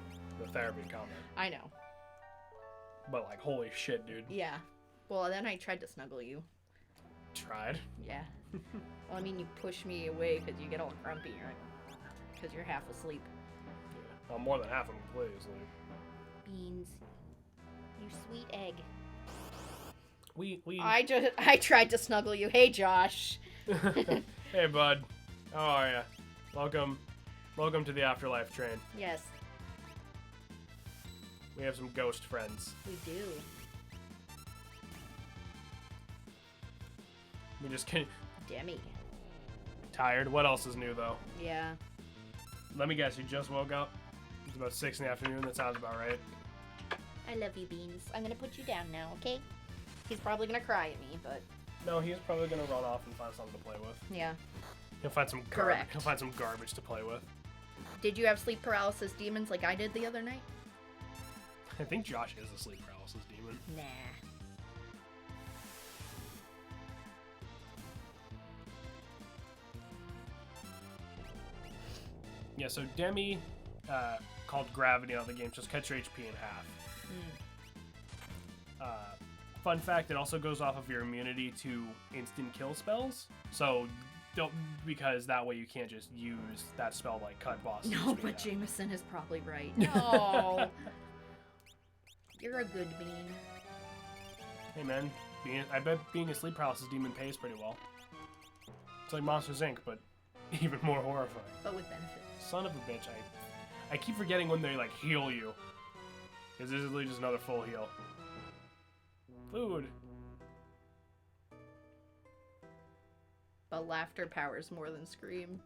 therapy comment. I know. But like, holy shit, dude. Yeah. Well, then I tried to snuggle you. Tried? Yeah. Well, I mean, you push me away because you get all grumpy, right? Because you're half asleep. Yeah. Well, more than half of them completely asleep. Beans. You sweet egg. I tried to snuggle you. Hey, Josh. Hey, bud. How are ya? Welcome to the afterlife train. Yes, We have some ghost friends. we do. We just can't. Demi. Tired. What else is new though? Yeah. Let me guess. You just woke up. It's about 6 in the afternoon. That sounds about right. I love you, Beans. I'm gonna put you down now, okay? He's probably gonna cry at me, but No, he's probably gonna run off and find something to play with. yeah. He'll find some Correct. He'll find some garbage to play with. Did you have sleep paralysis demons like I did the other night? I think Josh is a sleep paralysis demon. Nah. Yeah. So Demi, called Gravity on the game, just cuts your HP in half. Fun fact: it also goes off of your immunity to instant kill spells. So don't, because that way you can't just use that spell to, like, cut bosses. No, but Jameson is probably right. No. You're a good bean. Hey man, I bet being a sleep paralysis demon pays pretty well. It's like Monsters Inc., but even more horrifying. But with benefits. Son of a bitch, I keep forgetting when they, like, heal you. Because this is literally just another full heal. Food. But laughter powers more than scream.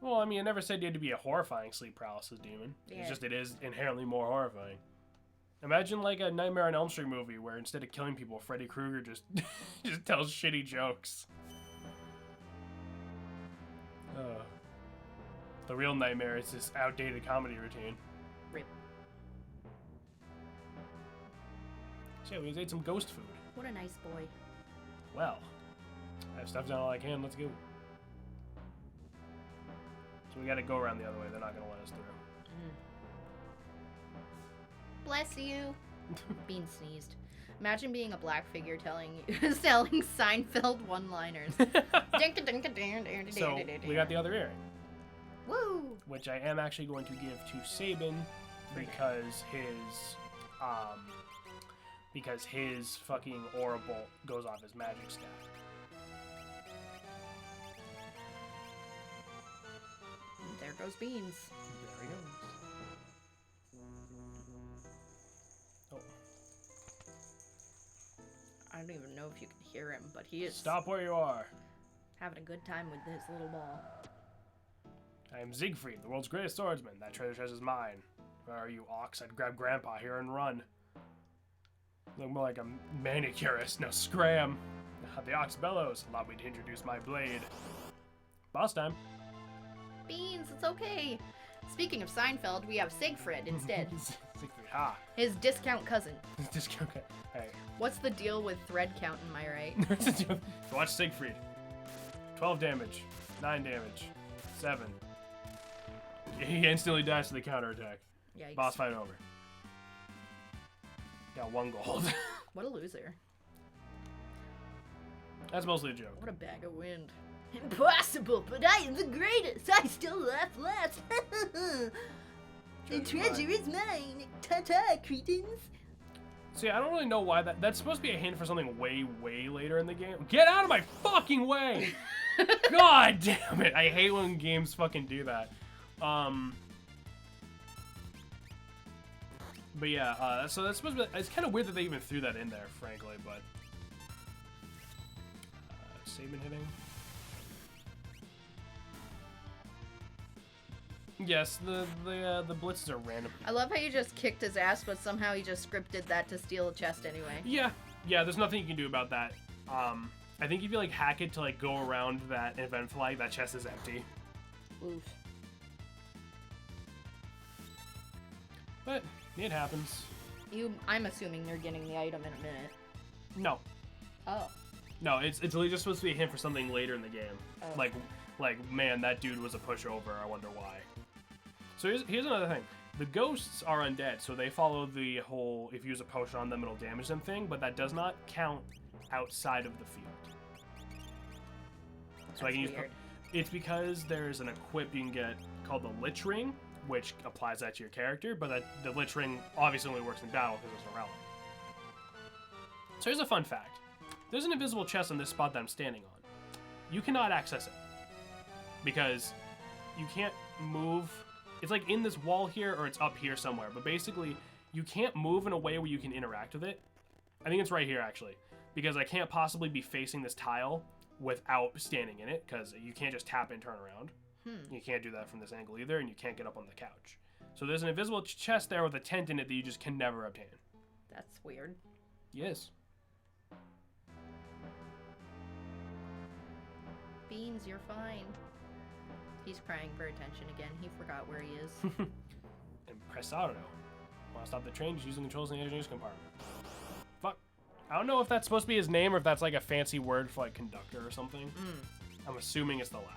Well, I mean, I never said you had to be a horrifying sleep paralysis demon. Yeah. It's just it is inherently more horrifying. Imagine like a Nightmare on Elm Street movie where instead of killing people, Freddy Krueger just just tells shitty jokes. The real nightmare is this outdated comedy routine. Rip. So yeah, we just ate some ghost food. What a nice boy. Well, I have stuff down all I can. Let's go. So we gotta go around the other way. They're not gonna let us through. Bless you. Bean sneezed. Imagine being a black figure selling Seinfeld one-liners. So we got the other earring, Woo! which I am actually going to give to Sabin because his fucking aura bolt goes off his magic stat. And there goes Beans. There he goes. Oh. I don't even know if you can hear him, but he is Stop where you are. having a good time with his little ball. I am Siegfried, the world's greatest swordsman. That treasure chest is mine. Where are you, Ox? I'd grab Grandpa here and run. Look more like a manicurist. Now scram. The Ox bellows. Allow me to introduce my blade. Boss time. Beans, it's okay. Speaking of Seinfeld, we have Siegfried instead. Siegfried, ha. His discount cousin. Discount. Hey. What's the deal with thread count, am I right? Watch Siegfried. 12 damage. 9 damage. 7. He instantly dies to the counterattack. Yikes. Boss fight over. Got 1 gold. What a loser. That's mostly a joke. What a bag of wind. Impossible, but I am the greatest. I still laugh last. The treasure is mine. Ta-ta, cretins. See, I don't really know why that's supposed to be a hint for something way, way later in the game. Get out of my fucking way! God damn it! I hate when games fucking do that. But yeah, so that's supposed to be, it's kind of weird that they even threw that in there, frankly, but... Sabin hitting? Yes, the blitzes are random. I love how you just kicked his ass, but somehow he just scripted that to steal a chest anyway. Yeah, there's nothing you can do about that. I think if you, like, hack it to, like, go around that event flag, that chest is empty. Oof. But it happens. I'm assuming they're getting the item in a minute. No. Oh. No, it's really just supposed to be a hint for something later in the game. Oh. Like, man, that dude was a pushover. I wonder why. So here's another thing. The ghosts are undead, so they follow the whole if you use a potion on them, it'll damage them thing, but that does not count outside of the field. So I can use. It's because there's an equip you can get called the Lich Ring, which applies that to your character, but the Lich Ring obviously only works in battle because it's a relic. So here's a fun fact. There's an invisible chest on this spot that I'm standing on. You cannot access it because you can't move. It's like in this wall here or it's up here somewhere, but basically you can't move in a way where you can interact with it. I think it's right here actually, because I can't possibly be facing this tile without standing in it because you can't just tap and turn around. You can't do that from this angle either, and you can't get up on the couch. So there's an invisible chest there with a tent in it that you just can never obtain. That's weird. Yes. Beans, you're fine. He's crying for attention again. He forgot where he is. Impresario. Want to stop the train? Just using controls in the engineer's compartment. Fuck. I don't know if that's supposed to be his name or if that's like a fancy word for like conductor or something. I'm assuming it's the latter.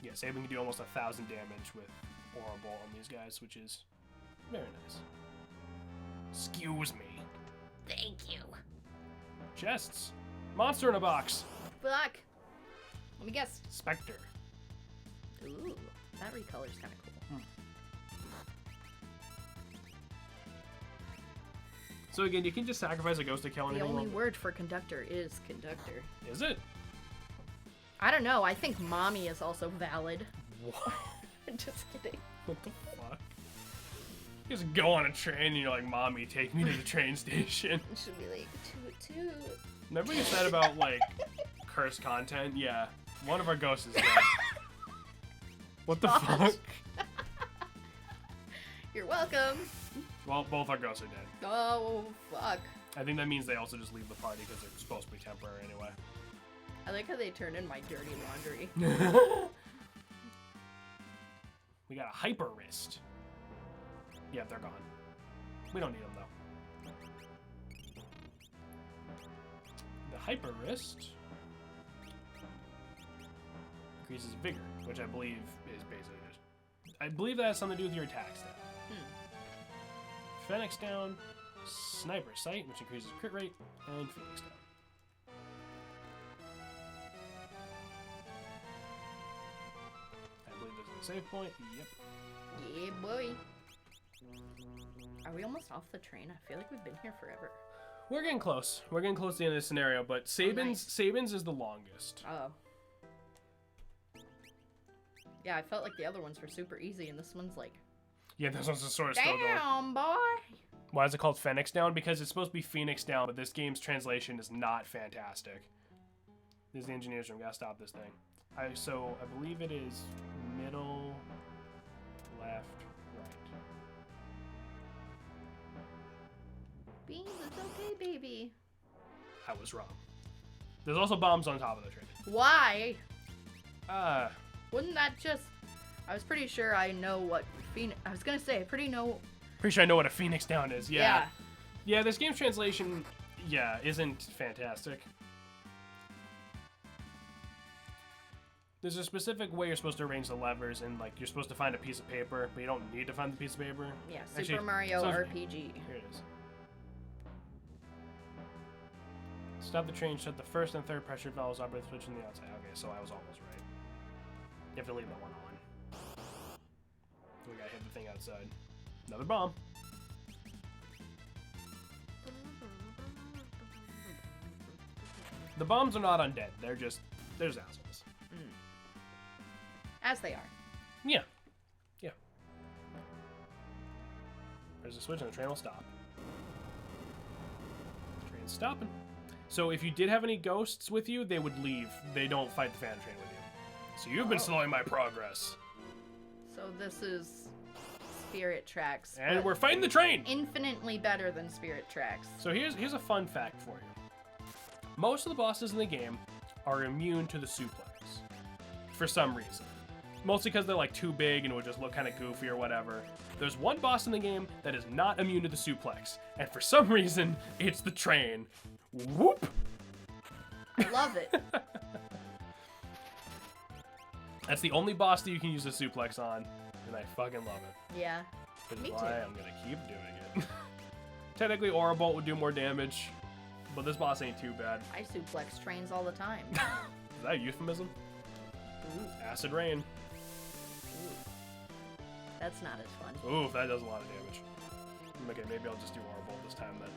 Yeah, Saban can do almost 1,000 damage with Aura Bolt on these guys, which is very nice. Excuse me. Thank you. Chests. Monster in a box. Fuck. Let me guess. Spectre. Ooh, that recolor's kind of cool. So again, you can just sacrifice a ghost to kill anything. The only word for conductor is conductor. Is it? I don't know. I think mommy is also valid. What? Just kidding. What the fuck? You just go on a train and you're like, Mommy, take me to the train station. It should be like, toot toot. Remember you said about, like, cursed content? Yeah. One of our ghosts is dead. What the fuck? You're welcome. Well, both our ghosts are dead. Oh, fuck. I think that means they also just leave the party because they're supposed to be temporary anyway. I like how they turned in my dirty laundry. We got a hyper wrist. Yeah, they're gone. We don't need them though. The hyper wrist increases vigor, which I believe is basically just. I believe that has something to do with your attack stat. Phoenix down, sniper sight, which increases crit rate, and Phoenix down. I believe this is a save point. Yep. Yeah, boy. Are we almost off the train? I feel like we've been here forever. We're getting close. We're getting close to the end of this scenario, but Saban's is the longest. Oh. Yeah, I felt like the other ones were super easy, and this one's like... Yeah, this one's sort of still going. Damn, boy! Why is it called Phoenix Down? Because it's supposed to be Phoenix Down, but this game's translation is not fantastic. This is the engineer's room. Gotta stop this thing. So I believe it is middle, left, right. Beans, it's okay, baby. I was wrong. There's also bombs on top of the train. Why? Pretty Wouldn't that just... I was pretty sure I know what I was gonna say, pretty sure I know what a Phoenix Down is. Yeah. Yeah, this game's translation, isn't fantastic. There's a specific way you're supposed to arrange the levers, and like you're supposed to find a piece of paper, but you don't need to find the piece of paper. Yeah, Actually, Super Mario RPG. Here it is. Stop the train, shut the first and third pressure valves, operate the switch on the outside. Okay, so I was almost right. You have to leave that one on. We gotta hit the thing outside. Another bomb. The bombs are not undead. They're just assholes. As they are. Yeah. Yeah. There's a switch and the train will stop. The train's stopping. So if you did have any ghosts with you, they would leave. They don't fight the Phantom Train with you. So you've been slowing my progress. So this is Spirit Tracks. And we're fighting the train! Infinitely better than Spirit Tracks. So here's a fun fact for you. Most of the bosses in the game are immune to the suplex. For some reason. Mostly because they're like too big and would just look kind of goofy or whatever. There's one boss in the game that is not immune to the suplex, and for some reason, it's the train. Whoop! I love it. That's the only boss that you can use a suplex on, and I fucking love it. Yeah. Which Me is too. why I'm gonna keep doing it. Technically, Aura Bolt would do more damage, but this boss ain't too bad. I suplex trains all the time. Is that a euphemism? Ooh, Acid rain. that's not as fun. Ooh, that does a lot of damage. Okay, maybe I'll just do Aura Bolt this time then.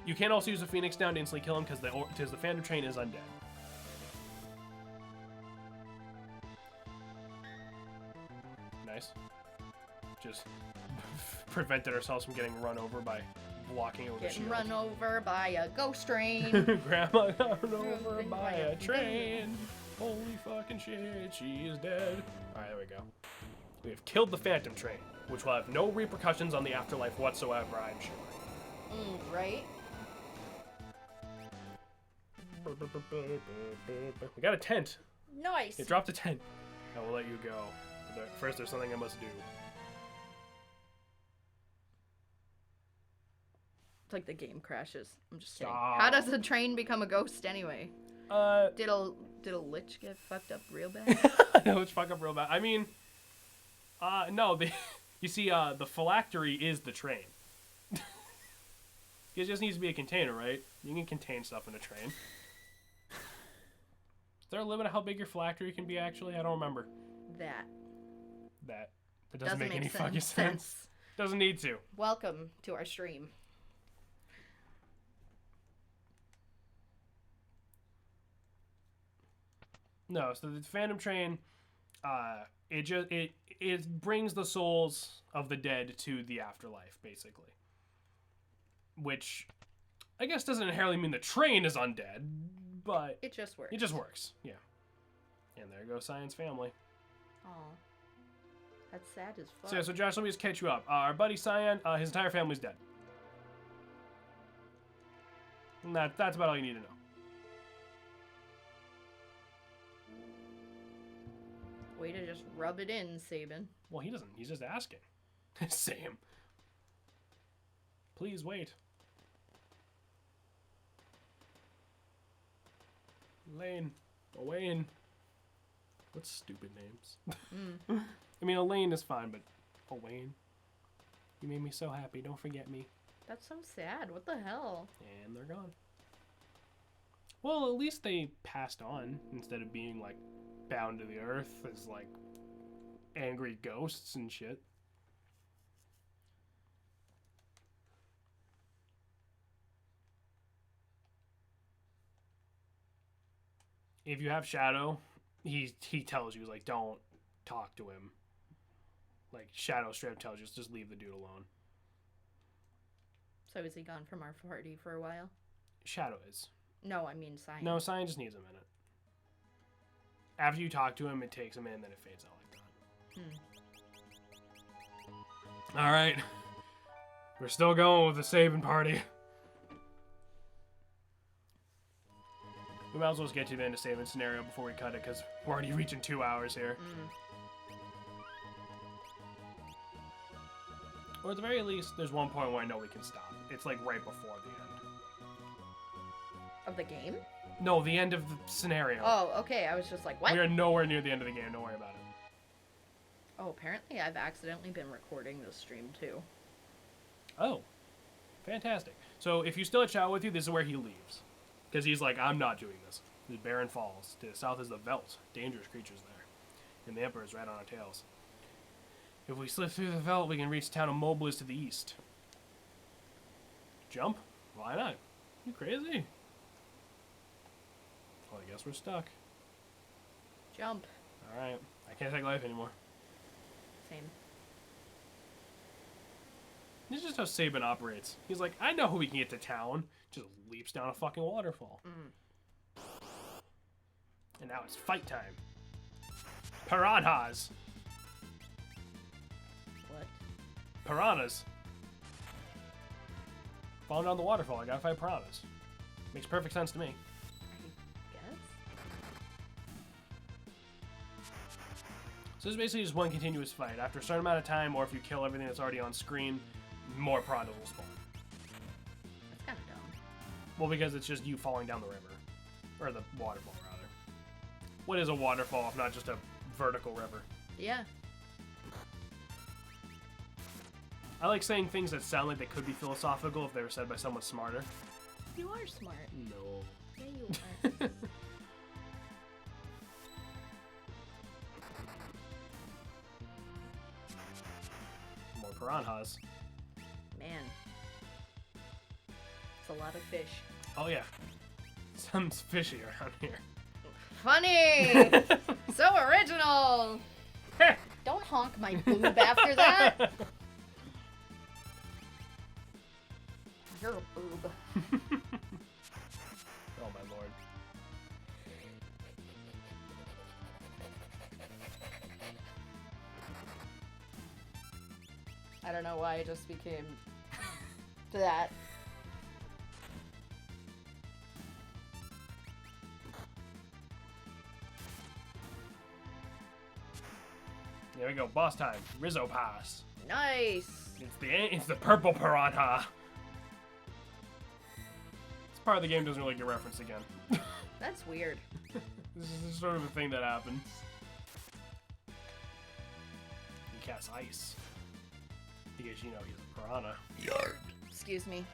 You can also use a Phoenix down to instantly kill him because the Phantom Train is undead. Nice. Just prevented ourselves from getting run over by blocking it with a Getting shield. run over by a ghost train. Grandma got run over by a train. Holy fucking shit, she is dead. Alright, there we go. We have killed the Phantom Train, which will have no repercussions on the afterlife whatsoever, I'm sure. Right? We got a tent. Nice. It dropped a tent. I will let you go. But first, there's something I must do. It's like the game crashes. I'm just kidding. Stop. How does a train become a ghost anyway? Did a lich get fucked up real bad? Let's fuck up real bad. I mean, no. You see, the phylactery is the train. It just needs to be a container, right? You can contain stuff in a train. Is there a limit on how big your phylactery can be, actually? I don't remember. That That doesn't make any fucking sense. Doesn't need to. Welcome to our stream. No, so the Phantom Train, it brings the souls of the dead to the afterlife, basically. Which, I guess, doesn't inherently mean the train is undead, but It just works. it just works. Yeah. And there goes Cyan's family. Aw. That's sad as fuck. So Josh, let me just catch you up. Our buddy Cyan, his entire family's dead. And that's about all you need to know. Way to just rub it in, Sabin. Well, he doesn't. He's just asking. Sam. Please wait. Elaine. Owain. What stupid names. I mean, Elaine is fine, but Owain. You made me so happy. Don't forget me. That's so sad. What the hell? And they're gone. Well, at least they passed on instead of being, like, bound to the earth as, like, angry ghosts and shit. If you have Shadow, he tells you, like, don't talk to him. Like, Shadow straight up tells you, just leave the dude alone. So is he gone from our party for a while? Shadow is. No, I mean Cyan. No, Cyan just needs a minute. After you talk to him, it takes a minute, then it fades out like that. Alright. We're still going with the Sabin party. We might as well just get to the end of Sabin scenario before we cut it, because we're already reaching 2 hours here. Or at the very least, there's one point where I know we can stop. It's like right before the end. Of the game? No, the end of the scenario. Oh, okay. I was just like, what? We are nowhere near the end of the game. Don't worry about it. Oh, apparently I've accidentally been recording this stream too. Oh, fantastic. So if you still have Chow with you, this is where he leaves. Because he's like, I'm not doing this. The Barren Falls. To the south is the Veldt. Dangerous creatures there. And the Emperor's right on our tails. If we slip through the Veldt, we can reach the town of Mobliz to the east. Jump? Why not? You crazy? Well, I guess we're stuck. Jump. Alright. I can't take life anymore. Same. This is just how Sabin operates. He's like, I know who we can get to town. Just leaps down a fucking waterfall. And now it's fight time. Piranhas. What? Piranhas. Falling down the waterfall. I gotta fight piranhas. Makes perfect sense to me. I guess? So it's basically just one continuous fight. After a certain amount of time, or if you kill everything that's already on screen, more piranhas will spawn. That's kind of dumb. Well, because it's just you falling down the river. Or the waterfall, rather. What is a waterfall if not just a vertical river? Yeah. I like saying things that sound like they could be philosophical if they were said by someone smarter. You are smart. No. Yeah, you are. More piranhas. Man. It's a lot of fish. Oh yeah. Something's fishy around here. Funny! So original! Don't honk my boob after that! You're a boob. Oh my lord. I don't know why I just became that. There we go, boss time. Rizzo Pass. Nice! It's the purple piranha. This part of the game doesn't really get referenced again. That's weird. This is sort of a thing that happens. He casts ice. Because, you know, he's a piranha. Yard. Excuse me.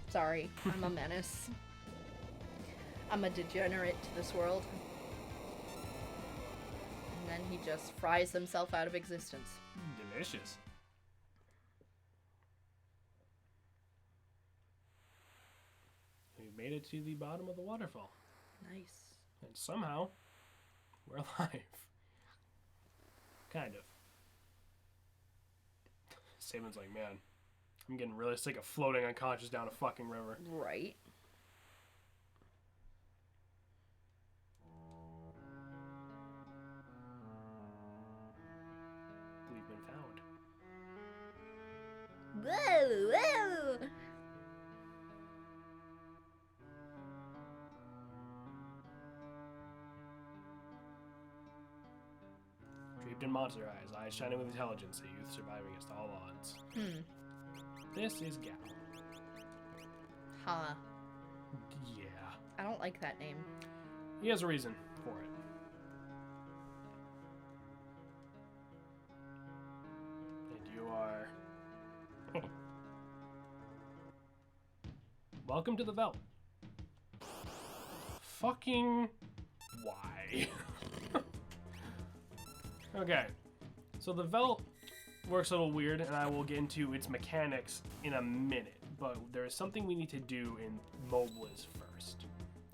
Sorry, I'm a menace. I'm a degenerate to this world. And then he just fries himself out of existence. Delicious. We've made it to the bottom of the waterfall. Nice. And somehow, we're alive. Kind of. Saban's like, man, I'm getting really sick of floating unconscious down a fucking river. Right. We've been found. Whoa, whoa! Draped in monster eyes shining with intelligence, a youth surviving against all odds. This is Gal. Huh. Yeah. I don't like that name. He has a reason for it. And you are... Welcome to the Veld. Fucking... Why? Okay. So the Veld works a little weird, and I will get into its mechanics in a minute. But there is something we need to do in Mobliz first.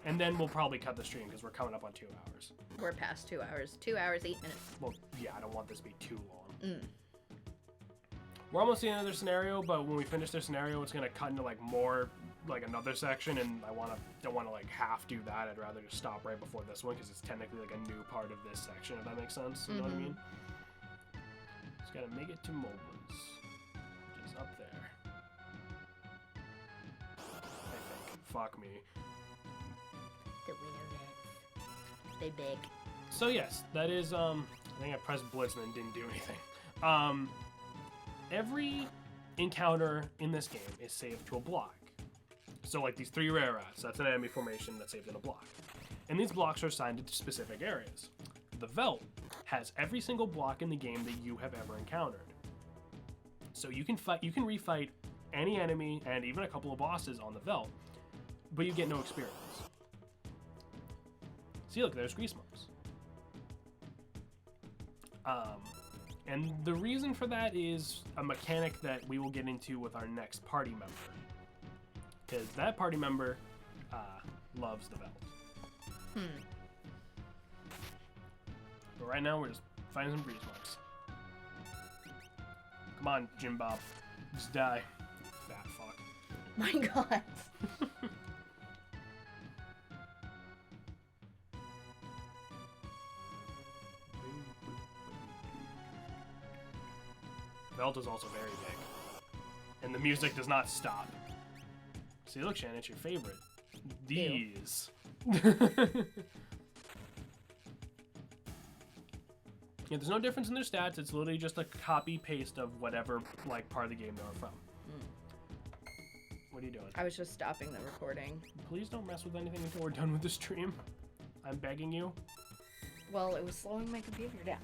And then we'll probably cut the stream because we're coming up on 2 hours. We're past 2 hours. 2 hours, 8 minutes. Well, yeah, I don't want this to be too long. Mm. We're almost at the end of their scenario, but when we finish their scenario, it's gonna cut into like more, like another section, and don't want to like half do that. I'd rather just stop right before this one because it's technically like a new part of this section. If that makes sense, you know what I mean? Just gotta make it to Mobliz, which is up there. I think. Fuck me. The winner is. They big. So yes, that is I think I pressed Blitz and then didn't do anything. Every encounter in this game is saved to a block. So like these 3 rare rats, that's an enemy formation that's saved in a block. And these blocks are assigned to specific areas. The Veld has every single block in the game that you have ever encountered. So you can refight any enemy and even a couple of bosses on the Veld, but you get no experience. See, look, there's Grease Mops. And the reason for that is a mechanic that we will get into with our next party member. Because that party member loves the Veld. But right now we're just finding some Grease Mops. Come on, Jim Bob. Just die. You fat fuck. My god. Veld is also very big. And the music does not stop. See, look, Shannon, it's your favorite. These. Yeah, there's no difference in their stats. It's literally just a copy paste of whatever like part of the game they were from. What are you doing? I was just stopping the recording. Please don't mess with anything until we're done with the stream. I'm begging you. Well, it was slowing my computer down.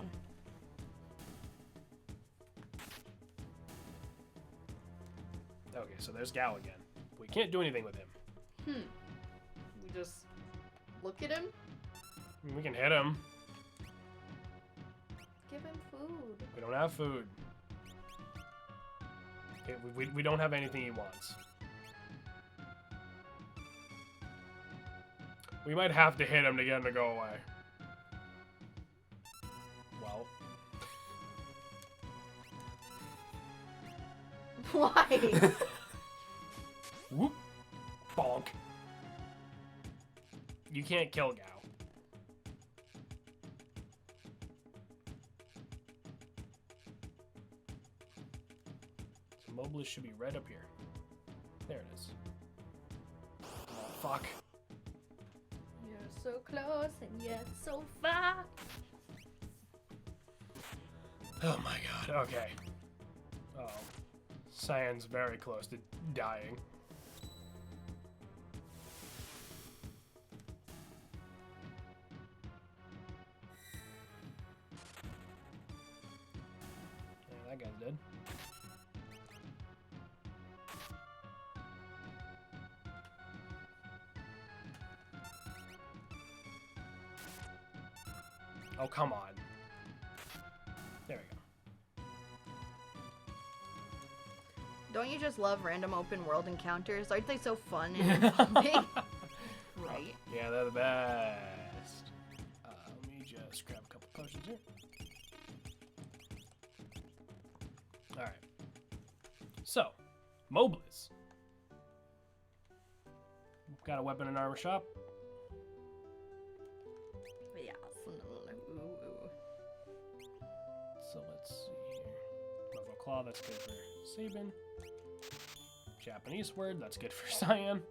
Okay, so there's Gao again. We can't do anything with him. We just look at him, I mean, we can hit him. give him food. We don't have food. Okay, we don't have anything he wants. We might have to hit him to get him to go away. Well. Why? Whoop. Bonk. You can't kill Gao. So Mobliz should be right up here. There it is. Oh, fuck. You're so close and yet so far. Oh my god, okay. Oh. Cyan's very close to dying. Yeah, that guy's dead. Oh, come on. There we go. Don't you just love random open world encounters? Aren't they so fun and involving? Right? Yeah, they're the best. Let me just grab a couple potions here. Alright. So, Mobliz. Got a weapon and armor shop. Yes. Ooh. So let's see here. Level Claw, that's good for Sabin. Japanese word, that's good for Cyan.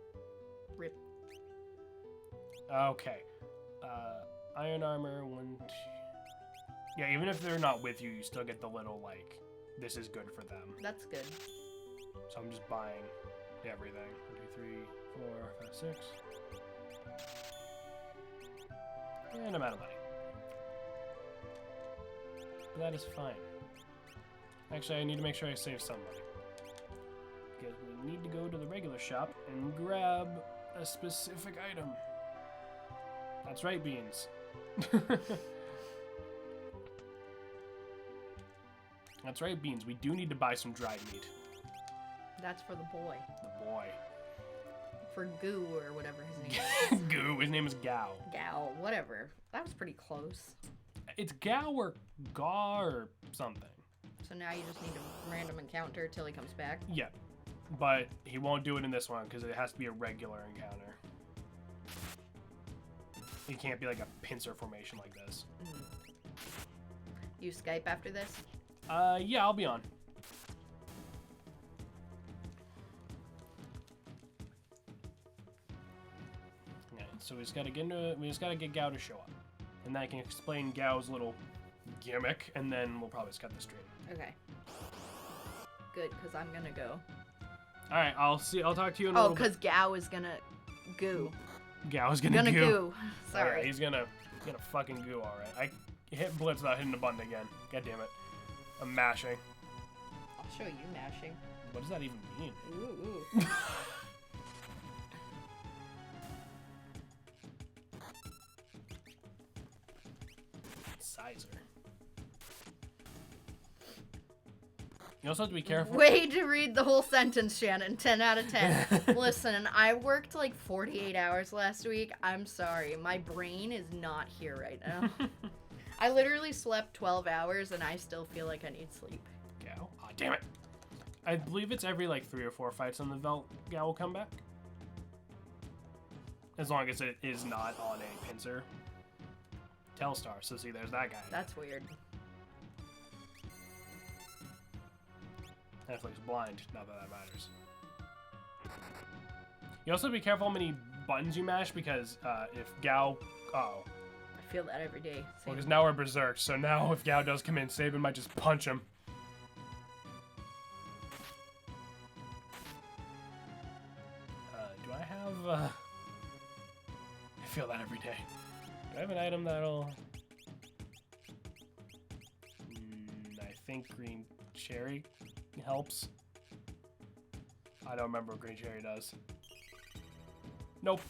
Rip. Okay. Iron armor, 1, 2. Yeah, even if they're not with you, you still get the little, like, this is good for them. That's good. So I'm just buying everything. 1, 2, 3, 4, 5, 6. And I'm out of money. But that is fine. Actually, I need to make sure I save some money. Because we need to go to the regular shop and grab a specific item. That's right, Beans. That's right, Beans. We do need to buy some dried meat. That's for the boy. The boy. For Goo or whatever his name is. Goo. His name is Gao. Gal, whatever. That was pretty close. It's Gao or Gaw or something. So now you just need a random encounter till he comes back. Yeah. But he won't do it in this one because it has to be a regular encounter. It can't be like a pincer formation like this. You Skype after this? Yeah, I'll be on. Yeah, so we just gotta get Gao to show up. And that can explain Gao's little gimmick, and then we'll probably just cut the stream. Okay. Good, because I'm gonna go. Alright, I'll talk to you in a Oh, little bit. because Gao is gonna goo. Gao's gonna goo. Sorry. Yeah, he's gonna fucking goo, alright. I hit Blitz without hitting the button again. God damn it. I'm mashing. I'll show you mashing. What does that even mean? Ooh. Sizer. You also have to be careful. Way to read the whole sentence, Shannon. 10 out of 10. Listen, I worked like 48 hours last week. I'm sorry. My brain is not here right now. I literally slept 12 hours and I still feel like I need sleep. Gao? Aw, damn it. I believe it's every like 3 or 4 fights on the Velt Gao will come back. As long as it is not on a pincer. Telstar, so see, there's that guy. That's weird. Netflix blind, not that that matters. You also have to be careful how many buttons you mash because if Gao... Oh. I feel that every day. Well, because now we're berserk, so now if Gao does come in, Sabin might just punch him. Do I have, I feel that every day. Do I have an item that'll... I think green cherry helps. I don't remember what green cherry does. Nope.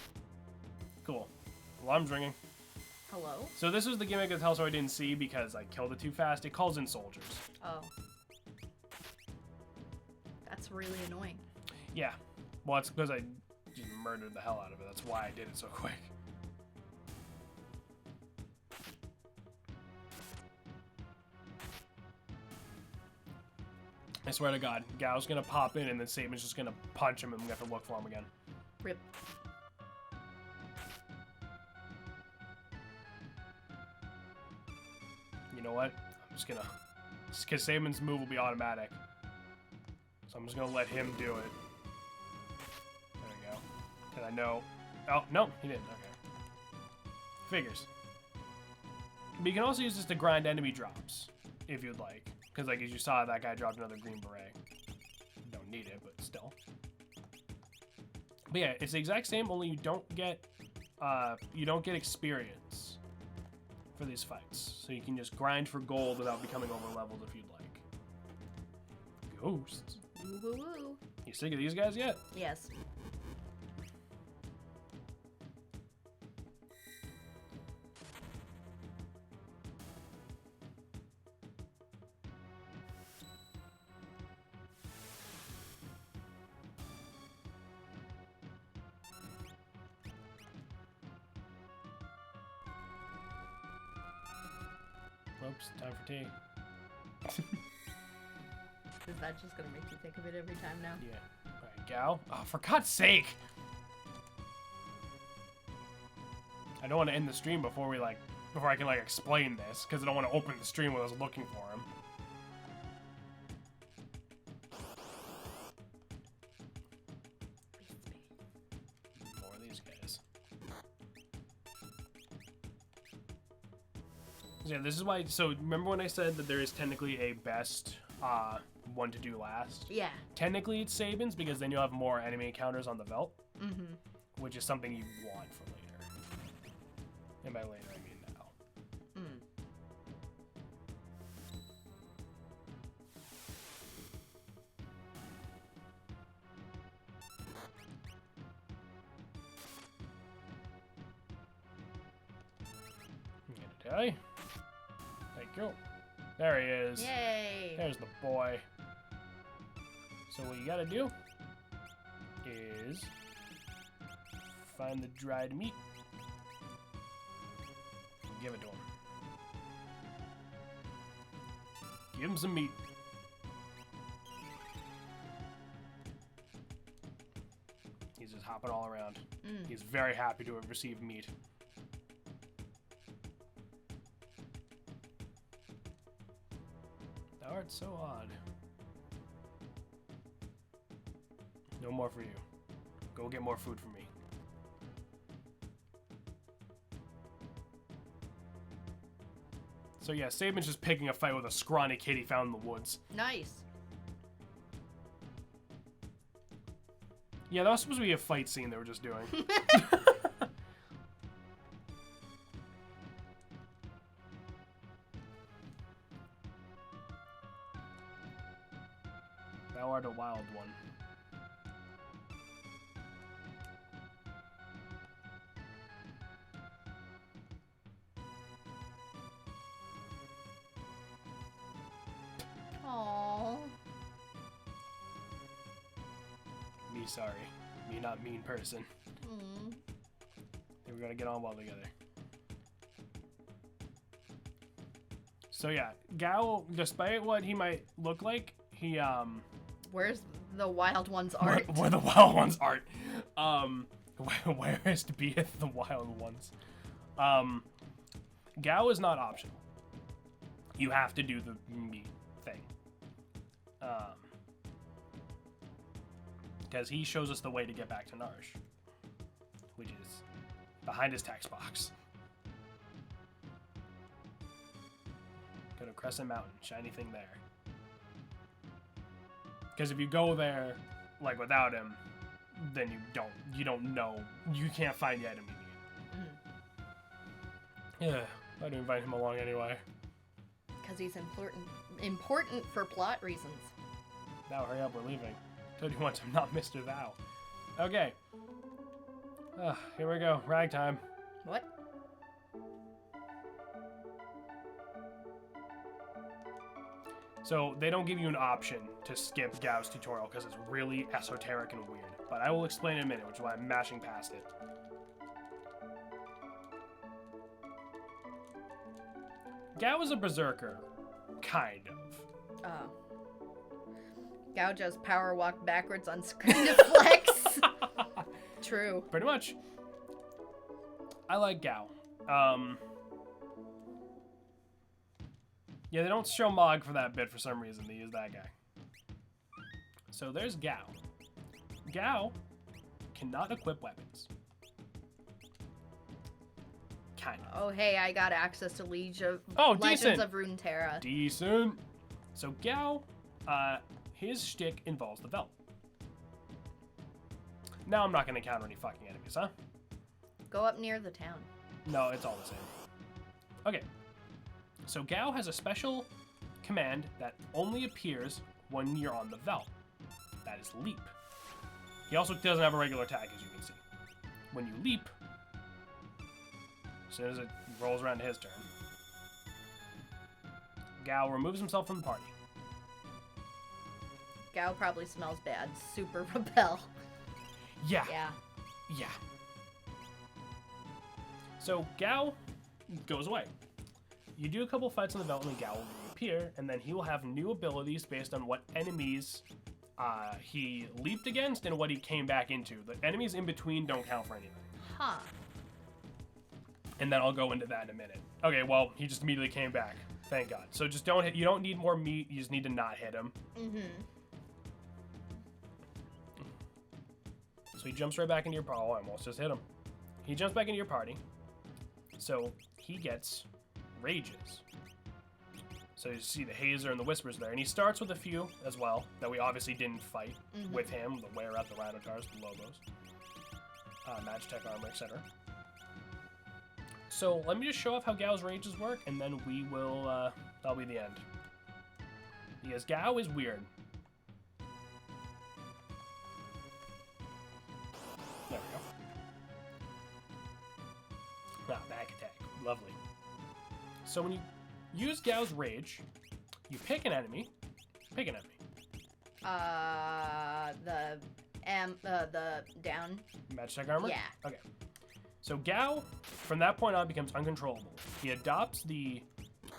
Cool. Alarm's ringing. Hello? So this was the gimmick of Telso I didn't see because I killed it too fast. It calls in soldiers. Oh. That's really annoying. Yeah. Well, it's because I just murdered the hell out of it. That's why I did it so quick. I swear to God, Gao's gonna pop in and then Sabin's just gonna punch him and we have to look for him again. Rip. You know what? I'm just gonna... Because Sabin's move will be automatic. So I'm just gonna let him do it. There we go. Because I know... Oh, no, he didn't. Okay. Figures. But you can also use this to grind enemy drops, if you'd like. Because, like, as you saw, that guy dropped another green beret. Don't need it, but still. But yeah, it's the exact same, only you don't get experience for these fights. So you can just grind for gold without becoming over-leveled if you'd like. Ghosts. Woo woo woo. You sick of these guys yet? Yes. Oops, time for tea. Is that just gonna make you think of it every time now? Yeah. Alright, Gao. Oh, for God's sake! I don't want to end the stream before I can, explain this, because I don't want to open the stream when I was looking for him. More of these guys. Yeah, this is why, so remember when I said that there is technically a best one to do last? Yeah. Technically it's Sabin's because then you'll have more enemy encounters on the belt. Mm-hmm. Which is something you want for later. And by later I mean now. Mm. Get a die. Thank you. There he is. Yay! There's the boy. So what you gotta do is find the dried meat and give it to him. Give him some meat. He's just hopping all around. Mm. He's very happy to have received meat. Thou art so odd. No more for you. Go get more food for me. So yeah, Sabin's just picking a fight with a scrawny kid he found in the woods. Nice. Yeah, that was supposed to be a fight scene they were just doing. Thou art a wild one. Aww. Me sorry. Me not mean person. Mm. We're gonna get on well together. So yeah, Gao, despite what he might look like, he Where's the wild one's art? where the wild ones art. Whereest beeth the wild ones. Gao is not optional. You have to do the meat thing. Because he shows us the way to get back to Narsh, which is behind his text box. Crescent Mountain, shiny thing there. Because if you go there, like, without him, then you don't know. You can't find the item you need. Yeah, I'd invite him along anyway. Because he's important for plot reasons. Now hurry up, we're leaving. Told you once, I'm not Mr. Thou. Okay. Here we go, ragtime. What? So they don't give you an option to skip Gao's tutorial because it's really esoteric and weird. But I will explain in a minute, which is why I'm mashing past it. Gao is a berserker. Kind of. Oh. Gao just power walked backwards on screen to flex. True. Pretty much. I like Gao. Yeah, they don't show Mog for that bit for some reason. They use that guy. So there's Gao. Gao cannot equip weapons. Kind of. Oh, hey, I got access to Legends decent. of Runeterra. Decent. So Gao, his shtick involves the Veld. Now I'm not going to counter any fucking enemies, huh? Go up near the town. No, it's all the same. Okay. So Gao has a special command that only appears when you're on the Veld. That is leap. He also doesn't have a regular attack, as you can see. When you leap, as soon as it rolls around to his turn, Gao removes himself from the party. Gao probably smells bad. Super repel. Yeah. Yeah. Yeah. So Gao goes away. You do a couple fights in the Veld and Gao will reappear, and then he will have new abilities based on what enemies he leaped against and what he came back into. The enemies in between don't count for anything. Huh. And then I'll go into that in a minute. Okay, well, he just immediately came back. Thank God. So just don't hit. You don't need more meat. You just need to not hit him. Mm-hmm. So he jumps right back into your party. Oh, I almost just hit him. He jumps back into your party. So he gets rages. So you see the Hazer and the Whispers there. And he starts with a few as well that we obviously didn't fight with him. The Wear Out, the Rhinotars, the Lobos, Magitech Armor, etc. So let me just show off how Gao's rages work, and then we will, that'll be the end. Because Gao is weird. There we go. Back attack. Lovely. So when you use Gao's rage, you pick an enemy. Pick an enemy. The down. Magitech Armor? Yeah. Okay. So Gao, from that point on, becomes uncontrollable. He adopts the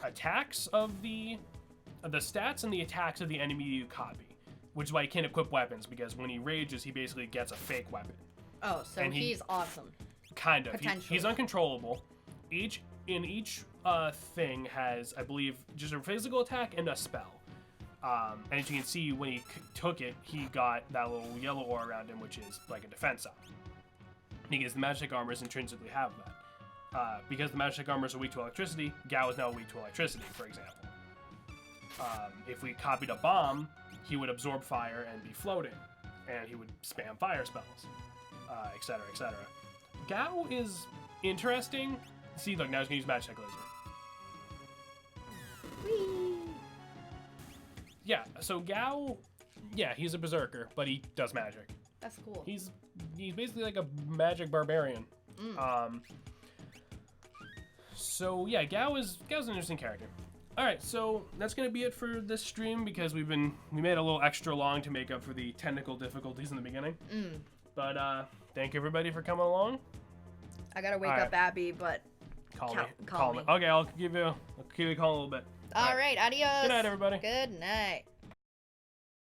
attacks of the stats and the attacks of the enemy you copy, which is why he can't equip weapons, because when he rages, he basically gets a fake weapon. Oh, so And he's awesome. Kind of. Potentially. He's uncontrollable. Each thing has, I believe, just a physical attack and a spell. And as you can see, when he took it, he got that little yellow aura around him, which is like a defense up. Because the Magitech Armors intrinsically have that. Because the Magitech Armors are weak to electricity, Gao is now weak to electricity, for example. If we copied a bomb, he would absorb fire and be floating. And he would spam fire spells, etc., etc. Gao is interesting. See, look, now he's going to use Magitech Lizard. Whee! Yeah, so Gao, yeah, he's a berserker, but he does magic. That's cool. He's basically like a magic barbarian. So yeah, Gao's an interesting character. All right, so that's gonna be it for this stream because we made a little extra long to make up for the technical difficulties in the beginning. But thank you everybody for coming along. I gotta wake up Abby, but Call me. Okay, I'll give you a call in a little bit. All right, adios. Good night, everybody. Good night.